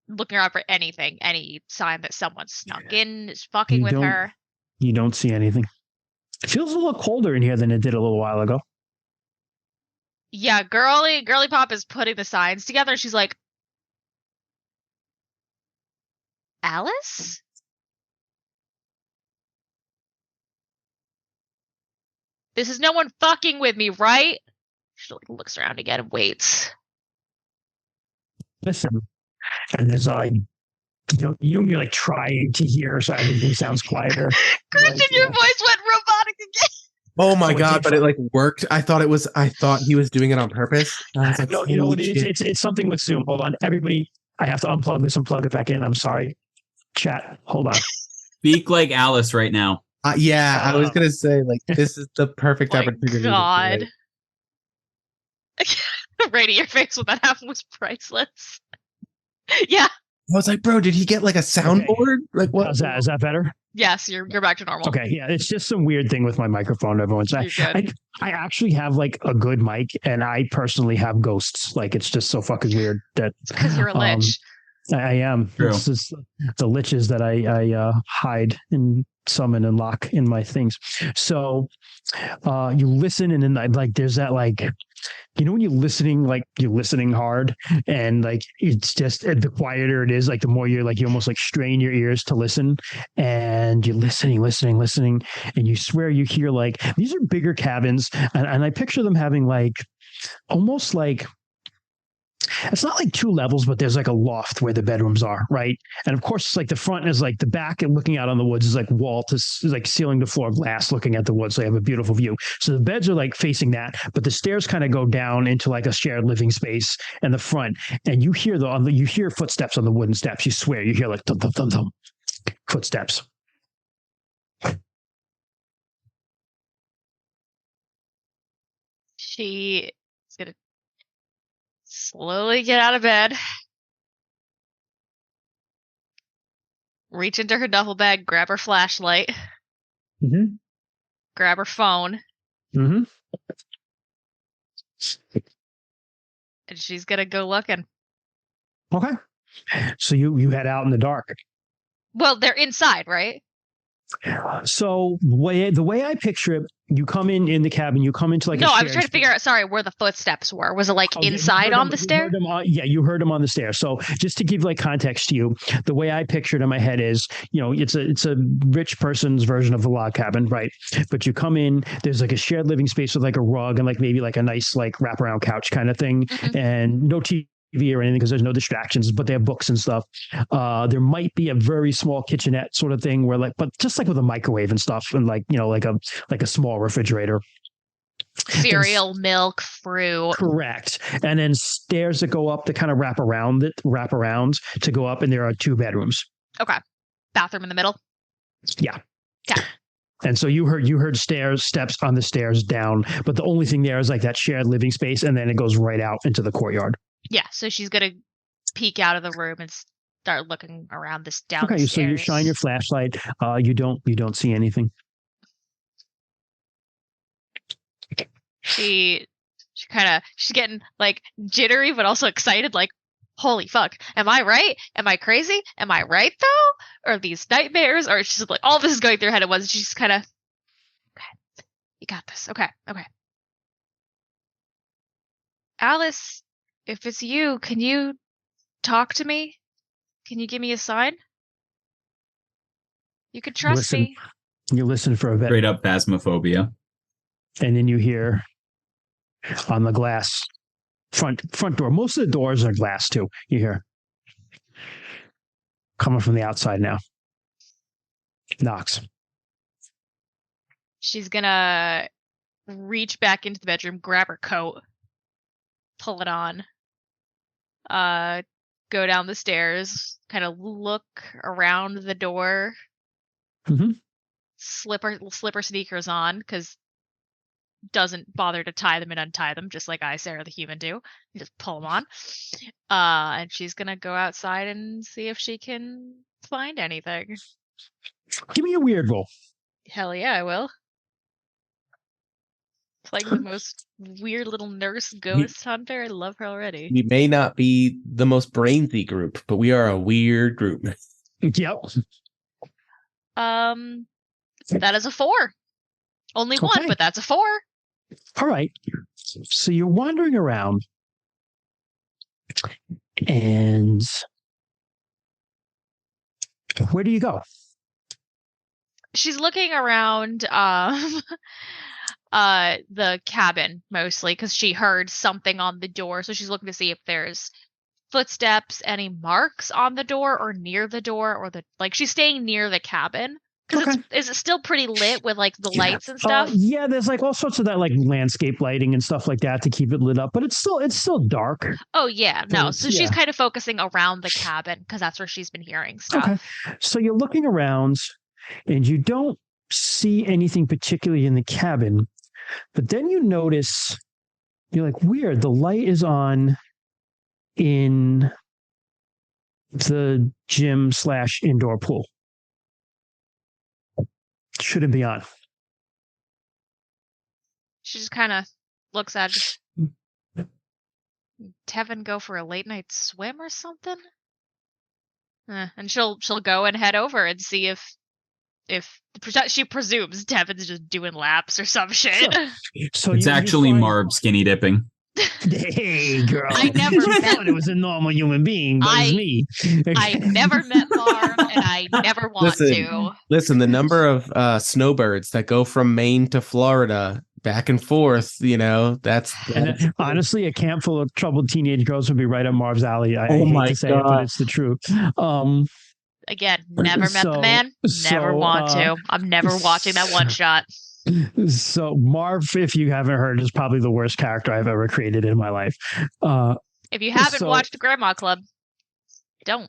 Looking around for anything, any sign that someone snuck in, is fucking with her. You don't see anything. It feels a little colder in here than it did a little while ago. Yeah, girly pop is putting the signs together. She's like, Alice? This is no one fucking with me, right? She looks around again and waits. Listen, and as you're trying to hear, so everything sounds quieter. Christian, your voice went robotic again. Oh my god! But it worked. I thought he was doing it on purpose. I was like, no, it's something with Zoom. Hold on, everybody. I have to unplug this and plug it back in. I'm sorry. Chat. Hold on. Speak like Alice right now. I was gonna say this is the perfect opportunity. God. Rainy, your face when that happened was priceless. Yeah. I was like, bro, did he get a soundboard? Okay. What? Is that better? Yes, you're back to normal. Okay, yeah, it's just some weird thing with my microphone. Everyone's I actually have a good mic, and I personally have ghosts. It's just so fucking weird that it's because you're a lich. I am. True. This is the liches that I hide and summon and lock in my things. So you listen, and then there's that when you're listening hard, and it's just the quieter it is, the more you're you almost strain your ears to listen, and you're listening, and you swear you hear these are bigger cabins, and I picture them having almost it's not like 2 levels, but there's like a loft where the bedrooms are, right? And of course, it's like the front is like the back, and looking out on the woods is like wall to like ceiling to floor glass, looking at the woods. So you have a beautiful view. So the beds are like facing that, but the stairs kind of go down into like a shared living space in the front, and you hear you hear footsteps on the wooden steps. You swear you hear like thump thump thump thump footsteps. She is gonna slowly get out of bed, reach into her duffel bag, grab her flashlight, grab her phone, and she's gonna go looking. Okay. So you head out in the dark. Well, they're inside, right? So the way I picture it, you come in the cabin, you come into like no, I was trying to figure out. Sorry, where the footsteps were. Was it like inside on the stair? You heard them on the stair. So just to give like context to you, the way I pictured in my head is, it's a rich person's version of a log cabin, right? But you come in, there's like a shared living space with like a rug and like maybe like a nice like wraparound couch kind of thing, and no TV or anything because there's no distractions, but they have books and stuff. There might be a very small kitchenette sort of thing where but just like with a microwave and stuff, and like a small refrigerator. Cereal, milk, fruit. Correct. And then stairs that go up to kind of wrap around to go up, and there are 2 bedrooms. Okay. Bathroom in the middle. Yeah. Okay. And so you heard steps on the stairs down, but the only thing there is like that shared living space, and then it goes right out into the courtyard. Yeah, so she's gonna peek out of the room and start looking around this downstairs. Okay, so you shine your flashlight. You don't see anything. She's getting like jittery, but also excited. Like, holy fuck, am I right? Am I crazy? Am I right though? Or these nightmares? Or she's like, all this is going through her head at once. She's kind of, okay, you got this. Okay. Alice, if it's you, can you talk to me? Can you give me a sign? You can trust me. You listen for a bit. Straight up phasmophobia. And then you hear on the glass front door. Most of the doors are glass too. You hear coming from the outside now. Knocks. She's gonna reach back into the bedroom, grab her coat, pull it on, go down the stairs, kind of look around the door, slip her sneakers on, because doesn't bother to tie them and untie them, just like I, Sarah the human, do. You just pull them on. And she's gonna go outside and see if she can find anything. Give me a weird roll. Hell yeah, I will. It's like the most weird little nurse ghost hunter. I love her already. We may not be the most brainsy group, but we are a weird group. Yep. That is a 4. Only one, but that's a 4. All right. So you're wandering around, and where do you go? She's looking around the cabin mostly because she heard something on the door, so she's looking to see if there's footsteps, any marks on the door or near the door, or she's staying near the cabin. Because is it still pretty lit with like the lights and stuff? Yeah, there's like all sorts of that like landscape lighting and stuff like that to keep it lit up, but it's still dark. Oh yeah, no. So she's kind of focusing around the cabin because that's where she's been hearing stuff. Okay. So you're looking around and you don't see anything particularly in the cabin, but then you notice, you're like, weird, the light is on in the gym / indoor pool. Shouldn't be on. She just kind of looks at it. Tevin go for a late night swim or something? And she'll go and head over and see if she presumes Tevin's just doing laps or some shit. So it's actually Marb skinny dipping. Hey, girl. I never met it was a normal human being, but it's me. I never met Marb, and I never want to. Listen, the number of snowbirds that go from Maine to Florida back and forth. That's And honestly, a camp full of troubled teenage girls would be right up Marv's alley. I hate to say it, but it's the truth. Again, never met the man. Never want to. I'm never watching that one shot. So Marv, if you haven't heard, is probably the worst character I've ever created in my life. If you haven't watched Grandma Club, don't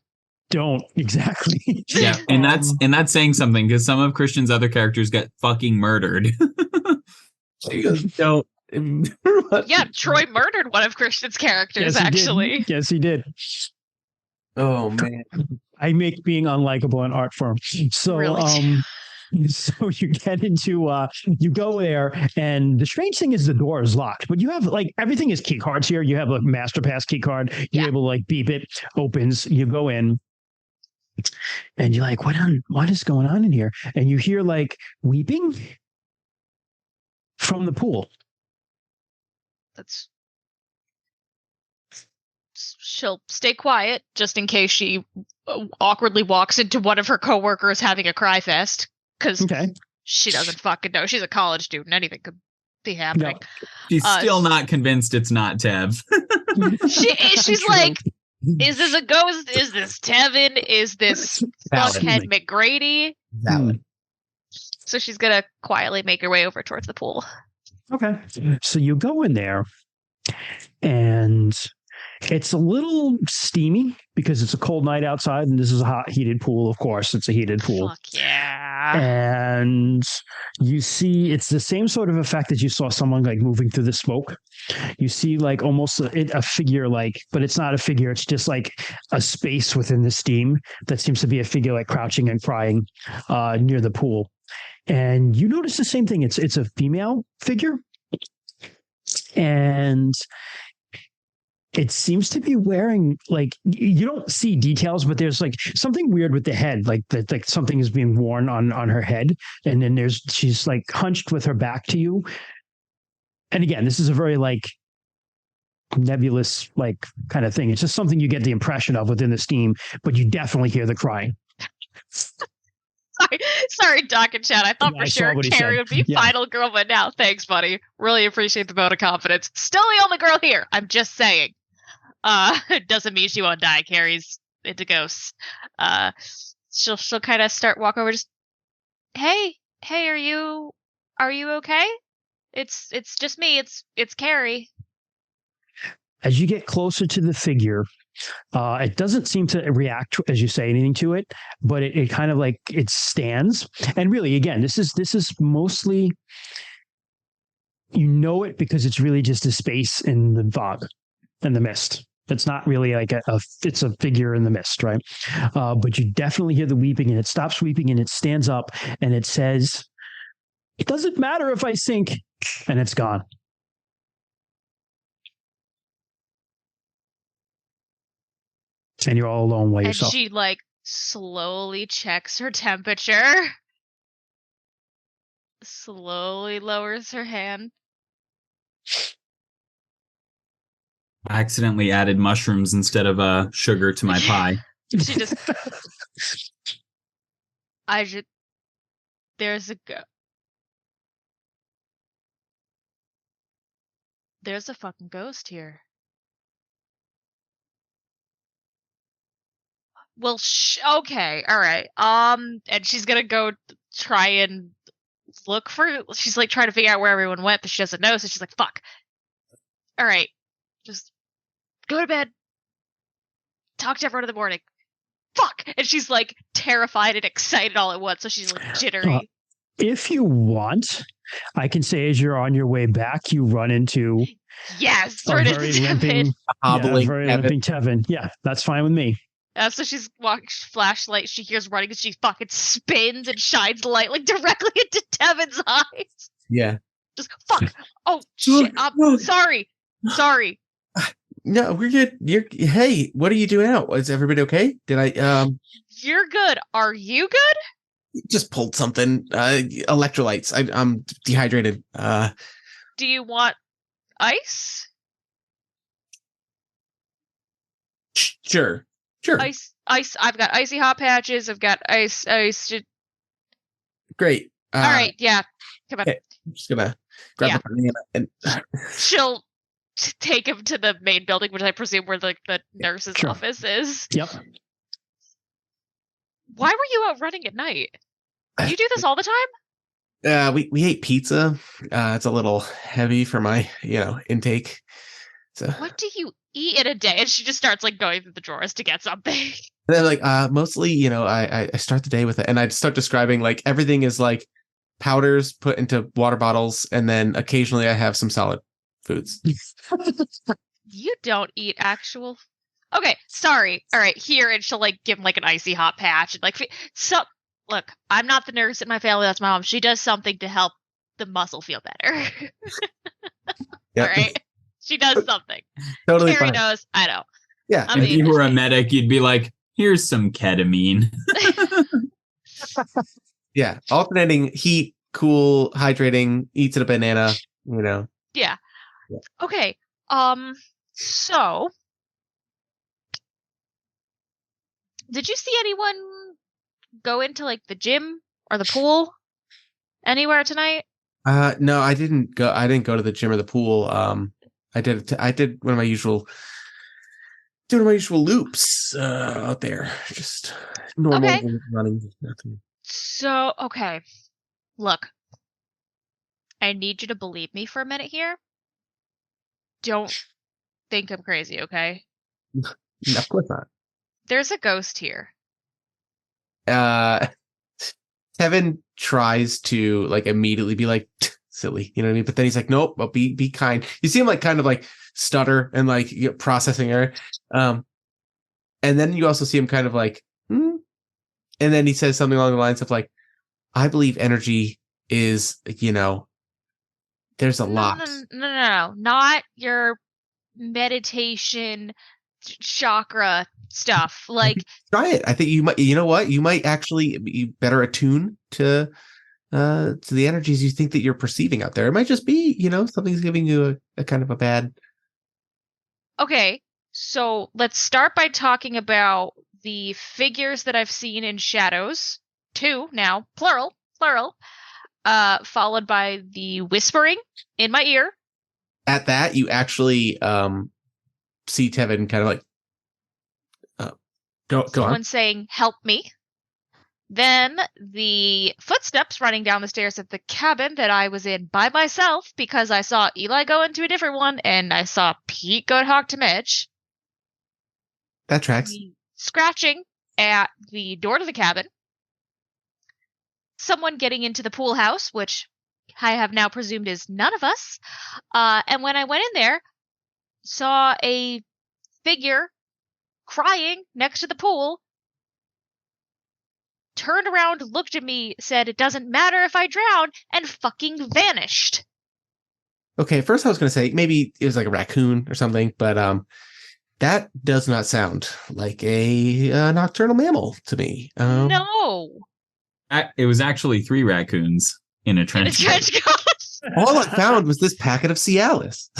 exactly. Yeah, and that's saying something, because some of Christian's other characters get fucking murdered. Don't. Yeah, Troy murdered one of Christian's characters. Yes, he did. Oh man, I make being unlikable an art form. So Really? So you get into you go there, and the strange thing is the door is locked, but you have everything is key cards here. You have a master pass key card. You're able to beep it, opens, you go in, and you're like, what is going on in here? And you hear weeping from the pool. She'll stay quiet just in case she awkwardly walks into one of her coworkers having a cry fest, because she doesn't fucking know. She's a college student. Anything could be happening. No. She's still not convinced it's not Tev. She's like, is this a ghost? Is this Tevin? Is this fuckhead McGrady? Valid. So she's gonna quietly make her way over towards the pool. Okay. So you go in there, and it's a little steamy because it's a cold night outside, and this is a hot, heated pool. Of course, it's a heated pool. Fuck yeah. And you see, it's the same sort of effect that you saw someone moving through the smoke. You see almost a figure, but it's not a figure. It's just a space within the steam that seems to be a figure crouching and crying near the pool. And you notice the same thing. It's a female figure, and it seems to be wearing you don't see details, but there's something weird with the head, that something is being worn on her head, and then she's hunched with her back to you. And again, this is a very nebulous kind of thing. It's just something you get the impression of within the steam, but you definitely hear the crying. Sorry, Doc and Chad. I thought for sure Carrie would be final girl, but now thanks, buddy. Really appreciate the vote of confidence. Still the only girl here. I'm just saying. Doesn't mean she won't die. Carrie's into ghosts. She'll kind of start walk over. Just hey, are you okay? It's just me. It's Carrie. As you get closer to the figure, it doesn't seem to react as you say anything to it, but it kind of it stands. And really, again, this is mostly, it because it's really just a space in the fog and the mist. It's not really it's a figure in the mist, right? But you definitely hear the weeping, and it stops weeping, and it stands up, and it says, "It doesn't matter if I sink," and it's gone. And you're all alone by yourself. And she slowly checks her temperature, slowly lowers her hand. I accidentally added mushrooms instead of sugar to my pie. She just there's a fucking ghost here. Well, okay, all right. And she's gonna go try and look for. She's trying to figure out where everyone went, but she doesn't know. So she's like, "Fuck." All right, just go to bed. Talk to everyone in the morning. Fuck. And she's terrified and excited all at once. So she's jittery. If you want, I can say as you're on your way back, you run into a very limping Tevin. Yeah, that's fine with me. So she's walking flashlight. She hears running, and she fucking spins and shines light directly into Tevin's eyes. Yeah. Just fuck. Oh shit! I'm sorry. No, we're good. Hey, what are you doing out? Is everybody okay? Did I? You're good. Are you good? Just pulled something. Electrolytes. I'm dehydrated. Do you want ice? Sure. Ice. I've got icy hot patches. I've got ice. Great. All right. Yeah. Come on. I'm just gonna grab a banana and She'll take him to the main building, which I presume where the nurse's Sure. office is. Yep. Why were you out running at night? You do this all the time? We ate pizza. It's a little heavy for my intake. So What do you eat in a day? And she just starts like going through the drawers to get something. and then like mostly I start the day with it, and I'd start describing like everything is like powders put into water bottles, and then occasionally I have some solid foods. You don't eat actual. Okay, sorry. All right, here, and she'll like give him like an icy hot patch and like so. Look, I'm not the nurse in my family. That's my mom. She does something to help the muscle feel better. Yeah. All right, she does something. Totally Carrie fine. knows. I know. Yeah. I If mean, you were a medic, you'd be like, here's some ketamine. Yeah. Alternating heat, cool, hydrating, eats a banana, yeah. Yeah. Okay. So, did you see anyone go into like the gym or the pool anywhere tonight? No, I didn't go. I didn't go to the gym or the pool. I did one of my usual loops out there. Just normal Okay. running. Nothing. So, okay. Look, I need you to believe me for a minute here. Don't think I'm crazy, okay? No, of course not. There's a ghost here. Kevin tries to like immediately be like silly, you know what I mean? But then he's like, nope, but be kind. You see him like kind of like stutter and like processing error. And then you also see him kind of like, and then he says something along the lines of like, I believe energy is, there's a lot. No. Not your meditation chakra stuff. Like, Try it. I think you might. You know what? You might actually be better attuned to the energies you think that you're perceiving out there. It might just be, something's giving you a kind of a bad. okay, so let's start by talking about the figures that I've seen in shadows. 2 now, plural, followed by the whispering in my ear. At that, you actually see Tevin kind of like, go Someone on. saying, help me. Then the footsteps running down the stairs of the cabin that I was in by myself because I saw Eli go into a different one and I saw Pete go talk to Mitch. That tracks. The scratching at the door to the cabin. Someone getting into the pool house, which I have now presumed is none of us. And when I went in there, saw a figure crying next to the pool, turned around, looked at me, said, it doesn't matter if I drown, and fucking vanished. Okay, first I was going to say maybe it was like a raccoon or something, but that does not sound like a nocturnal mammal to me. No. It was actually 3 raccoons in a trench coat. All I found was this packet of Cialis.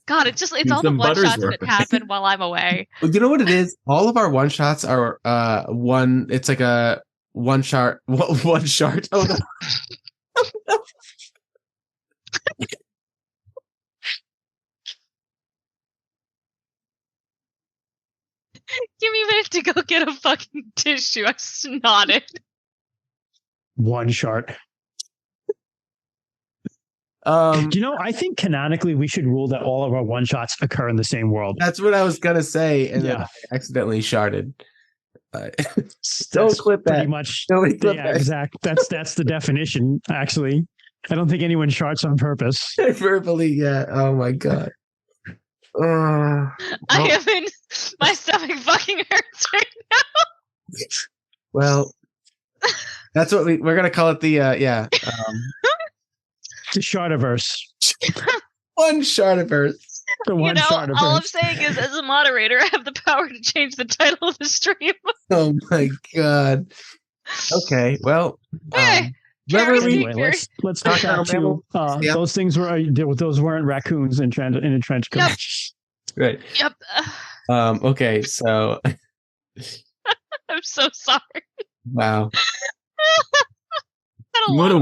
God, it's all the Some one shots Buttersworth. that happen while I'm away. You know what it is? All of our one shots are one. It's like a one shot. One shot. Oh no! Give me a minute to go get a fucking tissue. I snotted. One shot. I think canonically we should rule that all of our one shots occur in the same world. That's what I was gonna say, and then Yeah. I accidentally sharded. Don't That's clip that. pretty much. Nobody clip Yeah, that. exact. That's the definition. Actually, I don't think anyone sharts on purpose. Verbally, yeah. Oh my god. I am in. My stomach fucking hurts right now. Well, that's what we're gonna call it. The The Shartiverse. one shardiverse. The one Shartiverse. All I'm saying is, as a moderator, I have the power to change the title of the stream. Oh my god. Okay, well, Hey, remember Carrie's we- doing Anyway, let's talk Nocturnal about mammal. Yeah. those things those weren't raccoons in a trench coat. Yep. right. Yep. Okay, so I'm so sorry. wow. been a What a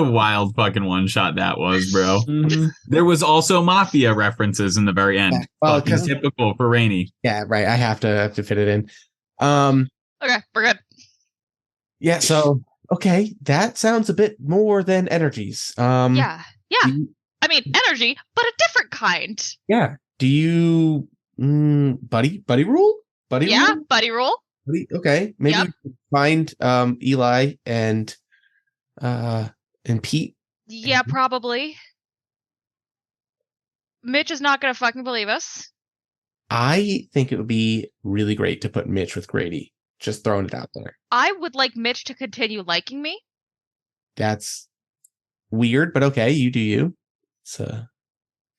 long wild fucking one shot that was, bro. Mhm. There was also mafia references in the very end. Yeah, well, Fucking 'cause- typical for Rainey. Yeah, right. I have to fit it in. Okay, we're good. Yeah. So okay, that sounds a bit more than energies. Yeah. do you- I mean, energy, but a different kind. yeah. Do you buddy rule? Buddy Yeah, rule? buddy rule. Okay, maybe Yep. we can find Eli and Pete. Yeah, probably. Mitch is not gonna fucking believe us. I think it would be really great to put Mitch with Grady. Just throwing it out there. I would like Mitch to continue liking me. That's weird, but okay, you do you. So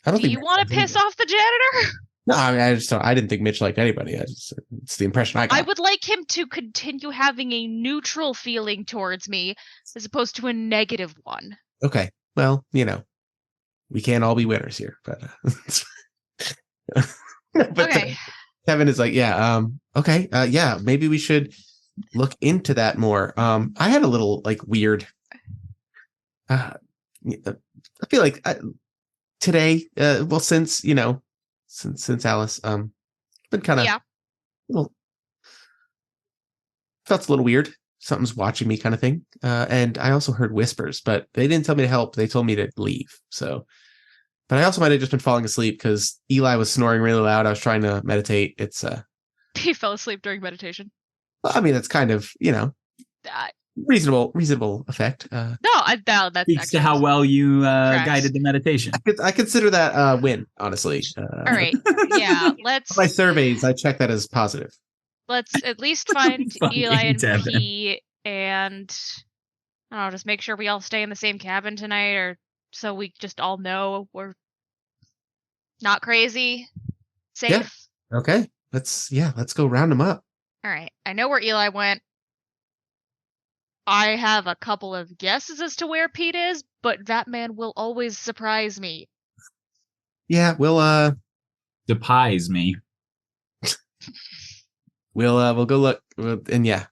I don't Do think you Mitch want likes to piss anybody. off the janitor? No, I mean, I didn't think Mitch liked anybody. It's the impression I got. I would like him to continue having a neutral feeling towards me as opposed to a negative one. Okay, well, we can't all be winners here, but but Okay. Kevin is like, yeah, okay, yeah, maybe we should look into that more. I had a little like weird. I feel like today, well, since since Alice, been kind of Yeah. felt a little weird. Something's watching me, kind of thing. And I also heard whispers, but they didn't tell me to help. They told me to leave. So, but I also might have just been falling asleep because Eli was snoring really loud. I was trying to meditate. It's He fell asleep during meditation. I mean, it's kind of Uh, reasonable effect. no, that's Speaks to actually- how well you Correct. guided the meditation. I consider that a win, honestly. All right. Yeah, let's My surveys, I check that as positive. at least find Fucking Eli and Devin. Pete and I don't know, just make sure we all stay in the same cabin tonight, or so we just all know we're not crazy, safe. Yeah. Okay, let's go round them up. All right. I know where Eli went. I have a couple of guesses as to where Pete is, but that man will always surprise me. Yeah, we'll Depies me. we'll go look, and yeah,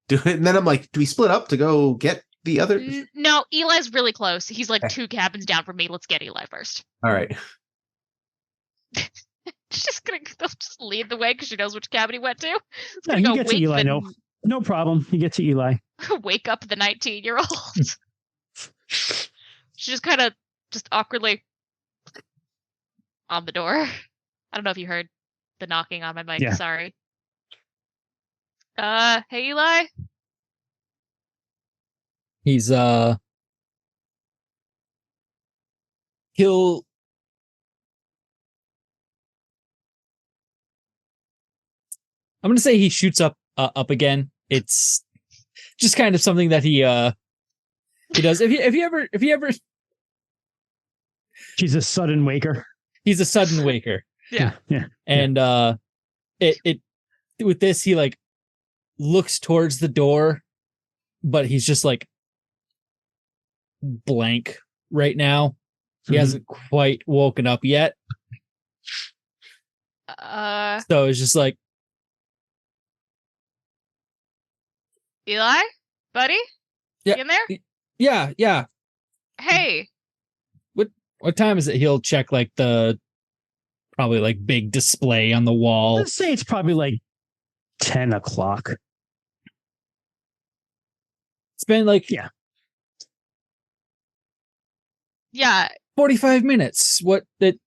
do it. And then I'm like, do we split up to go get the other? No, Eli's really close. He's like Okay. 2 cabins down from me. Let's get Eli first. All right. She's just gonna just lead the way because she knows which cabin he went to. It's No, gonna you go get to wake Eli. the- No problem. You get to Eli. wake up the 19-year-old. She just kind of just awkwardly on the door. I don't know if you heard the knocking on my mic. Yeah. Sorry. Hey Eli. He's he'll I'm gonna say he shoots up again. It's just kind of something that he does. If you ever She's a sudden waker. he's a sudden waker. Yeah. Yeah. And it with this he like looks towards the door, but he's just like blank right now. He Mhm. hasn't quite woken up yet. So it's just like, Eli, buddy, Yeah. You in there? yeah. Hey. What time is it? He'll check like the probably like big display on the wall. Let's say it's probably like 10 o'clock. It's been like Yeah. 45 minutes. What did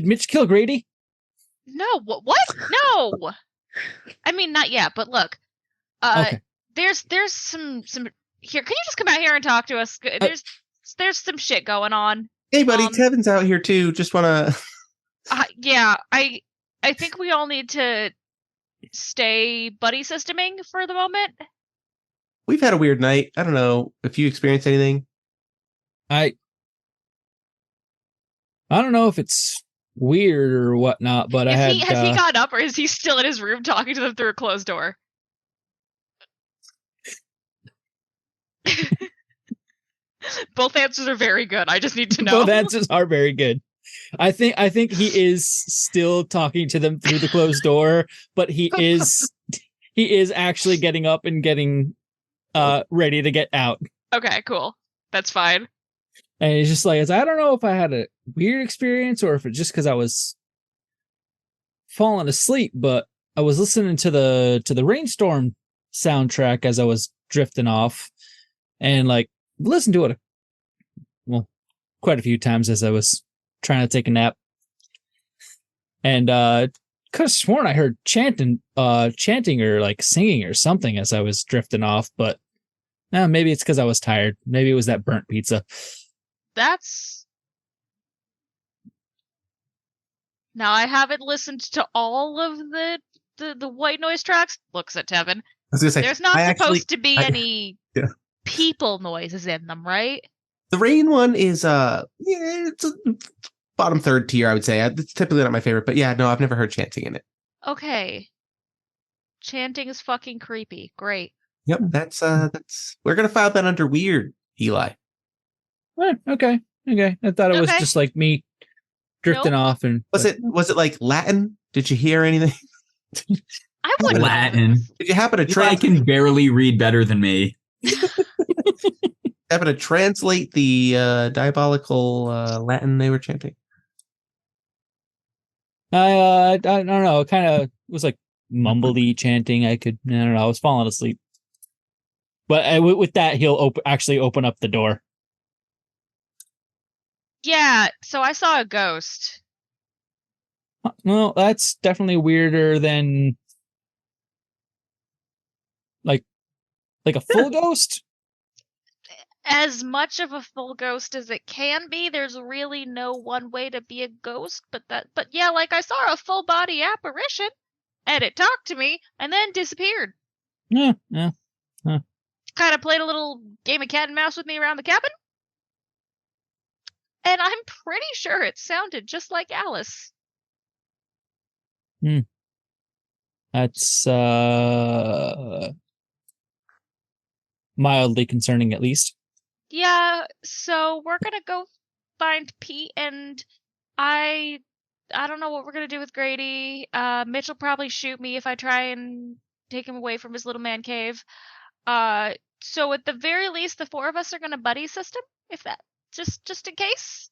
Mitch kill Grady? No. What? No. I mean, not yet. But look. Okay. There's some here. Can you just come out here and talk to us? There's some shit going on. Hey, buddy, Kevin's out here too. Just wanna. Yeah. I think we all need to stay buddy systeming for the moment. We've had a weird night. I don't know if you experienced anything. I don't know if it's weird or whatnot, but Has I had he gotten up, or is he still in his room talking to them through a closed door? Both answers are very good. I just need to know. both answers are very good. I think he is still talking to them through the closed door, but he is actually getting up and getting ready to get out. Okay, cool. That's fine. And he's just like, I don't know if I had a weird experience or if it's just because I was falling asleep, but I was listening to the Rainstorm soundtrack as I was drifting off, and like listened to it quite a few times as I was trying to take a nap. And could have sworn I heard chanting or like singing or something as I was drifting off, but maybe it's because I was tired. Maybe it was that burnt pizza. Now I haven't listened to all of the white noise tracks. Looks at Tevin. I was gonna say there's not supposed to be any people noises in them, right? The rain one is it's a bottom third tier, I would say. It's typically not my favorite, but yeah, no, I've never heard chanting in it. Okay. Chanting is fucking creepy. Great. Yep, that's we're gonna file that under weird, Eli. Okay. I thought it was just like me drifting off. And was it like Latin? Did you hear anything? I wouldn't. Latin. Did you happen to I can barely read better than me. Happen to translate the diabolical Latin they were chanting? I don't know. It kind of was like mumbly chanting. I don't know. I was falling asleep. But with that, he'll actually open up the door. Yeah, so I saw a ghost. Well, that's definitely weirder than like a full ghost. As much of a full ghost as it can be. There's really no one way to be a ghost, but yeah, like I saw a full body apparition, and it talked to me and then disappeared. Yeah. Kind of played a little game of cat and mouse with me around the cabin. And I'm pretty sure it sounded just like Alice. That's mildly concerning, at least. Yeah, so we're gonna go find Pete, and I don't know what we're gonna do with Grady. Mitch will probably shoot me if I try and take him away from his little man cave. So at the very least, the four of us are gonna buddy system, if that just in case.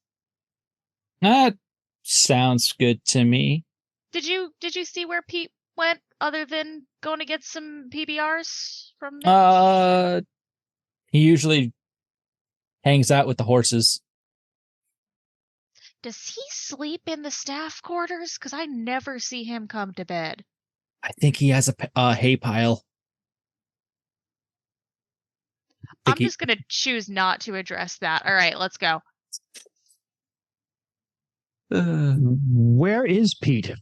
That sounds good to me. Did you see where Pete went, other than going to get some PBRs from Mitch? He usually hangs out with the horses. Does he sleep in the staff quarters? Because I never see him come to bed. I think he has a hay pile. I'm just going to choose not to address that. All right, let's go. Where is Pete?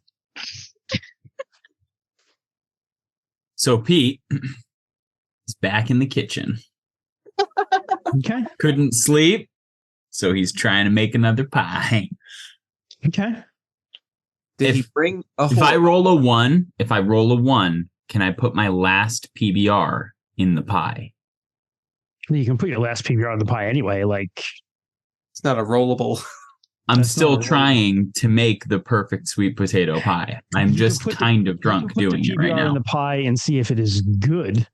So Pete is back in the kitchen. Okay. Couldn't sleep, so he's trying to make another pie. Okay. Did he bring a If I roll a 1, can I put my last PBR in the pie? You can put your last PBR on the pie anyway. Like, it's not a rollable. I'm still trying to make the perfect sweet potato pie. I'm just kind of drunk doing it right now. In the pie and see if it is good.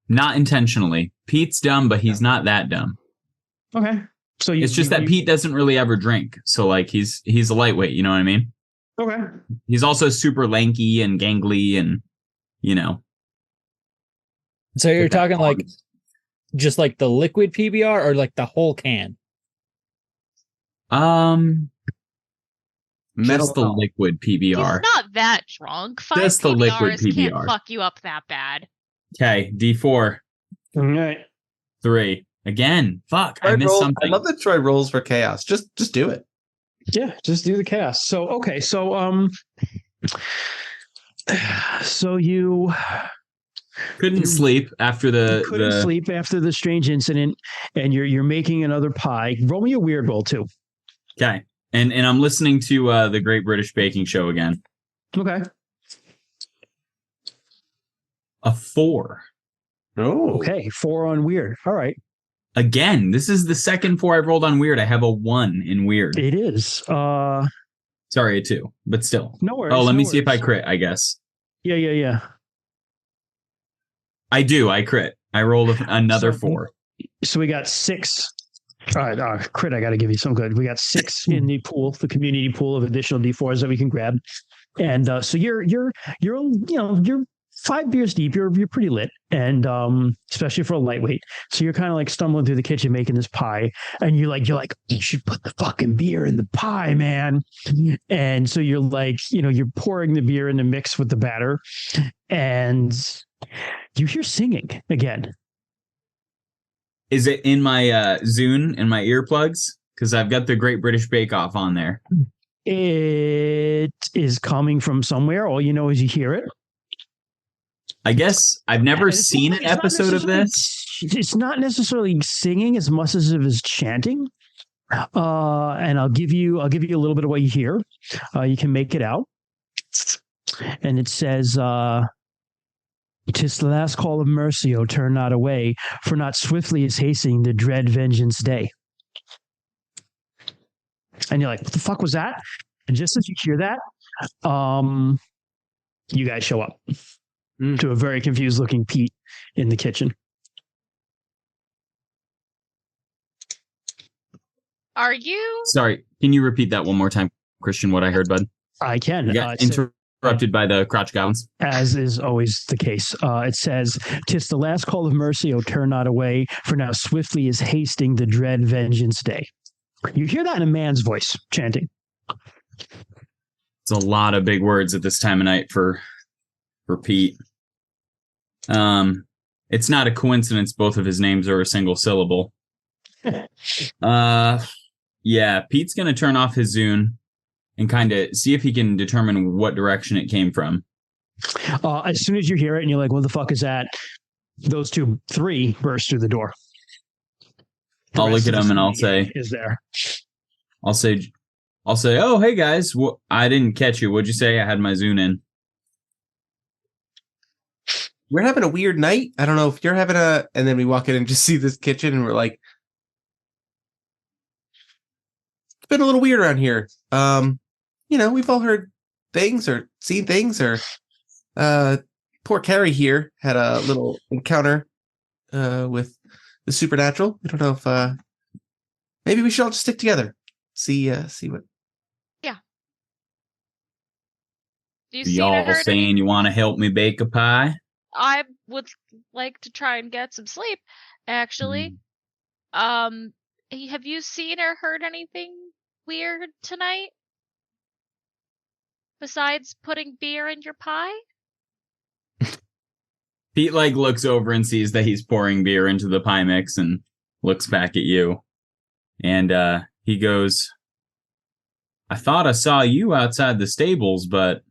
Not intentionally. Pete's dumb, but he's not that dumb. Okay. So it's just that Pete doesn't really ever drink. So like he's a lightweight, you know what I mean? Okay. He's also super lanky and gangly and So you're talking like just like the liquid PBR or like the whole can? Just the liquid PBR. He's not that drunk. 5 just the liquid PBR can't fuck you up that bad. Okay, D4. All right. 3. Again. Fuck. I missed something. I love that Troy rolls for chaos. Just do it. Yeah, just do the chaos. So okay, so you couldn't sleep after the strange incident, and you're making another pie. Roll me a weird roll too. Okay. And I'm listening to the Great British Baking Show again. Okay. A 4. Oh. Okay, 4 on weird. All right. Again, this is the second 4 I've rolled on weird. I have a 1 in weird. It is. Sorry, a 2, but still. No worries. Oh, let me see if I crit, I guess. Yeah. I do. I crit. I rolled another 4. So we got 6. All right, crit. I got to give you some good. We got 6 in the pool, the community pool of additional D4s that we can grab, and so you're 5 beers deep. You're pretty lit, and especially for a lightweight. So you're kind of like stumbling through the kitchen making this pie, and you're like, you should put the fucking beer in the pie, man. And so you're like, you're pouring the beer in the mix with the batter, and you hear singing again. Is it in my Zune, in my earplugs? Because I've got the Great British Bake Off on there. It is coming from somewhere. All you know is you hear it. I guess I've never seen an episode of this. It's not necessarily singing as much as it is chanting. And I'll give you a little bit of what you hear. You can make it out. And it says, "'Tis the last call of mercy, O turn not away, for not swiftly is hastening the dread vengeance day." And you're like, what the fuck was that? And just as you hear that, you guys show up to a very confused looking Pete in the kitchen. Are you? Sorry, can you repeat that one more time, Christian, what I heard, bud? I can. You got interrupted by the crotch goblins. As is always the case. It says, "'Tis the last call of mercy, O turn not away, for now swiftly is hasting the dread vengeance day." You hear that in a man's voice chanting. It's a lot of big words at this time of night for Pete. It's not a coincidence both of his names are a single syllable. Yeah, Pete's gonna turn off his Zune and kind of see if he can determine what direction it came from. As soon as you hear it and you're like, what the fuck is that? Those 3 burst through the door. I'll look at them and I'll say, "Is there?" I'll say, "Oh, hey guys, I didn't catch you. What'd you say?" I had my Zune in. We're having a weird night. I don't know if you're having and then we walk in and just see this kitchen and we're like, it's been a little weird around here. We've all heard things or seen things or, poor Carrie here had a little encounter, with the supernatural. We don't know if, maybe we should all just stick together. See what. Yeah. Do you Y'all saying you want to help me bake a pie? I would like to try and get some sleep, actually. Have you seen or heard anything weird tonight? Besides putting beer in your pie? Pete looks over and sees that he's pouring beer into the pie mix and looks back at you. And he goes, "I thought I saw you outside the stables, but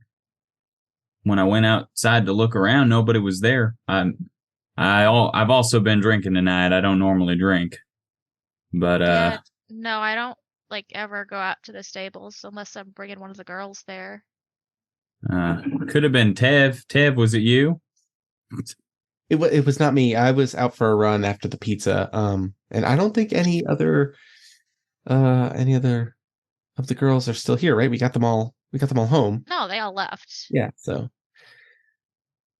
when I went outside to look around, nobody was there. I've also been drinking tonight. I don't normally drink, but Yeah, no, I don't ever go out to the stables unless I'm bringing one of the girls there." Could have been Tev. Tev, was it you? It was not me. I was out for a run after the pizza. And I don't think any other of the girls are still here, right? We got them all home. No, they all left. Yeah, so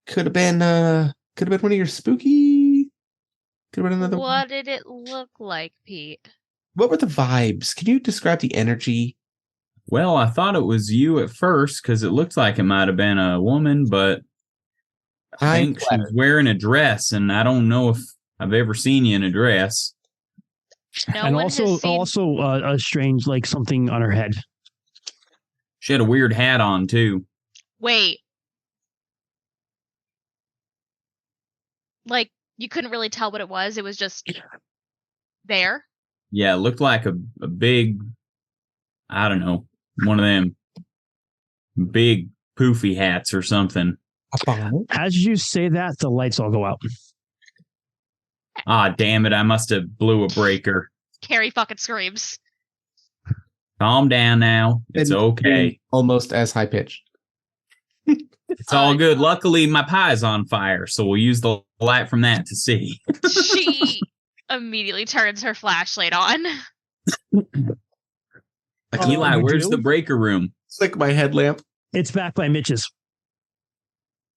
could have been one of your spooky. Could have been another. What did it look like, Pete? What were the vibes? Can you describe the energy? Well, I thought it was you at first because it looked like it might have been a woman, but I think she was wearing a dress, and I don't know if I've ever seen you in a dress. And also a strange, something on her head. She had a weird hat on too. Wait. You couldn't really tell what it was. It was just there. Yeah, it looked like a big, I don't know, one of them big poofy hats or something. As you say that, the lights all go out. Ah, damn it. I must have blew a breaker. Carrie fucking screams. Calm down now. It's okay. Almost as high pitched. It's all good. Luckily, my pie's on fire, so we'll use the light from that to see. She immediately turns her flashlight on. Eli, where's the breaker room? It's like my headlamp. It's back by Mitch's.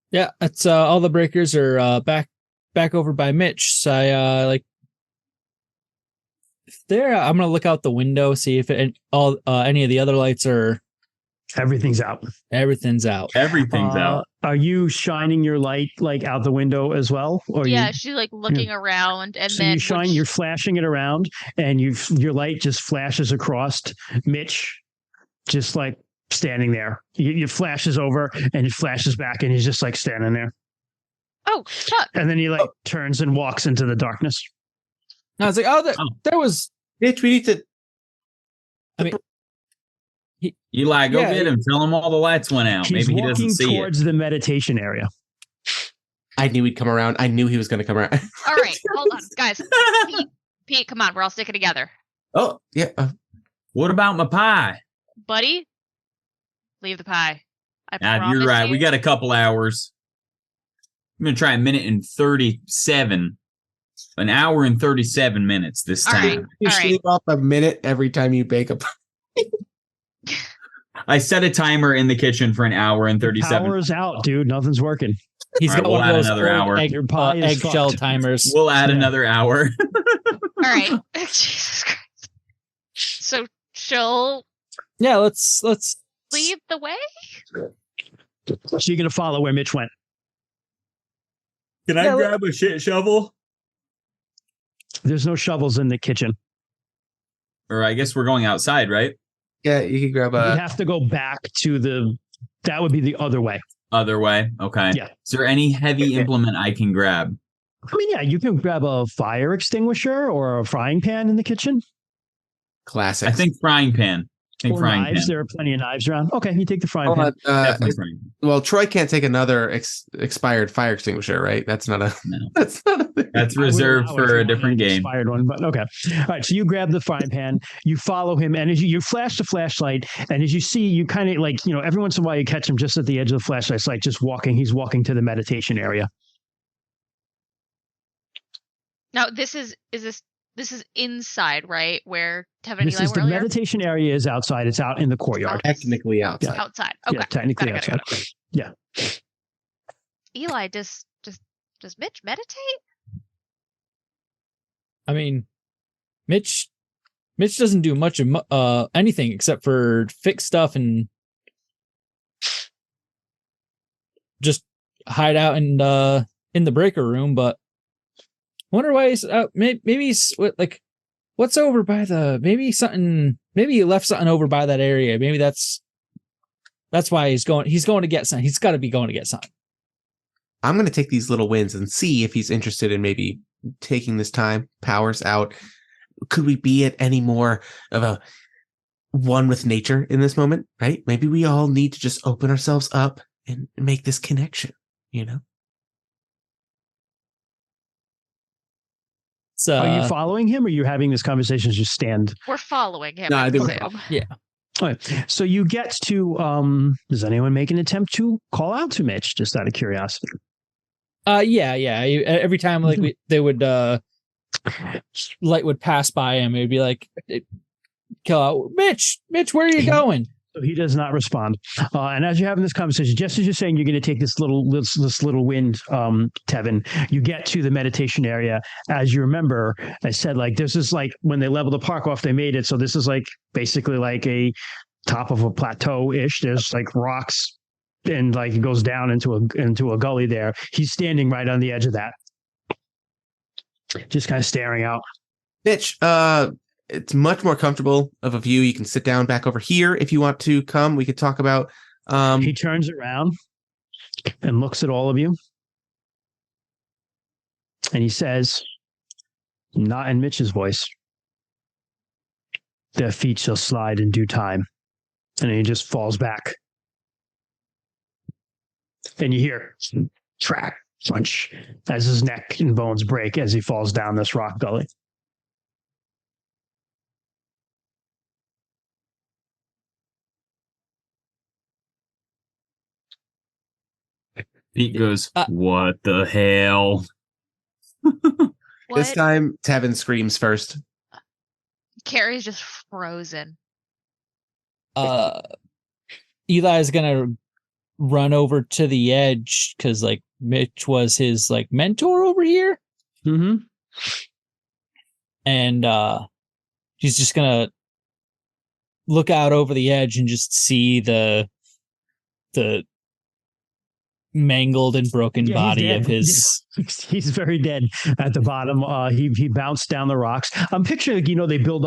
Yeah, it's all the breakers are back back over by Mitch. So I like there. I'm gonna look out the window, see if any of the other lights are. Everything's out. Everything's out. Everything's out. Are you shining your light like out the window as well? Or she's like looking around, and so then you're flashing it around, and your light just flashes across Mitch, just like standing there. It flashes over, and it flashes back, and he's just like standing there. Oh, fuck. And then he like turns and walks into the darkness. I was like, there was. Mitch, we need to. I mean. Eli, go get him. Tell him all the lights went out. He's Maybe he doesn't see it. towards the meditation area. I knew he'd come around. I knew he was going to come around. All right, hold on, guys. Pete, come on. We're all sticking together. Oh, yeah. What about my pie? Buddy, leave the pie. You're right. We got a couple hours. I'm going to try a minute and 37. An hour and 37 minutes this time. You sleep off a minute every time you bake a pie. I set a timer in the kitchen for an hour and 37. Hours out, dude. Nothing's working. He's got one of those another hour. Eggshell timers. We'll add another hour. All right. Jesus Christ. So she'll. Yeah, let's lead the way. So you're gonna follow where Mitch went. Can I grab a shit shovel? There's no shovels in the kitchen. Or I guess we're going outside, right? Yeah, you can grab a. You have to go back to that would be the other way. Other way. Okay. Yeah. Is there any heavy implement I can grab? I mean, yeah, you can grab a fire extinguisher or a frying pan in the kitchen. Classic. I think frying pan. Or knives. There are plenty of knives around. Okay, you take the frying pan. Definitely frying pan. Well, Troy can't take another expired fire extinguisher, right? That's not a. No. That's not a. That's reserved for a different game. Expired one, but okay. All right, so you grab the frying pan, you follow him, and as you flash the flashlight, and as you see, you kind of like every once in a while you catch him just at the edge of the flashlight, like just walking. He's walking to the meditation area. Now this is inside, right? Where Tevin and Eli were the earlier? Meditation area is outside. It's out in the courtyard. Technically outside. Yeah. Outside. Okay. Yeah, technically outside. Yeah. Eli, does Mitch meditate? I mean, Mitch doesn't do much of anything except for fix stuff and just hide out in the breaker room. But wonder why he's maybe he's like what's over by maybe he left something over by that area. Maybe that's why he's going to get something. He's got to be going to get something. I'm going to take these little wins and see if he's interested in maybe taking this time. Powers out. Could we be at any more of a one with nature in this moment? Right? Maybe we all need to just open ourselves up and make this connection. So, are you following him, or are you having this conversation? Just stand. We're following him. No, I think yeah. All right. So you get to. Does anyone make an attempt to call out to Mitch? Just out of curiosity. Yeah. Every time they would light would pass by him, it'd be like, call out, Mitch, where are you going? So he does not respond. And as you're having this conversation, just as you're saying you're going to take this little wind, Tevin, you get to the meditation area. As you remember, I said, like, this is like when they leveled the park off, they made it. So this is like basically like a top of a plateau-ish. There's like rocks and like it goes down into a gully there. He's standing right on the edge of that. Just kind of staring out. Mitch, it's much more comfortable of a view. You can sit down back over here if you want to come. We could talk about. He turns around and looks at all of you. And he says, not in Mitch's voice, their feet shall slide in due time. And then he just falls back. And you hear track, crunch, as his neck and bones break as he falls down this rock gully. Pete goes, what the hell? This time, Tevin screams first. Carrie's just frozen. Eli's gonna run over to the edge because, like, Mitch was his like mentor over here. Mm-hmm. And he's just gonna look out over the edge and just see the mangled and broken body of his. He's very dead at the bottom. He bounced down the rocks. I'm picturing, they'll build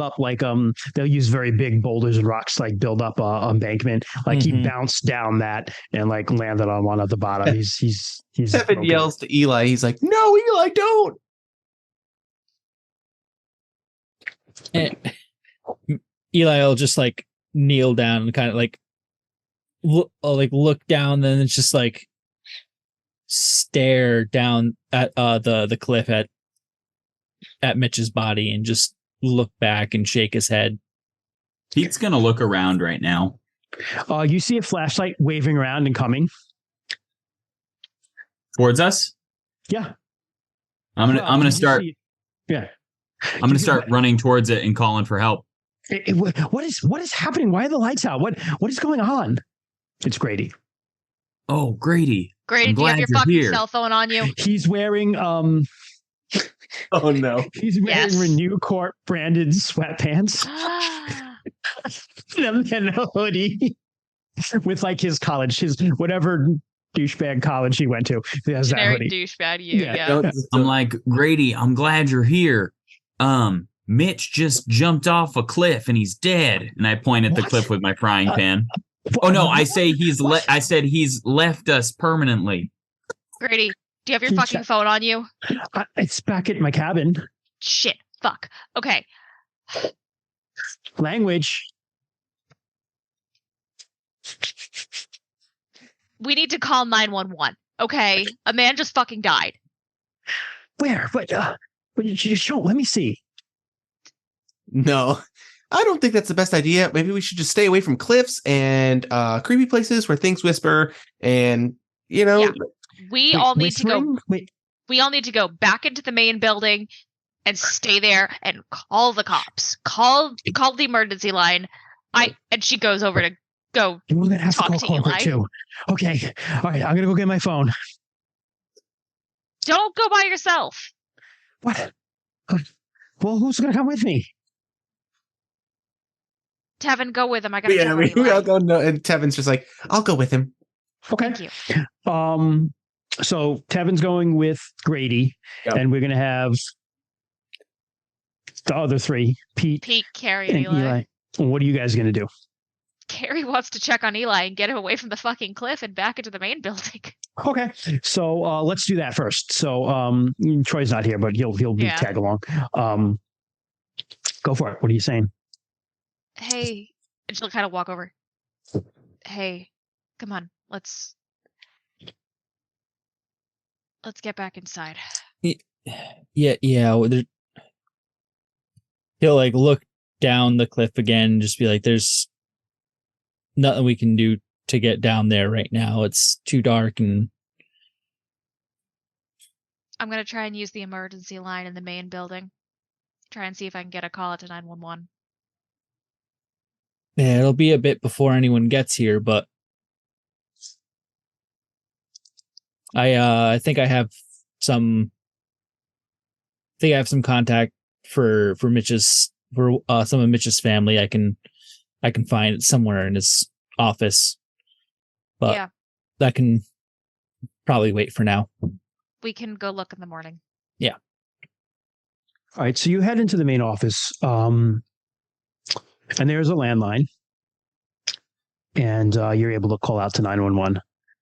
up like they'll use very big boulders and rocks to like build up a embankment. Like he bounced down that and like landed on one at the bottom. He's Tevin yells to Eli. He's like, "No, Eli, don't!" And Eli will just like kneel down and kind of like look down, then it's just like stare down at the cliff at Mitch's body and just look back and shake his head. Pete's gonna look around right now. You see a flashlight waving around and coming towards us. Yeah, I'm gonna start. Yeah, I'm gonna start running towards it and calling for help. What is happening? Why are the lights out? What is going on? It's Grady. Oh, Grady. Grady, do you have your fucking cell phone on you? He's wearing Oh no. He's wearing Renew Corp branded sweatpants. And a hoodie with like his whatever douchebag college he went to. Generic douchebag yeah. I'm like, Grady, I'm glad you're here. Mitch just jumped off a cliff and he's dead. And I point at the cliff with my frying pan. Oh no, I say I said he's left us permanently. Grady, do you have your fucking phone on you? It's back at my cabin. Shit. Fuck. Okay. Language. We need to call 911. Okay. A man just fucking died. Where? What? Show. Let me see. No. I don't think that's the best idea. Maybe we should just stay away from cliffs and creepy places where things whisper and, We all need to go back into the main building and stay there and call the cops. Call the emergency line. And she goes over to go talk to Eli. Too. Okay. All right. I'm going to go get my phone. Don't go by yourself. What? Well, who's going to come with me? Tevin, go with him. I gotta we all go. No, and Tevin's just like, I'll go with him. Okay. Thank you. So Tevin's going with Grady, and we're gonna have the other three: Pete, Carrie, and Eli. What are you guys gonna do? Carrie wants to check on Eli and get him away from the fucking cliff and back into the main building. Okay. So let's do that first. So Troy's not here, but he'll tag along. Go for it. What are you saying? Hey, and she'll kind of walk over. Hey, come on, let's get back inside. Yeah. He'll like look down the cliff again, and just be like, "There's nothing we can do to get down there right now. It's too dark." And I'm gonna try and use the emergency line in the main building. Try and see if I can get a call to 911. Yeah, it'll be a bit before anyone gets here, but I think I have some contact for some of Mitch's family. I can find it somewhere in his office, but that can probably wait for now. We can go look in the morning. Yeah. All right. So you head into the main office. And there's a landline, and you're able to call out to 911.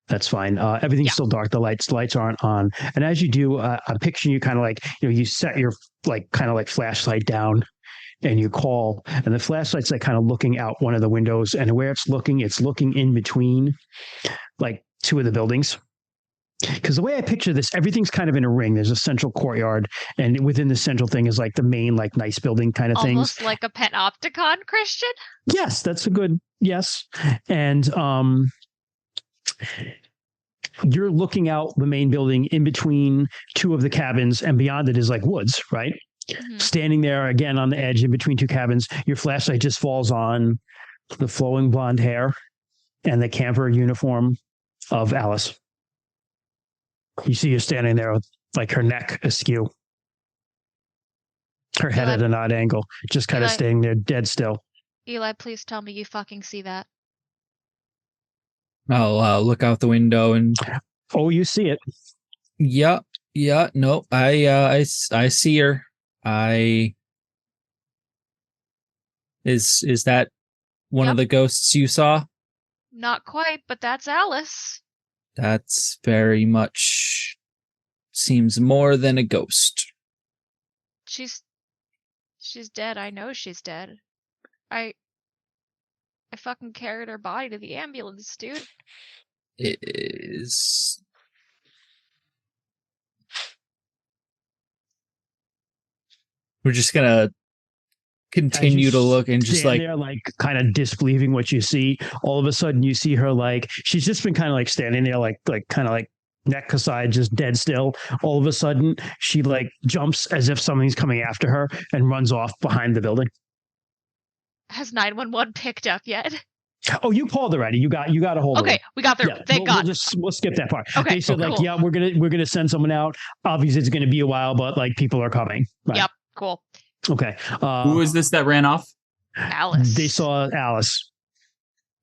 That's fine. Everything's still dark. The lights aren't on. And as you do, I'm picturing you kind of like, you set your flashlight down and you call, and the flashlight's like kind of looking out one of the windows, and where it's looking in between like two of the buildings. Because the way I picture this, everything's kind of in a ring. There's a central courtyard, and within the central thing is like the main, like nice building kind of things. Almost like a panopticon, Christian? Yes, that's a good yes. And you're looking out the main building in between two of the cabins, and beyond it is like woods, right? Mm-hmm. Standing there again on the edge in between two cabins, your flashlight just falls on the flowing blonde hair and the camper uniform of Alice. You see her standing there with like her neck askew, her head at an odd angle, just kind of staying there dead still. Eli, please tell me you fucking see that. I'll look out the window and. Oh, you see it. Yeah. No, I see her. Is that one of the ghosts you saw? Not quite, but that's Alice. That's very much seems more than a ghost. She's dead. I know she's dead. I fucking carried her body to the ambulance, dude. It is. We're just gonna continue to look and just like there, like kind of disbelieving what you see. All of a sudden, you see her like she's just been kind of like standing there, like kind of like neck aside, just dead still. All of a sudden, she like jumps as if something's coming after her and runs off behind the building. Has 911 picked up yet? Oh, you called already. You got a hold of it. Okay, we got there. Yeah, Thank God. We'll skip that part. Okay, they said cool. like, yeah, we're gonna send someone out. Obviously, it's gonna be a while, but like people are coming. Right. Yep, cool. Okay. Who was this that ran off? Alice. They saw Alice.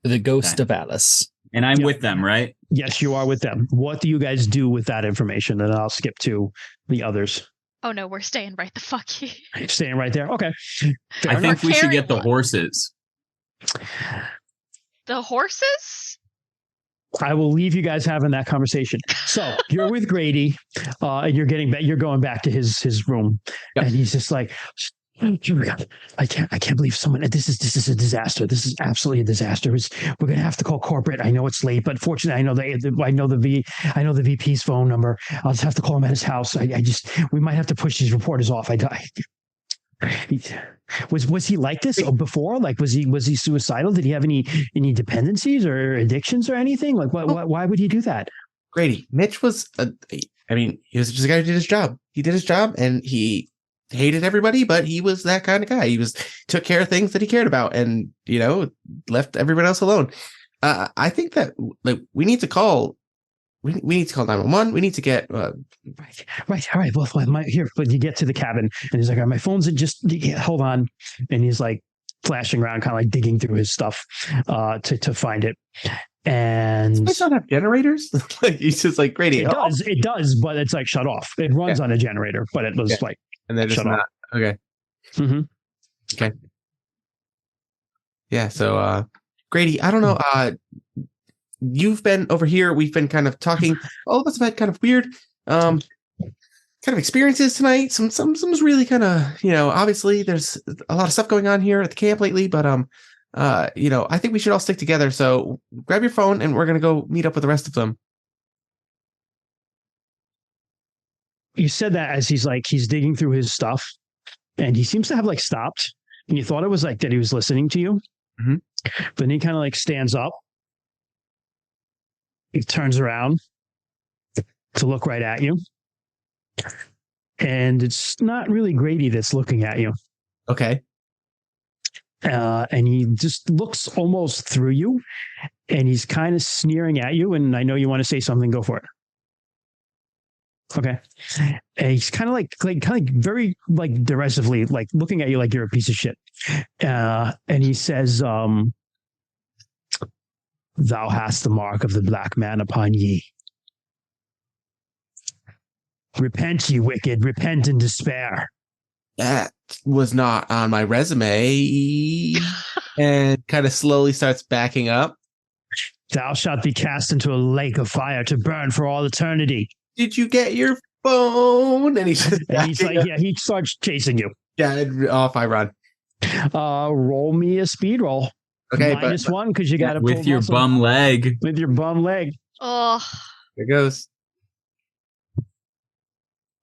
The ghost of Alice. And I'm with them, right? Yes, you are with them. What do you guys do with that information? And I'll skip to the others. Oh no, we're staying right the fuck here. Staying right there. Okay. I think we should get the horses. The horses? I will leave you guys having that conversation. So you're with Grady, and you're going back to his room, and he's just like, I can't believe someone. This is a disaster. This is absolutely a disaster. We're gonna have to call corporate. I know it's late, but fortunately, I know the VP's phone number. I'll just have to call him at his house. We might have to push these reporters off. Was he like this before? Like, was he suicidal? Did he have any dependencies or addictions or anything? Like, why would he do that? Grady, Mitch was, he was just a guy who did his job. He did his job and he hated everybody, but he was that kind of guy. He took care of things that he cared about and, left everybody else alone. I think that like we need to call 911. We need to get right. All right. Well, here, but you get to the cabin and he's like, all right, my phone's hold on. And he's like flashing around, kind of like digging through his stuff to find it. And does not have generators? Like he's just like, Grady. It does, but it's like shut off. It runs on a generator, but it was like and then just not off. Okay. Mm-hmm. Okay. Yeah, so Grady, I don't know. You've been over here. We've been kind of talking. All of us have had kind of weird kind of experiences tonight. Some's really kind of, obviously there's a lot of stuff going on here at the camp lately, but I think we should all stick together. So grab your phone and we're going to go meet up with the rest of them. You said that as he's digging through his stuff and he seems to have like stopped and you thought it was like that he was listening to you. Mm-hmm. But then he kind of like stands up. He turns around to look right at you. And it's not really Grady that's looking at you. Okay. And he just looks almost through you and he's kind of sneering at you. And I know you want to say something, go for it. Okay. And he's kind of like very like derisively, like looking at you like you're a piece of shit. And he says, thou hast the mark of the black man upon ye. Repent, ye wicked, repent in despair. That was not on my resume. And kind of slowly starts backing up. Thou shalt be cast into a lake of fire to burn for all eternity. Did you get your phone? And he's like, yeah, he starts chasing you. Yeah, off I run. Roll me a speed roll. Okay, minus one because you got to with your bum leg. With your bum leg. Oh, there goes.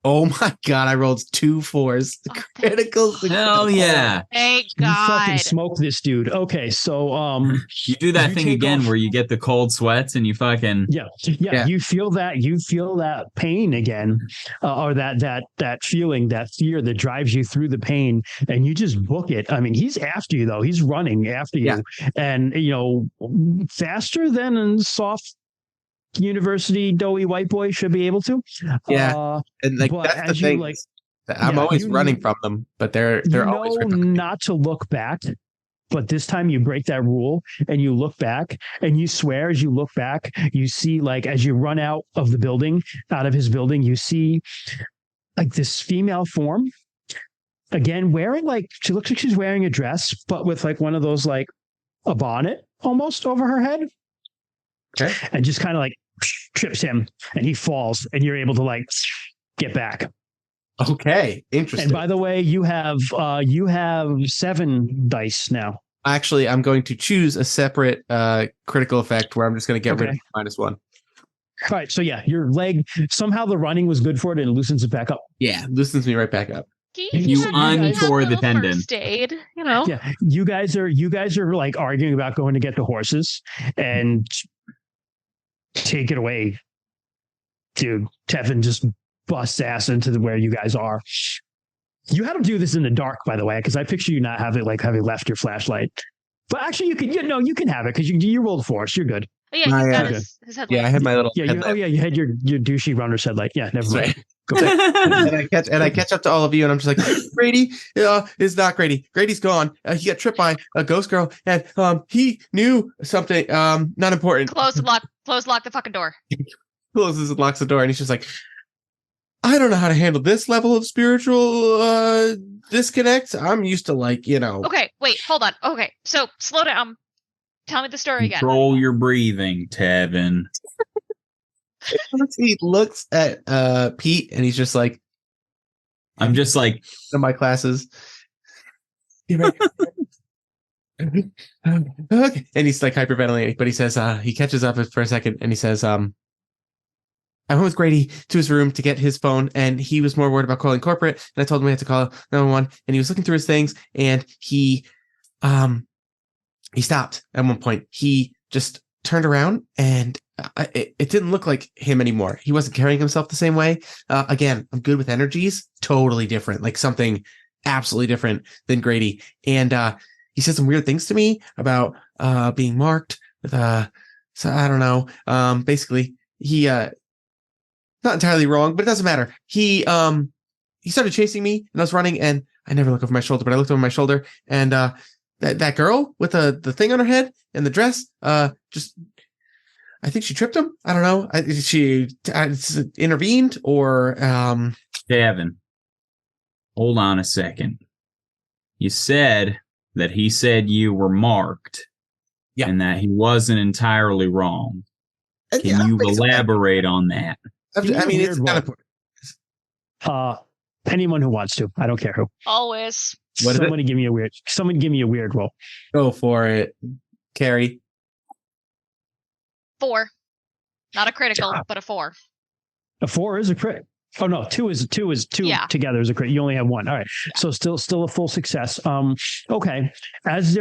Oh my God! I rolled 2 4s. The critical. Hell yeah! Thank God. You fucking smoke this dude. Okay, so you do that thing again where you get the cold sweats and you fucking yeah. You feel that pain again, or that feeling, that fear that drives you through the pain, and you just book it. I mean, he's after you though. He's running after you, and faster than a soft university doughy white boy should be able to. Yeah. And like but that's the thing. like, I'm always running from them, but they're always not to look back. But this time you break that rule and you look back and you swear as you look back, you see like as you run out of the building, out of his building, you see like this female form again wearing like she looks like she's wearing a dress, but with like one of those like a bonnet almost over her head. Okay. And just kind of like trips him and he falls and you're able to like get back. Okay, interesting. And by the way, you have 7 dice now. Actually, I'm going to choose a separate critical effect where I'm just going to get rid of -1. All right, so yeah, your leg somehow the running was good for it and it loosens it back up. Yeah, loosens me right back up. You untore the tendon. First aid, you know. Yeah, you guys are like arguing about going to get the horses and take it away, dude. Tevin just busts ass into where you guys are. You had to do this in the dark, by the way, because I picture you not having left your flashlight. But actually, you can have it because you rolled force. You're good. Oh, yeah, he's got his headlight. Yeah, I had my little. Yeah, you had your douchey runner's headlight. Yeah, never mind. Right. and I catch up to all of you, and I'm just like, Grady is not Grady. Grady's gone. He got tripped by a ghost girl, and he knew something not important. Close and lock the fucking door. Closes and locks the door, and he's just like, I don't know how to handle this level of spiritual disconnect. I'm used to Okay, wait, hold on. Okay, so slow down. Tell me the story again. Control your breathing, Tevin. He looks at Pete and he's just like, I'm just like in my classes. Okay. And he's like hyperventilating, but he says he catches up for a second and he says, I went with Grady to his room to get his phone, and he was more worried about calling corporate. And I told him we had to call 911. And he was looking through his things, and he stopped at one point. He just turned around, and it didn't look like him anymore. He wasn't carrying himself the same way. Again, I'm good with energies, totally different, like something absolutely different than Grady. And he said some weird things to me about being marked with so I don't know. Basically, he not entirely wrong, but it doesn't matter. He started chasing me, and I was running, and I never look over my shoulder, but I looked over my shoulder, and that girl with the thing on her head and the dress, just I think she tripped him. I don't know. She intervened or Gavin, hold on a second. You said that he said you were marked, and that he wasn't entirely wrong. Can you elaborate on that? I mean, it's kind of anyone who wants to. I don't care who. Always. Someone give me a weird roll. Go for it, Carrie. 4. Not a critical, but a 4. A 4 is a crit. Oh no, 2 is two together is a crit. You only have 1. All right. So still a full success. Okay. As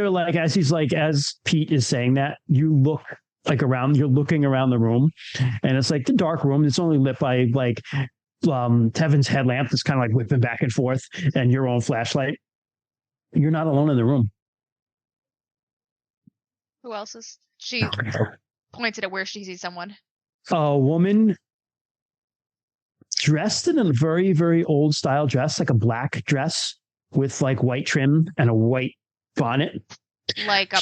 Pete is saying that, you look you're looking around the room, and it's like the dark room. It's only lit by Tevin's headlamp that's kind of like whipping back and forth, and your own flashlight. You're not alone in the room. Who else is? She pointed at where she sees someone. A woman dressed in a very, very old style dress, like a black dress with like white trim and a white bonnet. Like a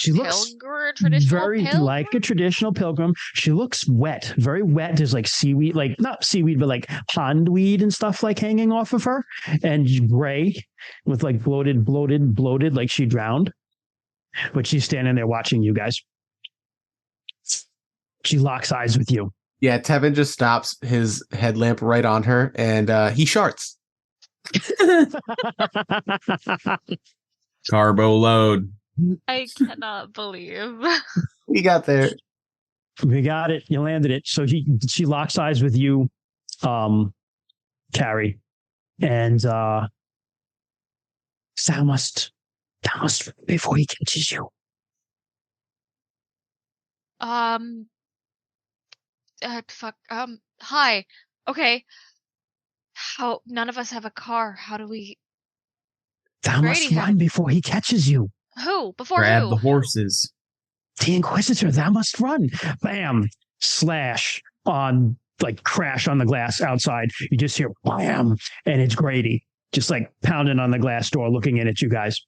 very pilgrim? Like a traditional pilgrim. She looks wet, very wet. There's like seaweed, like not seaweed, but like pondweed and stuff like hanging off of her, and gray with like bloated, like she drowned. But she's standing there watching you guys. She locks eyes with you. Yeah, Tevin just stops his headlamp right on her, and he sharts. Carbo load. I cannot believe. We got there. We got it. You landed it. So she locks eyes with you, Carrie, and thou must before he catches you. Fuck. Hi. Okay. How? None of us have a car. How do we? Thou must run before he catches you. Who? Before Grab who? the horses. The Inquisitor, thou must run. Bam. Slash. on like crash on the glass outside. You just hear bam, and it's Grady just like pounding on the glass door, looking in at you guys.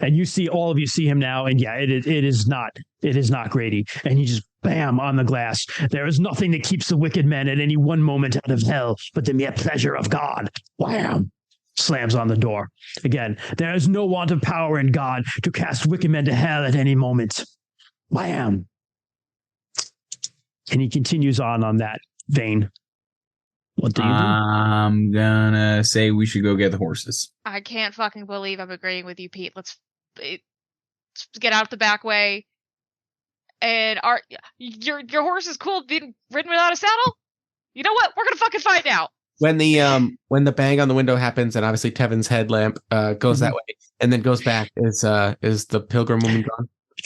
And you see, all of you see him now, and yeah, it is not Grady. And he just bam on the glass. There is nothing that keeps the wicked men at any one moment out of hell but the mere pleasure of God. Wham! Slams on the door. Again, there is no want of power in God to cast wicked men to hell at any moment. Wham! And he continues on that vein. What do you do? I'm gonna say we should go get the horses. I can't fucking believe I'm agreeing with you, Pete. Let's get out the back way. And your horse is cool being ridden without a saddle? You know what? We're gonna fucking find out. When the bang on the window happens, and obviously Tevin's headlamp goes that way, and then goes back, is the pilgrim woman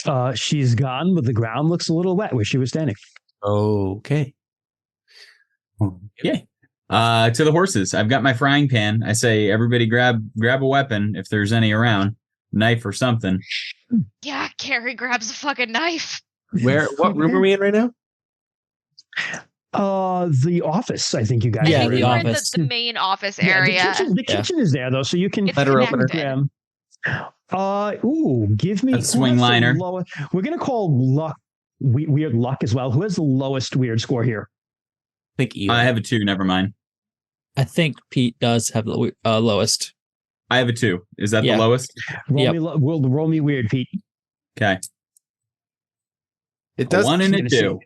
gone? She's gone, but the ground looks a little wet where she was standing. Okay. Yeah. To the horses. I've got my frying pan. I say, everybody grab a weapon if there's any around, knife or something. Yeah, Carrie grabs a fucking knife. What room are we in right now? The office. I think you guys. Yeah, are the in. office. The main office Yeah, area. the kitchen is there though, so you can. It's Let her open her. connected. Give me A swing liner. We're gonna call luck. Weird luck as well. Who has the lowest weird score here? I think Eli. I have a 2. Never mind. I think Pete does have the lowest. I have a 2. Is that Yeah. the lowest? Roll me weird, Pete. Okay. It does. 1 and a 2.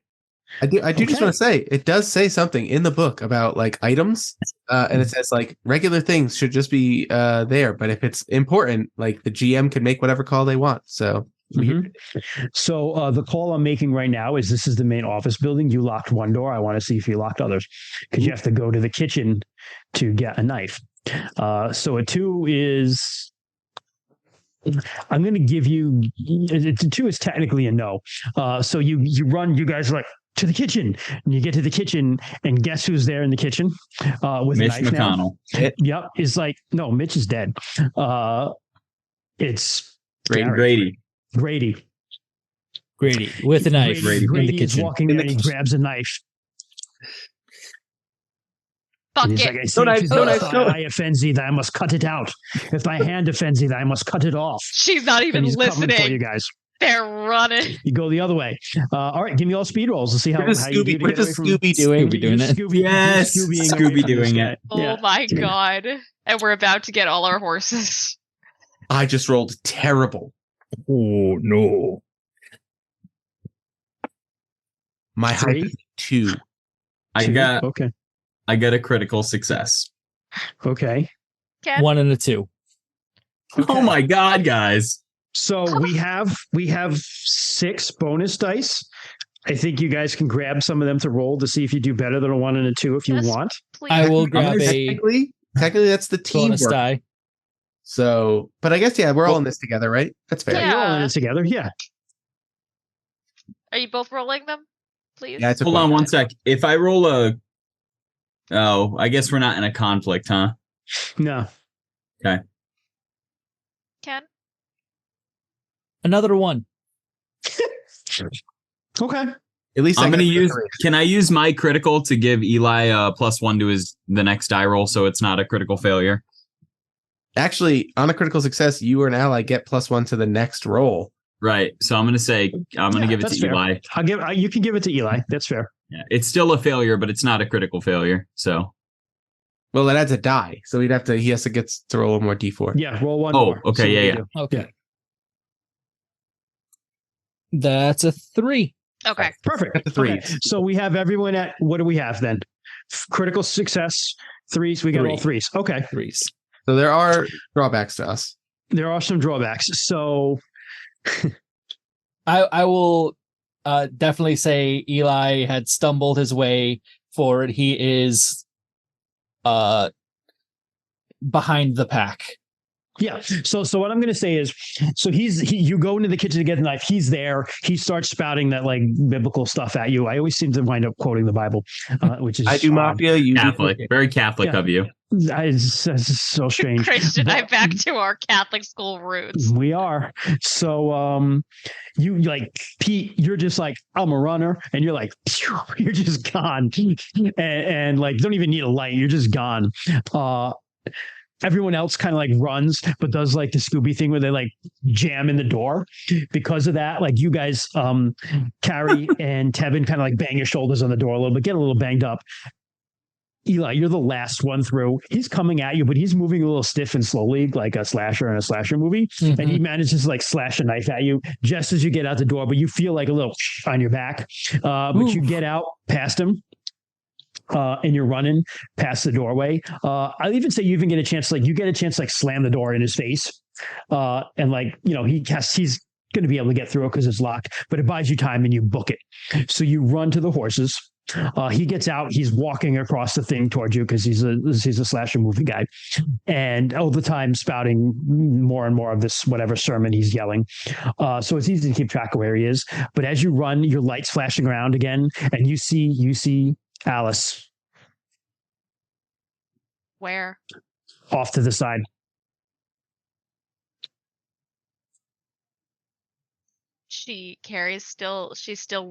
I do just want to say it does say something in the book about like items, and it says like regular things should just be there, but if it's important, like the GM can make whatever call they want. So. So the call I'm making right now is this is the main office building. You locked one door. I want to see if you locked others because you have to go to the kitchen to get a knife. So a 2 is. I'm going to give you. A 2 is technically a no. So you run. You guys are like to the kitchen, and you get to the kitchen, and guess who's there in the kitchen with Mitch a knife McConnell. now? Yep, it's like no, Mitch is dead. It's Grady. Grady with a knife Grady. in the is kitchen. walking there and he grabs a knife. Fuck And he's it. like, I say, if thy eye offends thee, thou must cut it out. If thy hand offends thee, thou must cut it off. She's not even And he's coming for you listening. guys. They're running. You go the other way. All right, give me all speed rolls to see how What is you do to What get is away from Scooby doing? Scooby doing it. Yes, Scooby doing it. Oh my god. And we're about to get all our horses. I just rolled terrible. Oh no! My height 3? is 2. I got a critical success. Okay. Ken? 1 and a 2. Oh my god, guys. So we have 6 bonus dice. I think you guys can grab some of them to roll to see if you do better than a 1 and a 2 if you Yes. want. Please. I will grab a Technically, that's the bonus teamwork. die. So, but I guess we're all in this together, right? That's fair. Yeah. You're all in it together. Yeah. Are you both rolling them? Please. Yeah, it's a Hold on one sec. If I roll I guess we're not in a conflict, huh? No. Ken? Another 1. Okay. At least I'm I gonna got use. 3. Can I use my critical to give Eli a +1 to the next die roll, so it's not a critical failure? Actually, on a critical success, you or an ally get +1 to the next roll. Right. So I'm gonna say I'm gonna give it that's to fair. Eli. You can give it to Eli. That's fair. Yeah, it's still a failure, but it's not a critical failure. So. Well, it adds a die, so he has to get to roll one more d4. Yeah. Roll 1 Oh, more. okay, See what yeah, you yeah. do. Okay. That's a 3. Okay. Perfect. That's a 3. Okay. So we have everyone at, what do we have then? Critical success, 3s. We got all 3s. Okay. 3s. So there are drawbacks to us. There are some drawbacks. So I will definitely say Eli had stumbled his way forward. He is behind the pack. yeah. So what I'm going to say is, so you go into the kitchen to get the knife. He's there. He starts spouting that like biblical stuff at you. I always seem to wind up quoting the Bible, which is I do odd. mafia. You do Catholic, very Catholic Yeah. of you. It's so strange. Christian, I'm back to our Catholic school roots. We are. So you like Pete, you're just like, I'm a runner, and you're like, phew, you're just gone. And like don't even need a light, you're just gone. Everyone else kind of like runs, but does like the Scooby thing where they like jam in the door. Because of that, like you guys, Carrie and Tevin kind of like bang your shoulders on the door a little bit, get a little banged up. Eli, you're the last one through. He's coming at you, but he's moving a little stiff and slowly, like a slasher in a slasher movie. Mm-hmm. And he manages to like slash a knife at you just as you get out the door, but you feel like a little on your back. But you get out past him. And you're running past the doorway. I'll even say you even get a chance, like you get a chance, like slam the door in his face. And like, you know, he's going to be able to get through it because it's locked, but it buys you time and you book it. So you run to the horses. He gets out. He's walking across the thing towards you because he's a slasher movie guy, and all the time spouting more and more of this whatever sermon he's yelling. So it's easy to keep track of where he is. But as you run, your lights flashing around again, and you see Alice. Where? Off to the side. Carrie's still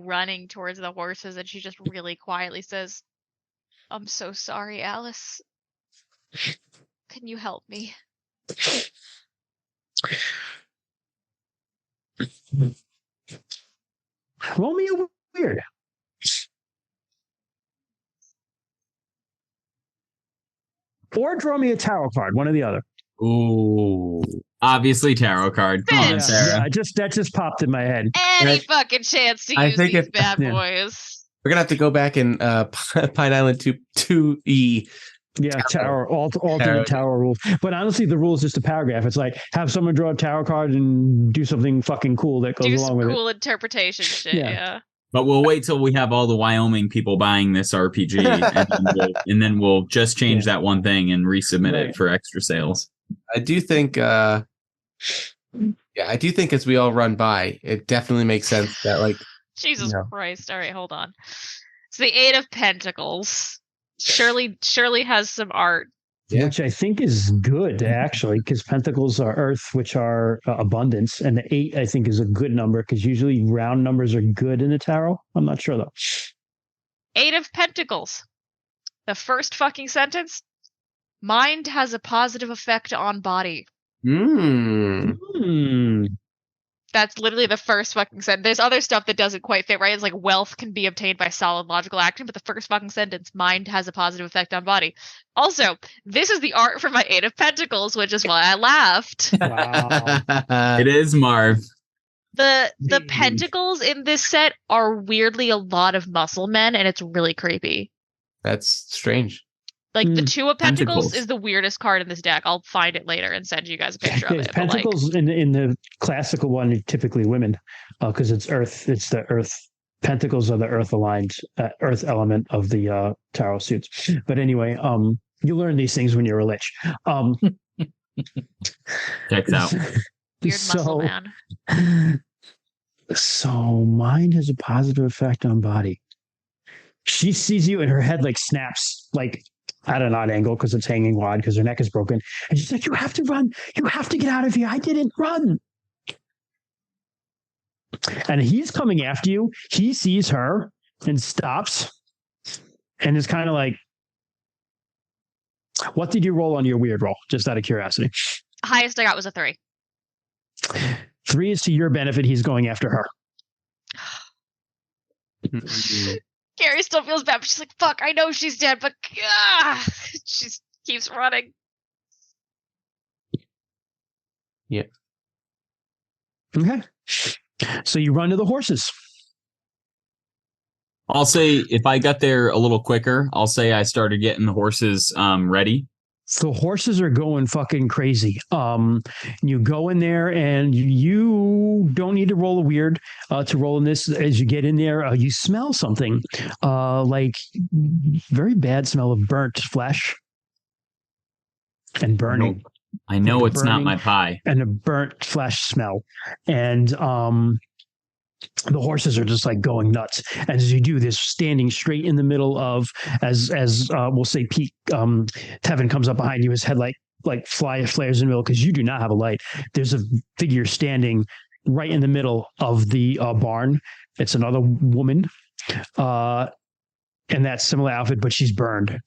running towards the horses, and she just really quietly says, "I'm so sorry, Alice. Can you help me?" Roll me a weird. Or draw me a tarot card, one or the other. Ooh, obviously tarot card. Come on, Sarah. That just popped in my head. Any fucking chance to use these bad boys. We're gonna have to go back and Pine Island 2E. Yeah, alternate tarot rules. But honestly, the rule is just a paragraph. It's like have someone draw a tarot card and do something fucking cool that goes along with it. Cool interpretation shit. Yeah. But we'll wait till we have all the Wyoming people buying this RPG, and then we'll just change that one thing and resubmit it for extra sales. I do think, as we all run by, it definitely makes sense that like Jesus Christ. All right, hold on. It's the Eight of Pentacles. Shirley has some art. Yeah. Which I think is good, actually, because pentacles are earth, which are abundance. And the 8, I think, is a good number because usually round numbers are good in the tarot. I'm not sure, though. 8 of Pentacles. The first fucking sentence. Mind has a positive effect on body. That's literally the first fucking sentence. There's other stuff that doesn't quite fit, right? It's like wealth can be obtained by solid logical action, but the first fucking sentence, mind has a positive effect on body. Also, this is the art for my 8 of Pentacles, which is why I laughed. Wow. It is Marv. The pentacles in this set are weirdly a lot of muscle men, and it's really creepy. That's strange. Like the 2 of Pentacles is the weirdest card in this deck. I'll find it later and send you guys a picture of it. Pentacles in the classical one are typically women because it's earth. It's the earth. Pentacles are the earth aligned earth element of the tarot suits. But anyway, you learn these things when you're a lich. Checks out. Weird muscle man. So mind has a positive effect on body. She sees you and her head like snaps like at an odd angle because it's hanging wide because her neck is broken. And she's like, you have to run. You have to get out of here. I didn't run. And he's coming after you. He sees her and stops and is kind of like, what did you roll on your weird roll? Just out of curiosity. Highest I got was a 3. 3 is to your benefit. He's going after her. Carrie still feels bad, but she's like, fuck, I know she's dead, but she keeps running. Yeah. Okay. So you run to the horses. I'll say if I got there a little quicker, I'll say I started getting the horses ready. The horses are going fucking crazy. You go in there and you don't need to roll a weird to roll in this. As you get in there, you smell something like very bad smell of burnt flesh and burning. I know it's not my pie. And a burnt flesh smell. And The horses are just like going nuts. And as you do this, standing straight in the middle of, as we'll say, Pete, Tevin comes up behind you, his head like flares in the middle because you do not have a light. There's a figure standing right in the middle of the barn. It's another woman in that similar outfit, but she's burned.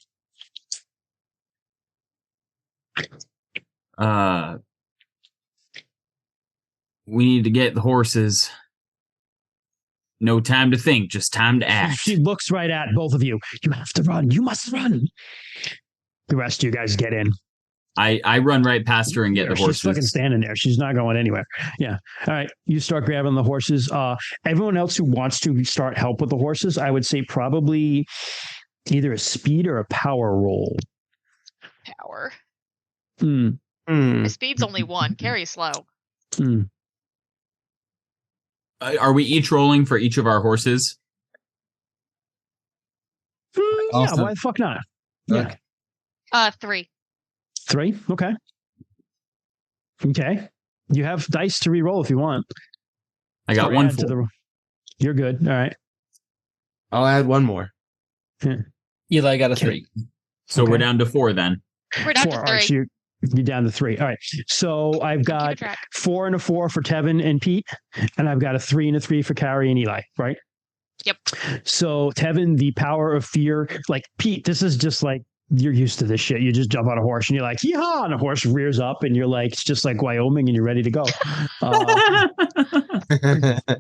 We need to get the horses. No time to think, just time to act. She looks right at both of you. You have to run. You must run. The rest of you guys get in. I run right past her and get the horses. She's fucking standing there. She's not going anywhere. Yeah. All right. You start grabbing the horses. Everyone else who wants to start help with the horses, I would say probably either a speed or a power roll. Power. Mm. My speed's only 1. Carry slow. Mm. Are we each rolling for each of our horses? Yeah, why the fuck not? Okay. Yeah. 3. 3? Okay. Okay. You have dice to re-roll if you want. I got Or 1 add to the. You're good. All right. I'll add 1 more. Yeah. Eli got a 3. So Okay. we're down to 4 then. We're down 4. to All 3. right, so you're down to 3. All right. So I've Keep got a track. 4 and a 4 for Tevin and Pete, and I've got a 3 and a 3 for Carrie and Eli, right? Yep. So Tevin, the power of fear, like Pete, this is just like you're used to this shit. You just jump on a horse and you're like, yeehaw, and the horse rears up and you're like, it's just like Wyoming and you're ready to go.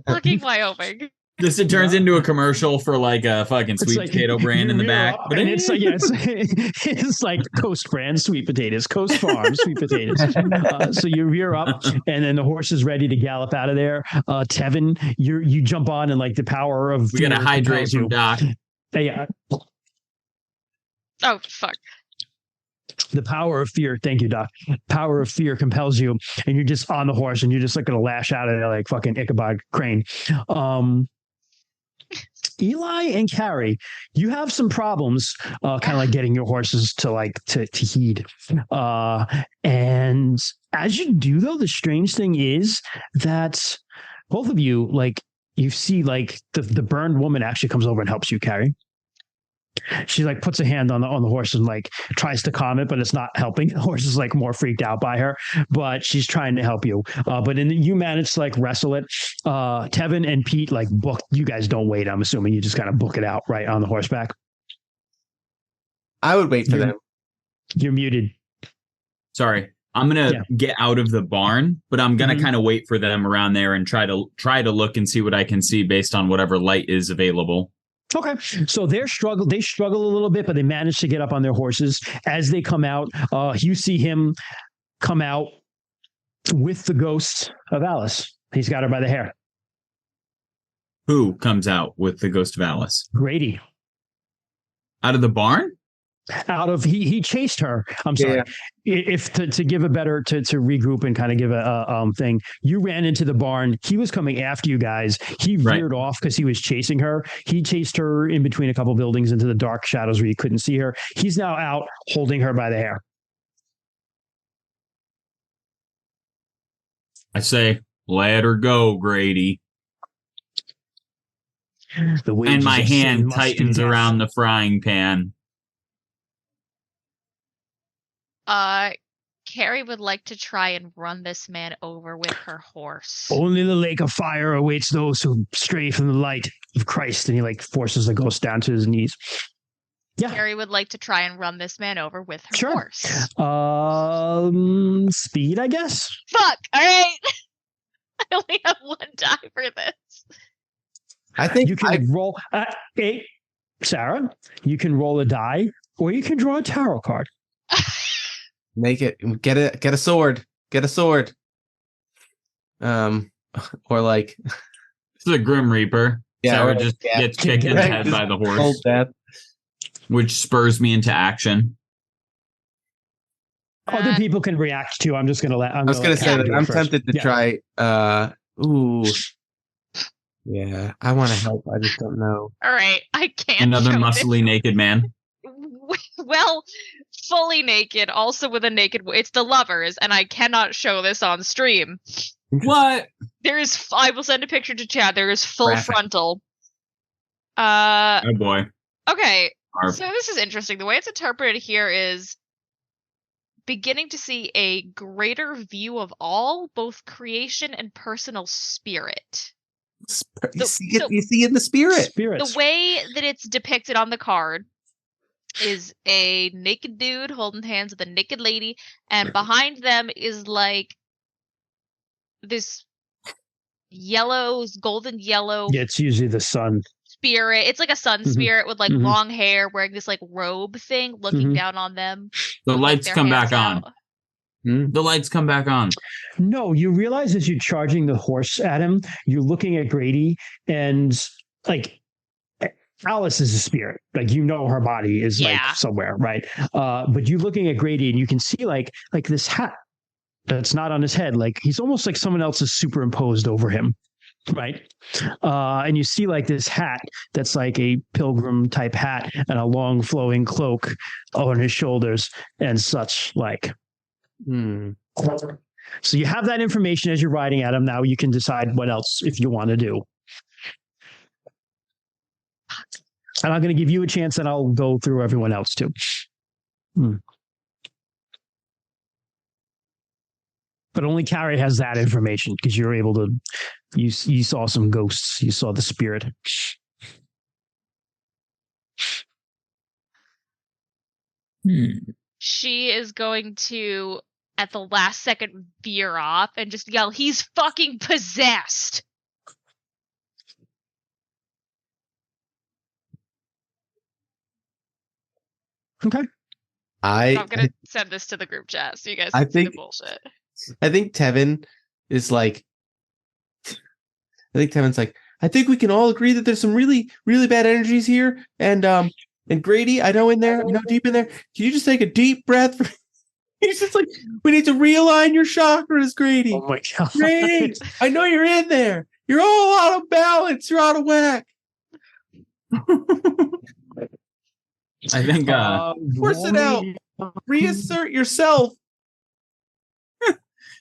Fucking Wyoming. This turns into a commercial for like a fucking It's sweet like potato brand in the rear back. up, and it's like, yeah, it's like Coast brand sweet potatoes, Coast Farm sweet potatoes. So you rear up, and then the horse is ready to gallop out of there. Tevin, you jump on, and like the power of We gotta fear hydrate compels from you. Doc. Yeah, Oh, fuck. the power of fear. Thank you, Doc. Power of fear compels you, and you're just on the horse, and you're just like gonna lash out of there like fucking Ichabod Crane. Eli and Carrie, you have some problems, kind of like getting your horses to heed. And as you do, though, the strange thing is that both of you, like, you see, like the burned woman actually comes over and helps you, Carrie. She like puts a hand on the horse and like tries to calm it, but it's not helping. The horse is like more freaked out by her, but she's trying to help you. But you manage to like wrestle it. Tevin and Pete like book. You guys don't wait. I'm assuming you just kind of book it out right on the horseback. I would wait for them. You're muted. Sorry. I'm gonna get out of the barn, but I'm gonna kind of wait for them around there and try to look and see what I can see based on whatever light is available. Okay, so they struggle a little bit, but they manage to get up on their horses. As they come out, you see him come out with the ghost of Alice. He's got her by the hair. Who comes out with the ghost of Alice? Grady. Out of the barn? He chased her. I'm sorry. Yeah. If to give a better to regroup and kind of give a thing, you ran into the barn. He was coming after you guys. He veered off because he was chasing her. He chased her in between a couple buildings into the dark shadows where you couldn't see her. He's now out holding her by the hair. I say, let her go, Grady. And my hand tightens around the frying pan. Carrie would like to try and run this man over with her horse. Only the lake of fire awaits those who stray from the light of Christ. And he like forces the ghost down to his knees. Yeah. Carrie would like to try and run this man over with her Sure. horse. Speed, I guess. Fuck. All right. I only have 1 die for this. I think You can roll. Hey, Sarah, you can roll a die, or you can draw a tarot card. make it get a sword. Get a sword. Or like This is a Grim Reaper. Sarah just gets kicked in the head by the horse, hold that. which spurs me into action. Other people can react to. I'm just gonna let. I was gonna say that I'm tempted to try. Ooh. Yeah, I want to help. I just don't know. All right. I can't. Another show muscly naked man. Well, fully naked, also with a naked. It's the lovers, and I cannot show this on stream. What? There is. I will send a picture to Chad. There is full Graphic. frontal. Oh boy. Okay. Arf. So this is interesting. The way it's interpreted here is beginning to see a greater view of all, both creation and personal spirit. You see it in the spirit. Spirits. The way that it's depicted on the card is a naked dude holding hands with a naked lady, and behind them is like this golden yellow Yeah, it's usually the sun. spirit. It's like a sun Mhm. spirit with like Mhm. long hair, wearing this like robe thing, looking Mhm. down on them. The with, like, lights their come back hands on. out. The lights come back on. No, you realize as you're charging the horse at him, you're looking at Grady, and like Alice is a spirit. Like, you know, her body is like Yeah. somewhere, right? But you're looking at Grady, and you can see like this hat that's not on his head. Like, he's almost like someone else is superimposed over him, right? And you see like this hat that's like a pilgrim type hat and a long flowing cloak on his shoulders and such like. So you have that information as you're riding at him. Now you can decide what else if you want to do. And I'm going to give you a chance, and I'll go through everyone else too. But only Carrie has that information because you're able to. You saw some ghosts. You saw the spirit. She is going to, at the last second, veer off and just yell, "He's fucking possessed!" Okay. I'm gonna send this to the group chat so you guys I can see the think- bullshit. I think Tevin is like, Tevin's like, I think we can all agree that there's some really, really bad energies here. And Grady, I know deep in there, can you just take a deep breath? He's just like, we need to realign your chakras, Grady. Oh my god. Grady, I know you're in there. You're all out of balance. You're out of whack. I think Force it out. Reassert yourself.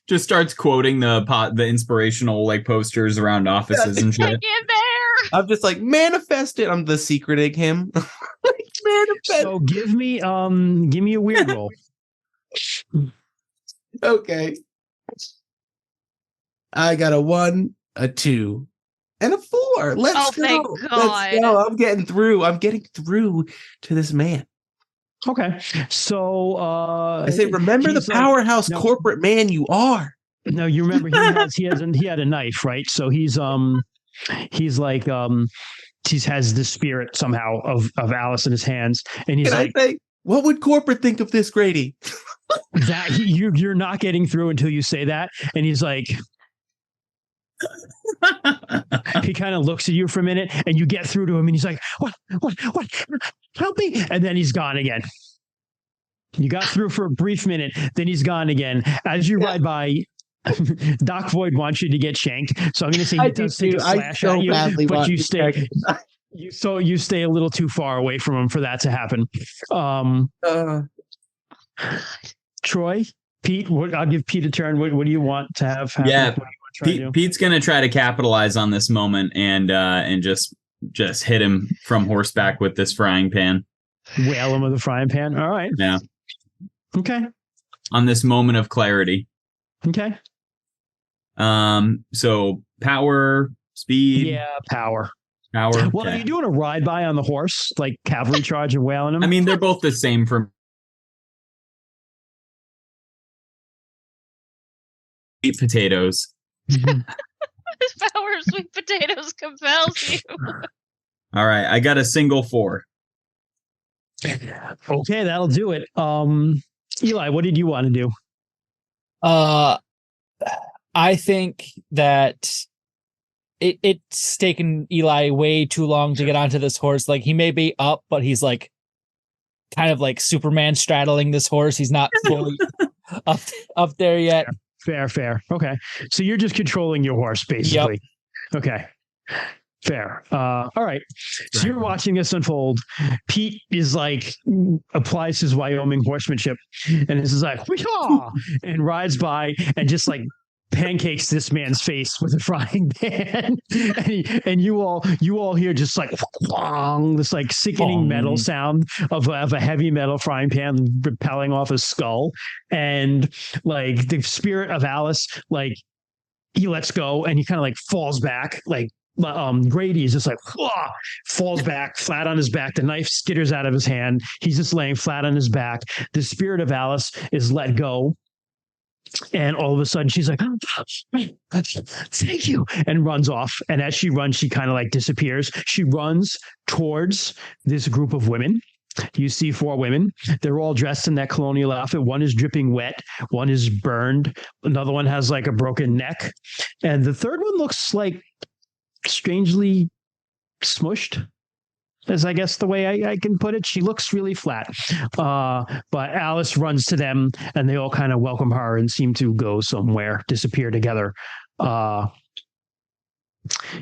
just starts quoting the inspirational like posters around offices and Hang shit. in there! I'm just like, manifest it. I'm the secreting him. Manifest. So give me a weird roll. Okay. I got a 1, a 2, and a 4. Let's go. thank Let's God. go. I'm getting through to this man. Okay. So I say, remember the he's like- powerhouse no. corporate man you are. No, you remember he had a knife, right? So he's like he has the spirit somehow of Alice in his hands, and he's Can like, I say, what would corporate think of this, Grady? that you're not getting through until you say that, and he's like, he kind of looks at you for a minute, and you get through to him, and he's like, what, help me, and then he's gone again. You got through for a brief minute, then he's gone again. As you ride by, Doc Void wants you to get shanked, so I'm going to say he does take a slash at you, but you stay. You stay a little too far away from him for that to happen. Troy, Pete, I'll give Pete a turn. What do you want to have happen? Yeah, What do you want to try to do? Pete's gonna try to capitalize on this moment and just hit him from horseback with this frying pan. Whale him with a frying pan. All right. Yeah. Okay. On this moment of clarity. Okay. So power, speed. Yeah, power. Power. Well, okay. are you doing a ride by on the horse, like cavalry charge and whaling him? I mean, they're both the same for sweet potatoes. This power of sweet potatoes compels you. All right, I got a single 4. Okay, that'll do it. Eli, what did you want to do? I think that it's taken Eli way too long to get onto this horse. Like, he may be up, but he's like kind of like Superman straddling this horse. He's not fully up there yet. Fair. Okay. So you're just controlling your horse, basically. Yep. Okay. Fair. All right. So you're watching this unfold. Pete is like, applies his Wyoming horsemanship and is like, "Wee-haw!" and rides by and just like pancakes this man's face with a frying pan, and you all hear just like this like sickening metal sound of a heavy metal frying pan repelling off his skull, and like the spirit of Alice, like he lets go and he kind of like falls back, like Grady is just like falls back flat on his back. The knife skitters out of his hand. He's just laying flat on his back. The spirit of Alice is let go. And all of a sudden she's like, thank you, and runs off. And as she runs, she kind of like disappears. She runs towards this group of women. You see 4 women. They're all dressed in that colonial outfit. One is dripping wet. One is burned. Another one has like a broken neck. And the third one looks like strangely smushed, is I guess the way I can put it. She looks really flat. But Alice runs to them and they all kind of welcome her and seem to go somewhere, disappear together.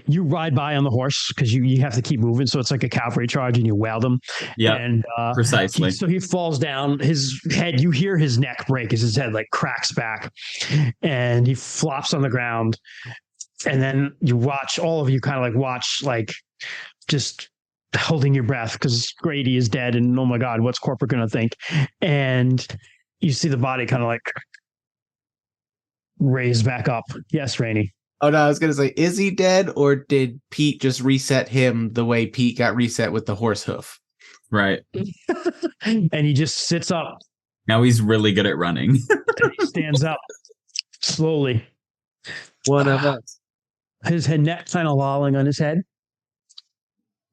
You ride by on the horse because you have to keep moving. So it's like a cavalry charge and you wail them. Yeah, and precisely. So he falls down, his head, you hear his neck break as his head like cracks back and he flops on the ground. And then you watch, all of you kind of like watch, like just holding your breath because Grady is dead and oh my God, what's corporate going to think? And you see the body kind of like raised back up. Yes, Rainey. Oh no, I was going to say, is he dead or did Pete just reset him the way Pete got reset with the horse hoof? Right. And he just sits up. Now he's really good at running. He stands up slowly. One of us. His head neck kind of lolling on his head.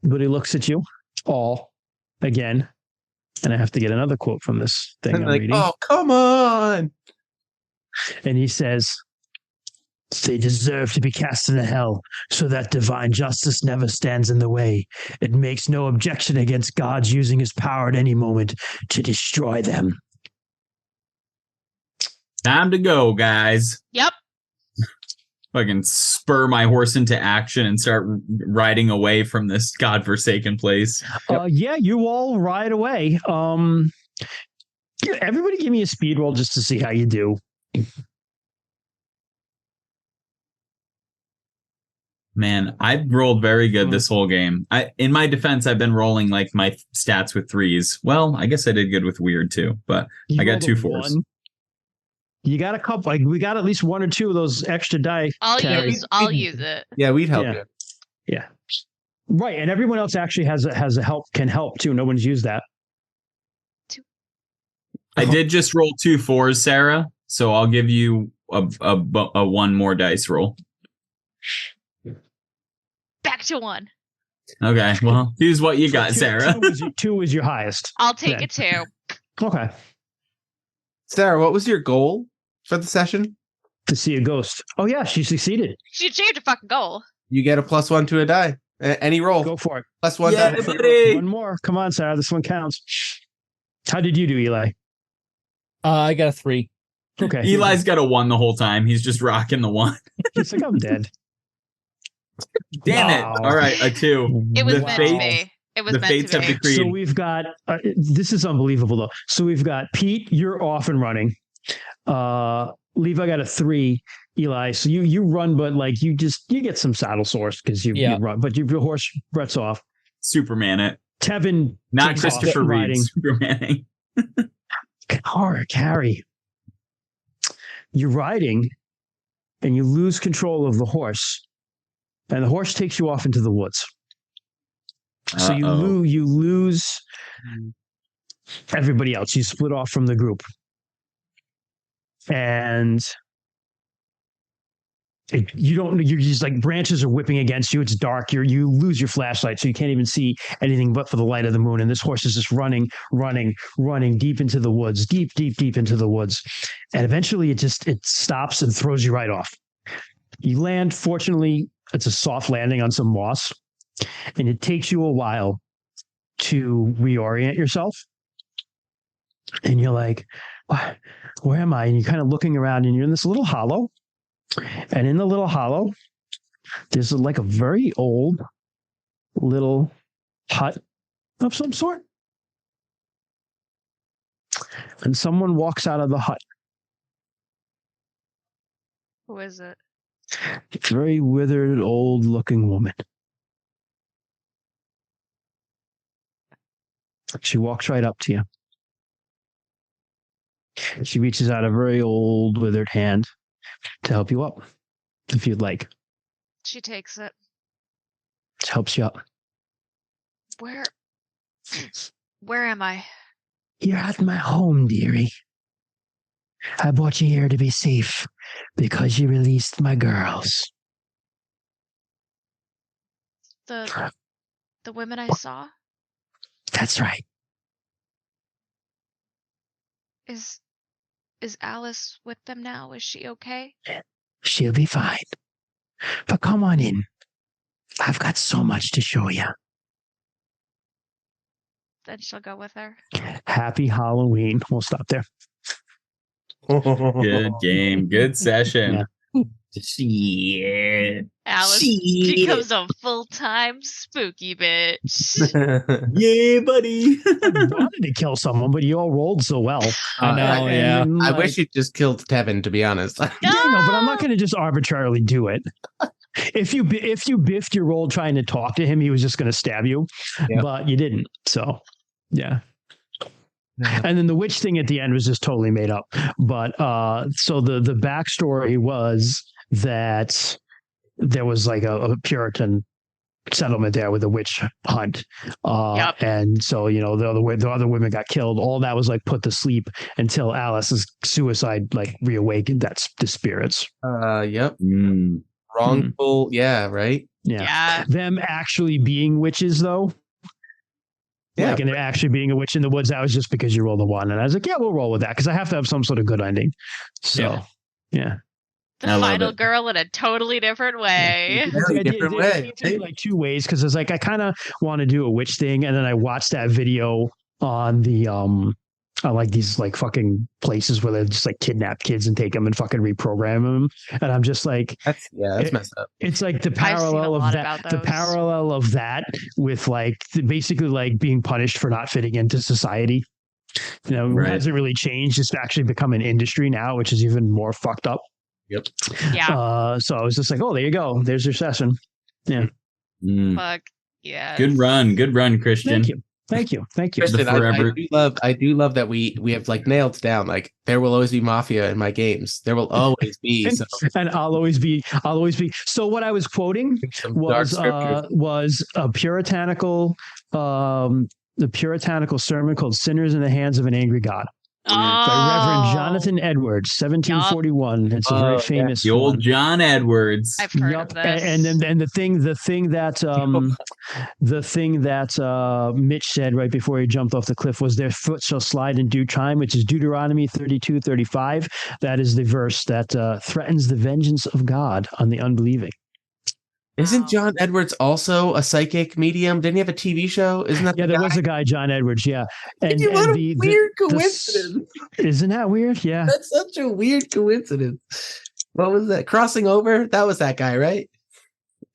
But he looks at you all again. And I have to get another quote from this thing I'm like, reading. oh, come on. And he says, they deserve to be cast into hell so that divine justice never stands in the way. It makes no objection against God's using his power at any moment to destroy them. Time to go, guys. Yep. Fucking spur my horse into action and start riding away from this godforsaken place. Yeah, you all ride away. Everybody give me a speed roll just to see how you do. Man, I've rolled very good this whole game. In my defense, I've been rolling like my stats with 3s. Well, I guess I did good with weird too, but I got 2 4s. You got a couple, like we got at least 1 or 2 of those extra die. I'll use it. Yeah, we'd help you. Yeah. Right. And everyone else actually has a help, can help too. No one's used that. I did just roll 2 4s, Sarah. So I'll give you a 1 more dice roll. Back to 1. Okay. Well, here's what you got, Sarah. 2 is your highest. I'll take it 2. Okay. Sarah, what was your goal for the session? To see a ghost. Oh yeah, she succeeded. She achieved a fucking goal. You get a +1 to a die. Any roll. Go for it. +1 yeah, die. buddy. 1 more. Come on, Sarah. This one counts. How did you do, Eli? I got a 3. Okay. Eli's got a 1 the whole time. He's just rocking the 1. He's like, I'm dead. Damn Wow. it. All right, a 2. It was The meant fate- to be. It was the meant fates to have be. decreed. So we've got, this is unbelievable though. So we've got Pete, you're off and running. Levi got a 3. Eli, so you run, but like you get some saddle sores because you run, but your horse Brett's off. Superman it. Tevin, Not takes Christopher off Reeve. riding. Supermaning. Carrie, you're riding, and you lose control of the horse, and the horse takes you off into the woods. So you lose everybody else. You split off from the group. And you're just like branches are whipping against you. It's dark. You lose your flashlight, so you can't even see anything but for the light of the moon. And this horse is just running deep into the woods, deep into the woods. And eventually it stops and throws you right off. You land, fortunately, it's a soft landing on some moss, and it takes you a while to reorient yourself. And you're like, where am I? And you're kind of looking around, and you're in this little hollow. And in the little hollow, there's like a very old little hut of some sort. And someone walks out of the hut. Who is it? Very withered, old-looking woman. She walks right up to you. She reaches out a very old, withered hand to help you up, if you'd like. She takes it. She helps you up. Where am I? You're at my home, dearie. I brought you here to be safe because you released my girls. The women I saw? That's right. Is Alice with them now? Is she okay? She'll be fine. But come on in. I've got so much to show you. Then she'll go with her. Happy Halloween. We'll stop there. Good game. Good session. Yeah. Yeah. Alice becomes a full-time spooky bitch. Yay, buddy. I wanted to kill someone, but you all rolled so well. I know, yeah. I wish you just killed Tevin, to be honest. Yeah, no, but I'm not going to just arbitrarily do it. If you biffed your roll trying to talk to him, he was just going to stab you, Yep. but you didn't. So, yeah. And then the witch thing at the end was just totally made up. But so the backstory was that there was like a Puritan settlement there with a witch hunt. Yep. And so, you know, the other women got killed. All that was like put to sleep until Alice's suicide like reawakened that's the spirits. Yep. Mm. Wrongful. Yeah, right. Yeah. Them actually being witches though. Yeah. Like, and they're actually being a witch in the woods. That was just because you rolled a one. And I was like, yeah, we'll roll with that because I have to have some sort of good ending. So, yeah. The I love final it. girl in a totally different way. Very different way. It's like two ways because it's like I kind of want to do a witch thing, and then I watched that video on the on like these like fucking places where they just like kidnap kids and take them and fucking reprogram them, and I'm just like, That's messed up. it's like the I've seen a parallel of lot that. about The those. parallel of that with like basically like being punished for not fitting into society. You know, Right. it hasn't really changed. It's actually become an industry now, which is even more fucked up. Yep. Yeah. So I was just like, oh, there you go. There's your session. Yeah. Mm. Fuck. Yeah. Good run, Christian. Thank you. Kristen, The forever- I do love that we have like nailed down. Like there will always be mafia in my games. There will always be. So And I'll always be. So what I was quoting some dark scriptures. was a puritanical, the puritanical sermon called "Sinners in the Hands of an Angry God" by Reverend Jonathan Edwards, 1741. It's a Oh, very yeah. famous. The old one. John Edwards. I've heard Yup. of this. And then the thing that Mitch said right before he jumped off the cliff was their foot shall slide in due time, which is Deuteronomy 32:35. That is the verse that threatens the vengeance of God on the unbelieving. Isn't John Edwards also a psychic medium? Didn't he have a TV show? Isn't that Yeah, the there guy? was a guy, John Edwards. Yeah. And, What a the weird coincidence. Isn't that weird? Yeah. That's such a weird coincidence. What was that? Crossing Over? That was that guy, right?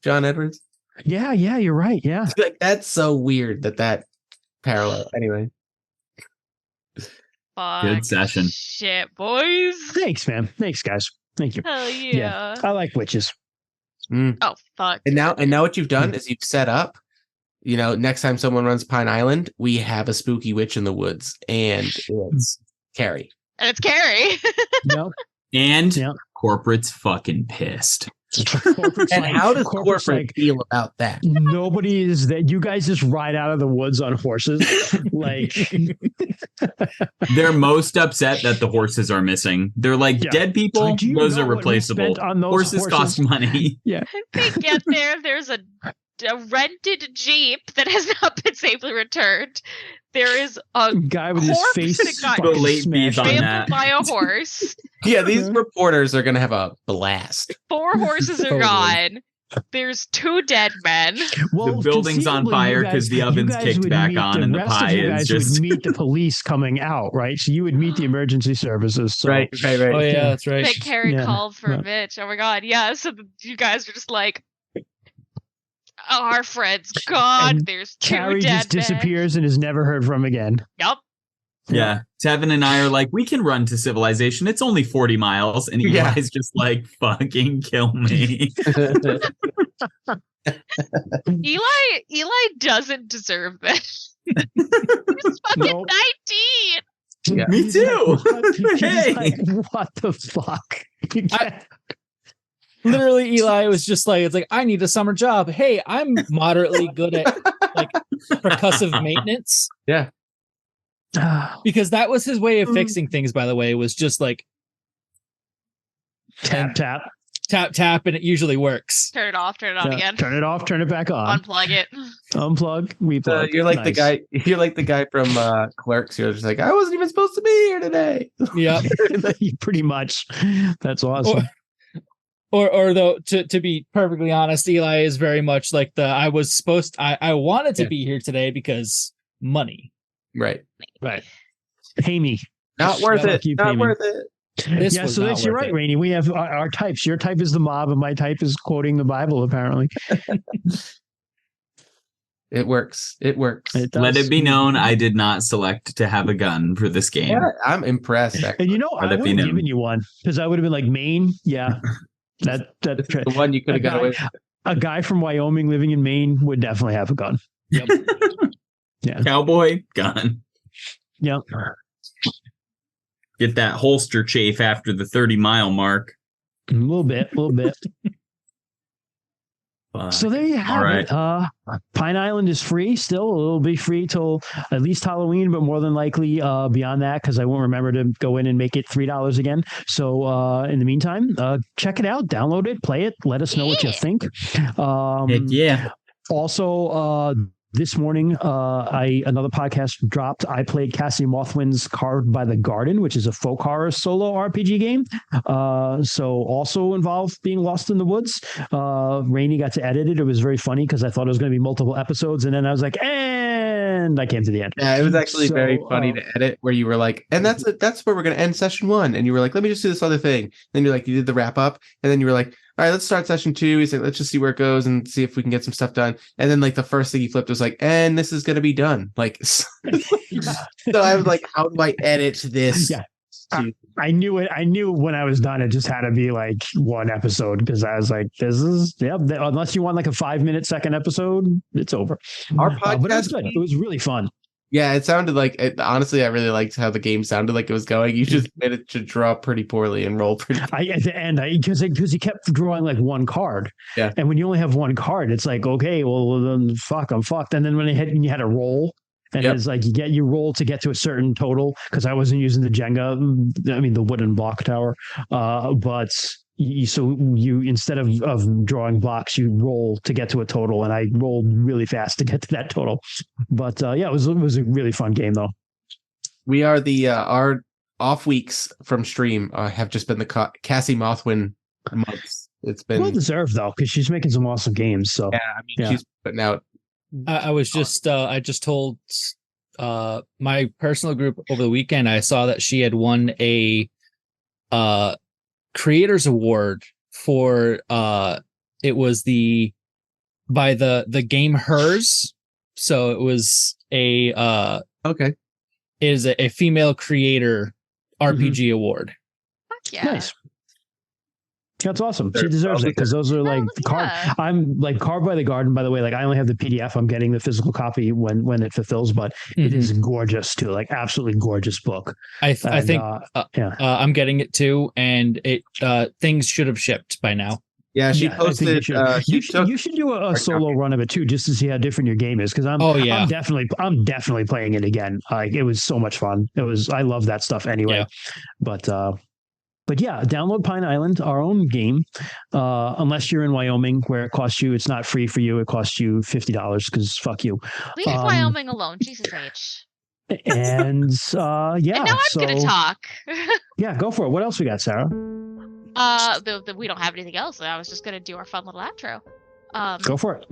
John Edwards? Yeah, you're right. Yeah. Like that's so weird that parallel. Anyway. Fuck. Good session. Shit, boys. Thanks, man. Thanks, guys. Thank you. Hell yeah. I like witches. Oh, fuck. And now what you've done is you've set up, you know, next time someone runs Pine Island, we have a spooky witch in the woods, and it's Carrie. And it's Carrie. No. And Yeah. corporate's fucking pissed. And how does corporate's corporate like, feel about that? nobody is that you guys just ride out of the woods on horses like They're most upset that the horses are missing. They're like, Yeah. dead people, Like, do you those know are what we replaceable. spent on those Horses cost money. They get there. There's a rented Jeep that has not been safely returned. There is a guy with his corpse face that got fucking The late smashed fees on in. that. trampled by a horse. Yeah, these reporters are gonna have a blast. 4 horses are Totally. gone. There's 2 dead men. Well, The building's on conceivably, fire you guys- 'cause the you oven's guys kicked would back meet on and the rest pie of you is guys just- would meet the police coming out, right? So you would meet the emergency services. So. Right. Oh yeah, that's right. That Carrie Yeah. called for Yeah. Mitch. Oh my god, yeah. So you guys are just like, oh, our friend's gone. And There's 2 Carrie dead just men. disappears and is never heard from again. Yup. Yeah. Tevin and I are like, we can run to civilization. It's only 40 miles. And Eli's just like, fucking kill me. Eli doesn't deserve this. He's fucking 19. Yeah. Me too. Hey. Like, what the fuck? Literally, Eli was just like, it's like, I need a summer job. Hey, I'm moderately good at like percussive maintenance. Yeah. Because that was his way of fixing things, by the way, was just like tap, tap, and it usually works. Turn it off, turn it on again. Turn it off, turn it back on. Unplug it. Unplug, replug. You're like the guy. You're like the guy from Clerks. You're just like, I wasn't even supposed to be here today. Yeah, pretty much. That's awesome. Or though, to be perfectly honest, Eli is very much like I wanted to be here today because money. Right. Pay me. Not worth it. Not worth it. You're right, Rainey. We have our types. Your type is the mob, and my type is quoting the Bible, apparently. It works. Let it be known I did not select to have a gun for this game. Yeah, I'm impressed. Actually. And you know, I would have given you one because I would have been like, Maine. Yeah. That's the one you could have got away with. A guy from Wyoming living in Maine would definitely have a gun. Yep. Yeah. Cowboy gun. Yep. Get that holster chafe after the 30-mile mark. A little bit. So there you have it. Pine Island is free still. It'll be free till at least Halloween, but more than likely beyond that, because I won't remember to go in and make it $3 again. So in the meantime, check it out, download it, play it, let us know what you think. Yeah. Also, this morning, another podcast dropped. I played Cassie Mothwin's Carved by the Garden, which is a folk horror solo RPG game. So also involved being lost in the woods. Rainey got to edit it. It was very funny because I thought it was going to be multiple episodes, and then I was like, and I came to the end. Yeah, it was actually very funny to edit, where you were like, and that's where we're going to end session 1, and you were like, let me just do this other thing. Then you're like, you did the wrap up, and then you were like, all right, let's start session 2. He's like, let's just see where it goes and see if we can get some stuff done. And then like the first thing he flipped was like, and this is going to be done. Like, so I was like, how do I edit this? Yeah. I knew it. I knew when I was done, it just had to be like one episode because I was like, unless you want like a 5-minute second episode, it's over. Our podcast, but it was good. It was really fun. Yeah, it sounded like honestly, I really liked how the game sounded like it was going. You just made it to draw pretty poorly and roll pretty poorly. At the end, because he kept drawing like one card. Yeah. And when you only have one card, it's like, okay, well then fuck, I'm fucked. And then when you had a roll, and it's like you roll to get to a certain total, because I wasn't using the Jenga, the wooden block tower. But you instead of drawing blocks, you roll to get to a total, and I rolled really fast to get to that total. But it was a really fun game though. We are our off weeks from stream have just been the Cassie Mothwin months. It's been well deserved though, because she's making some awesome games. So she's putting out. I just told my personal group over the weekend. I saw that she had won a creators award for it was by the game Hers. So it was it is a female creator RPG award. Fuck yeah. Nice. That's awesome. She deserves it because those are like I'm like Carved by the Garden, by the way. Like I only have the PDF. I'm getting the physical copy when it fulfills, but it is gorgeous too. Like absolutely gorgeous book. I think I'm getting it too, and it things should have shipped by now. Yeah, she posted. You should do a solo run of it too, just to see how different your game is. Because I'm definitely playing it again. Like it was so much fun. I love that stuff anyway. Yeah. But yeah, download Pine Island, our own game. Unless you're in Wyoming, where it costs you, it's not free for you. It costs you $50 because fuck you. Leave Wyoming alone, Jesus H. And And now I'm gonna talk. Yeah, go for it. What else we got, Sarah? We don't have anything else. I was just gonna do our fun little outro. Go for it.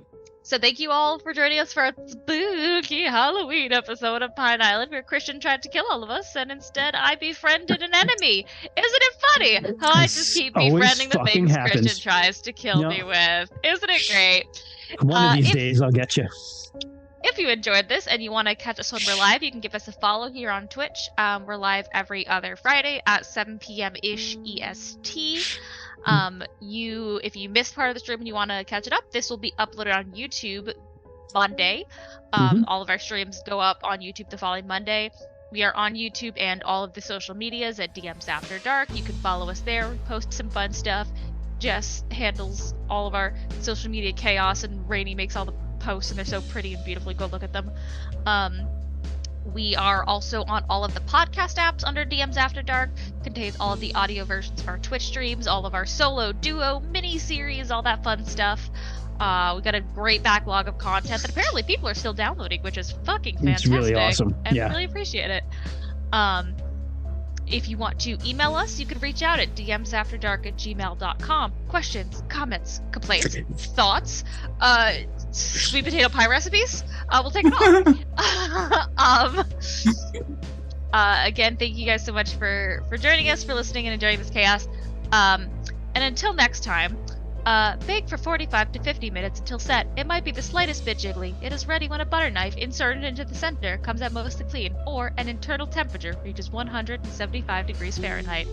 So thank you all for joining us for a spooky Halloween episode of Pine Island, where Christian tried to kill all of us, and instead I befriended an enemy. Isn't it funny how I just keep befriending the things Christian tries to kill me with? Isn't it great? One of these days I'll get you. If if you enjoyed this and you want to catch us when we're live, you can give us a follow here on Twitch. We're live every other Friday at 7 p.m. ish EST. If you missed part of the stream and you want to catch it up, this will be uploaded on YouTube Monday. All of our streams go up on YouTube the following Monday. We are on YouTube and all of the social medias at DMs After Dark. You can follow us there. We post some fun stuff. Jess handles all of our social media chaos, and Rainey makes all the posts, and they're so pretty and beautiful. Go look at them. We are also on all of the podcast apps under DMs After Dark. Contains all of the audio versions of our Twitch streams, all of our solo, duo, mini-series, all that fun stuff. We got a great backlog of content that apparently people are still downloading, which is fucking fantastic. It's really awesome. And really appreciate it. If you want to email us, you can reach out at dmsafterdark@gmail.com. Questions, comments, complaints, thoughts, sweet potato pie recipes. We'll take it all. Again, thank you guys so much for joining us, for listening and enjoying this chaos. And until next time, bake for 45 to 50 minutes until set. It might be the slightest bit jiggly. It is ready when a butter knife inserted into the center comes out mostly clean, or an internal temperature reaches 175 degrees Fahrenheit.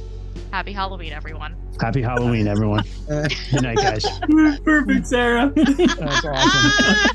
Happy Halloween, everyone. Happy Halloween, everyone. Good night, guys. Perfect, Sarah. That's awesome.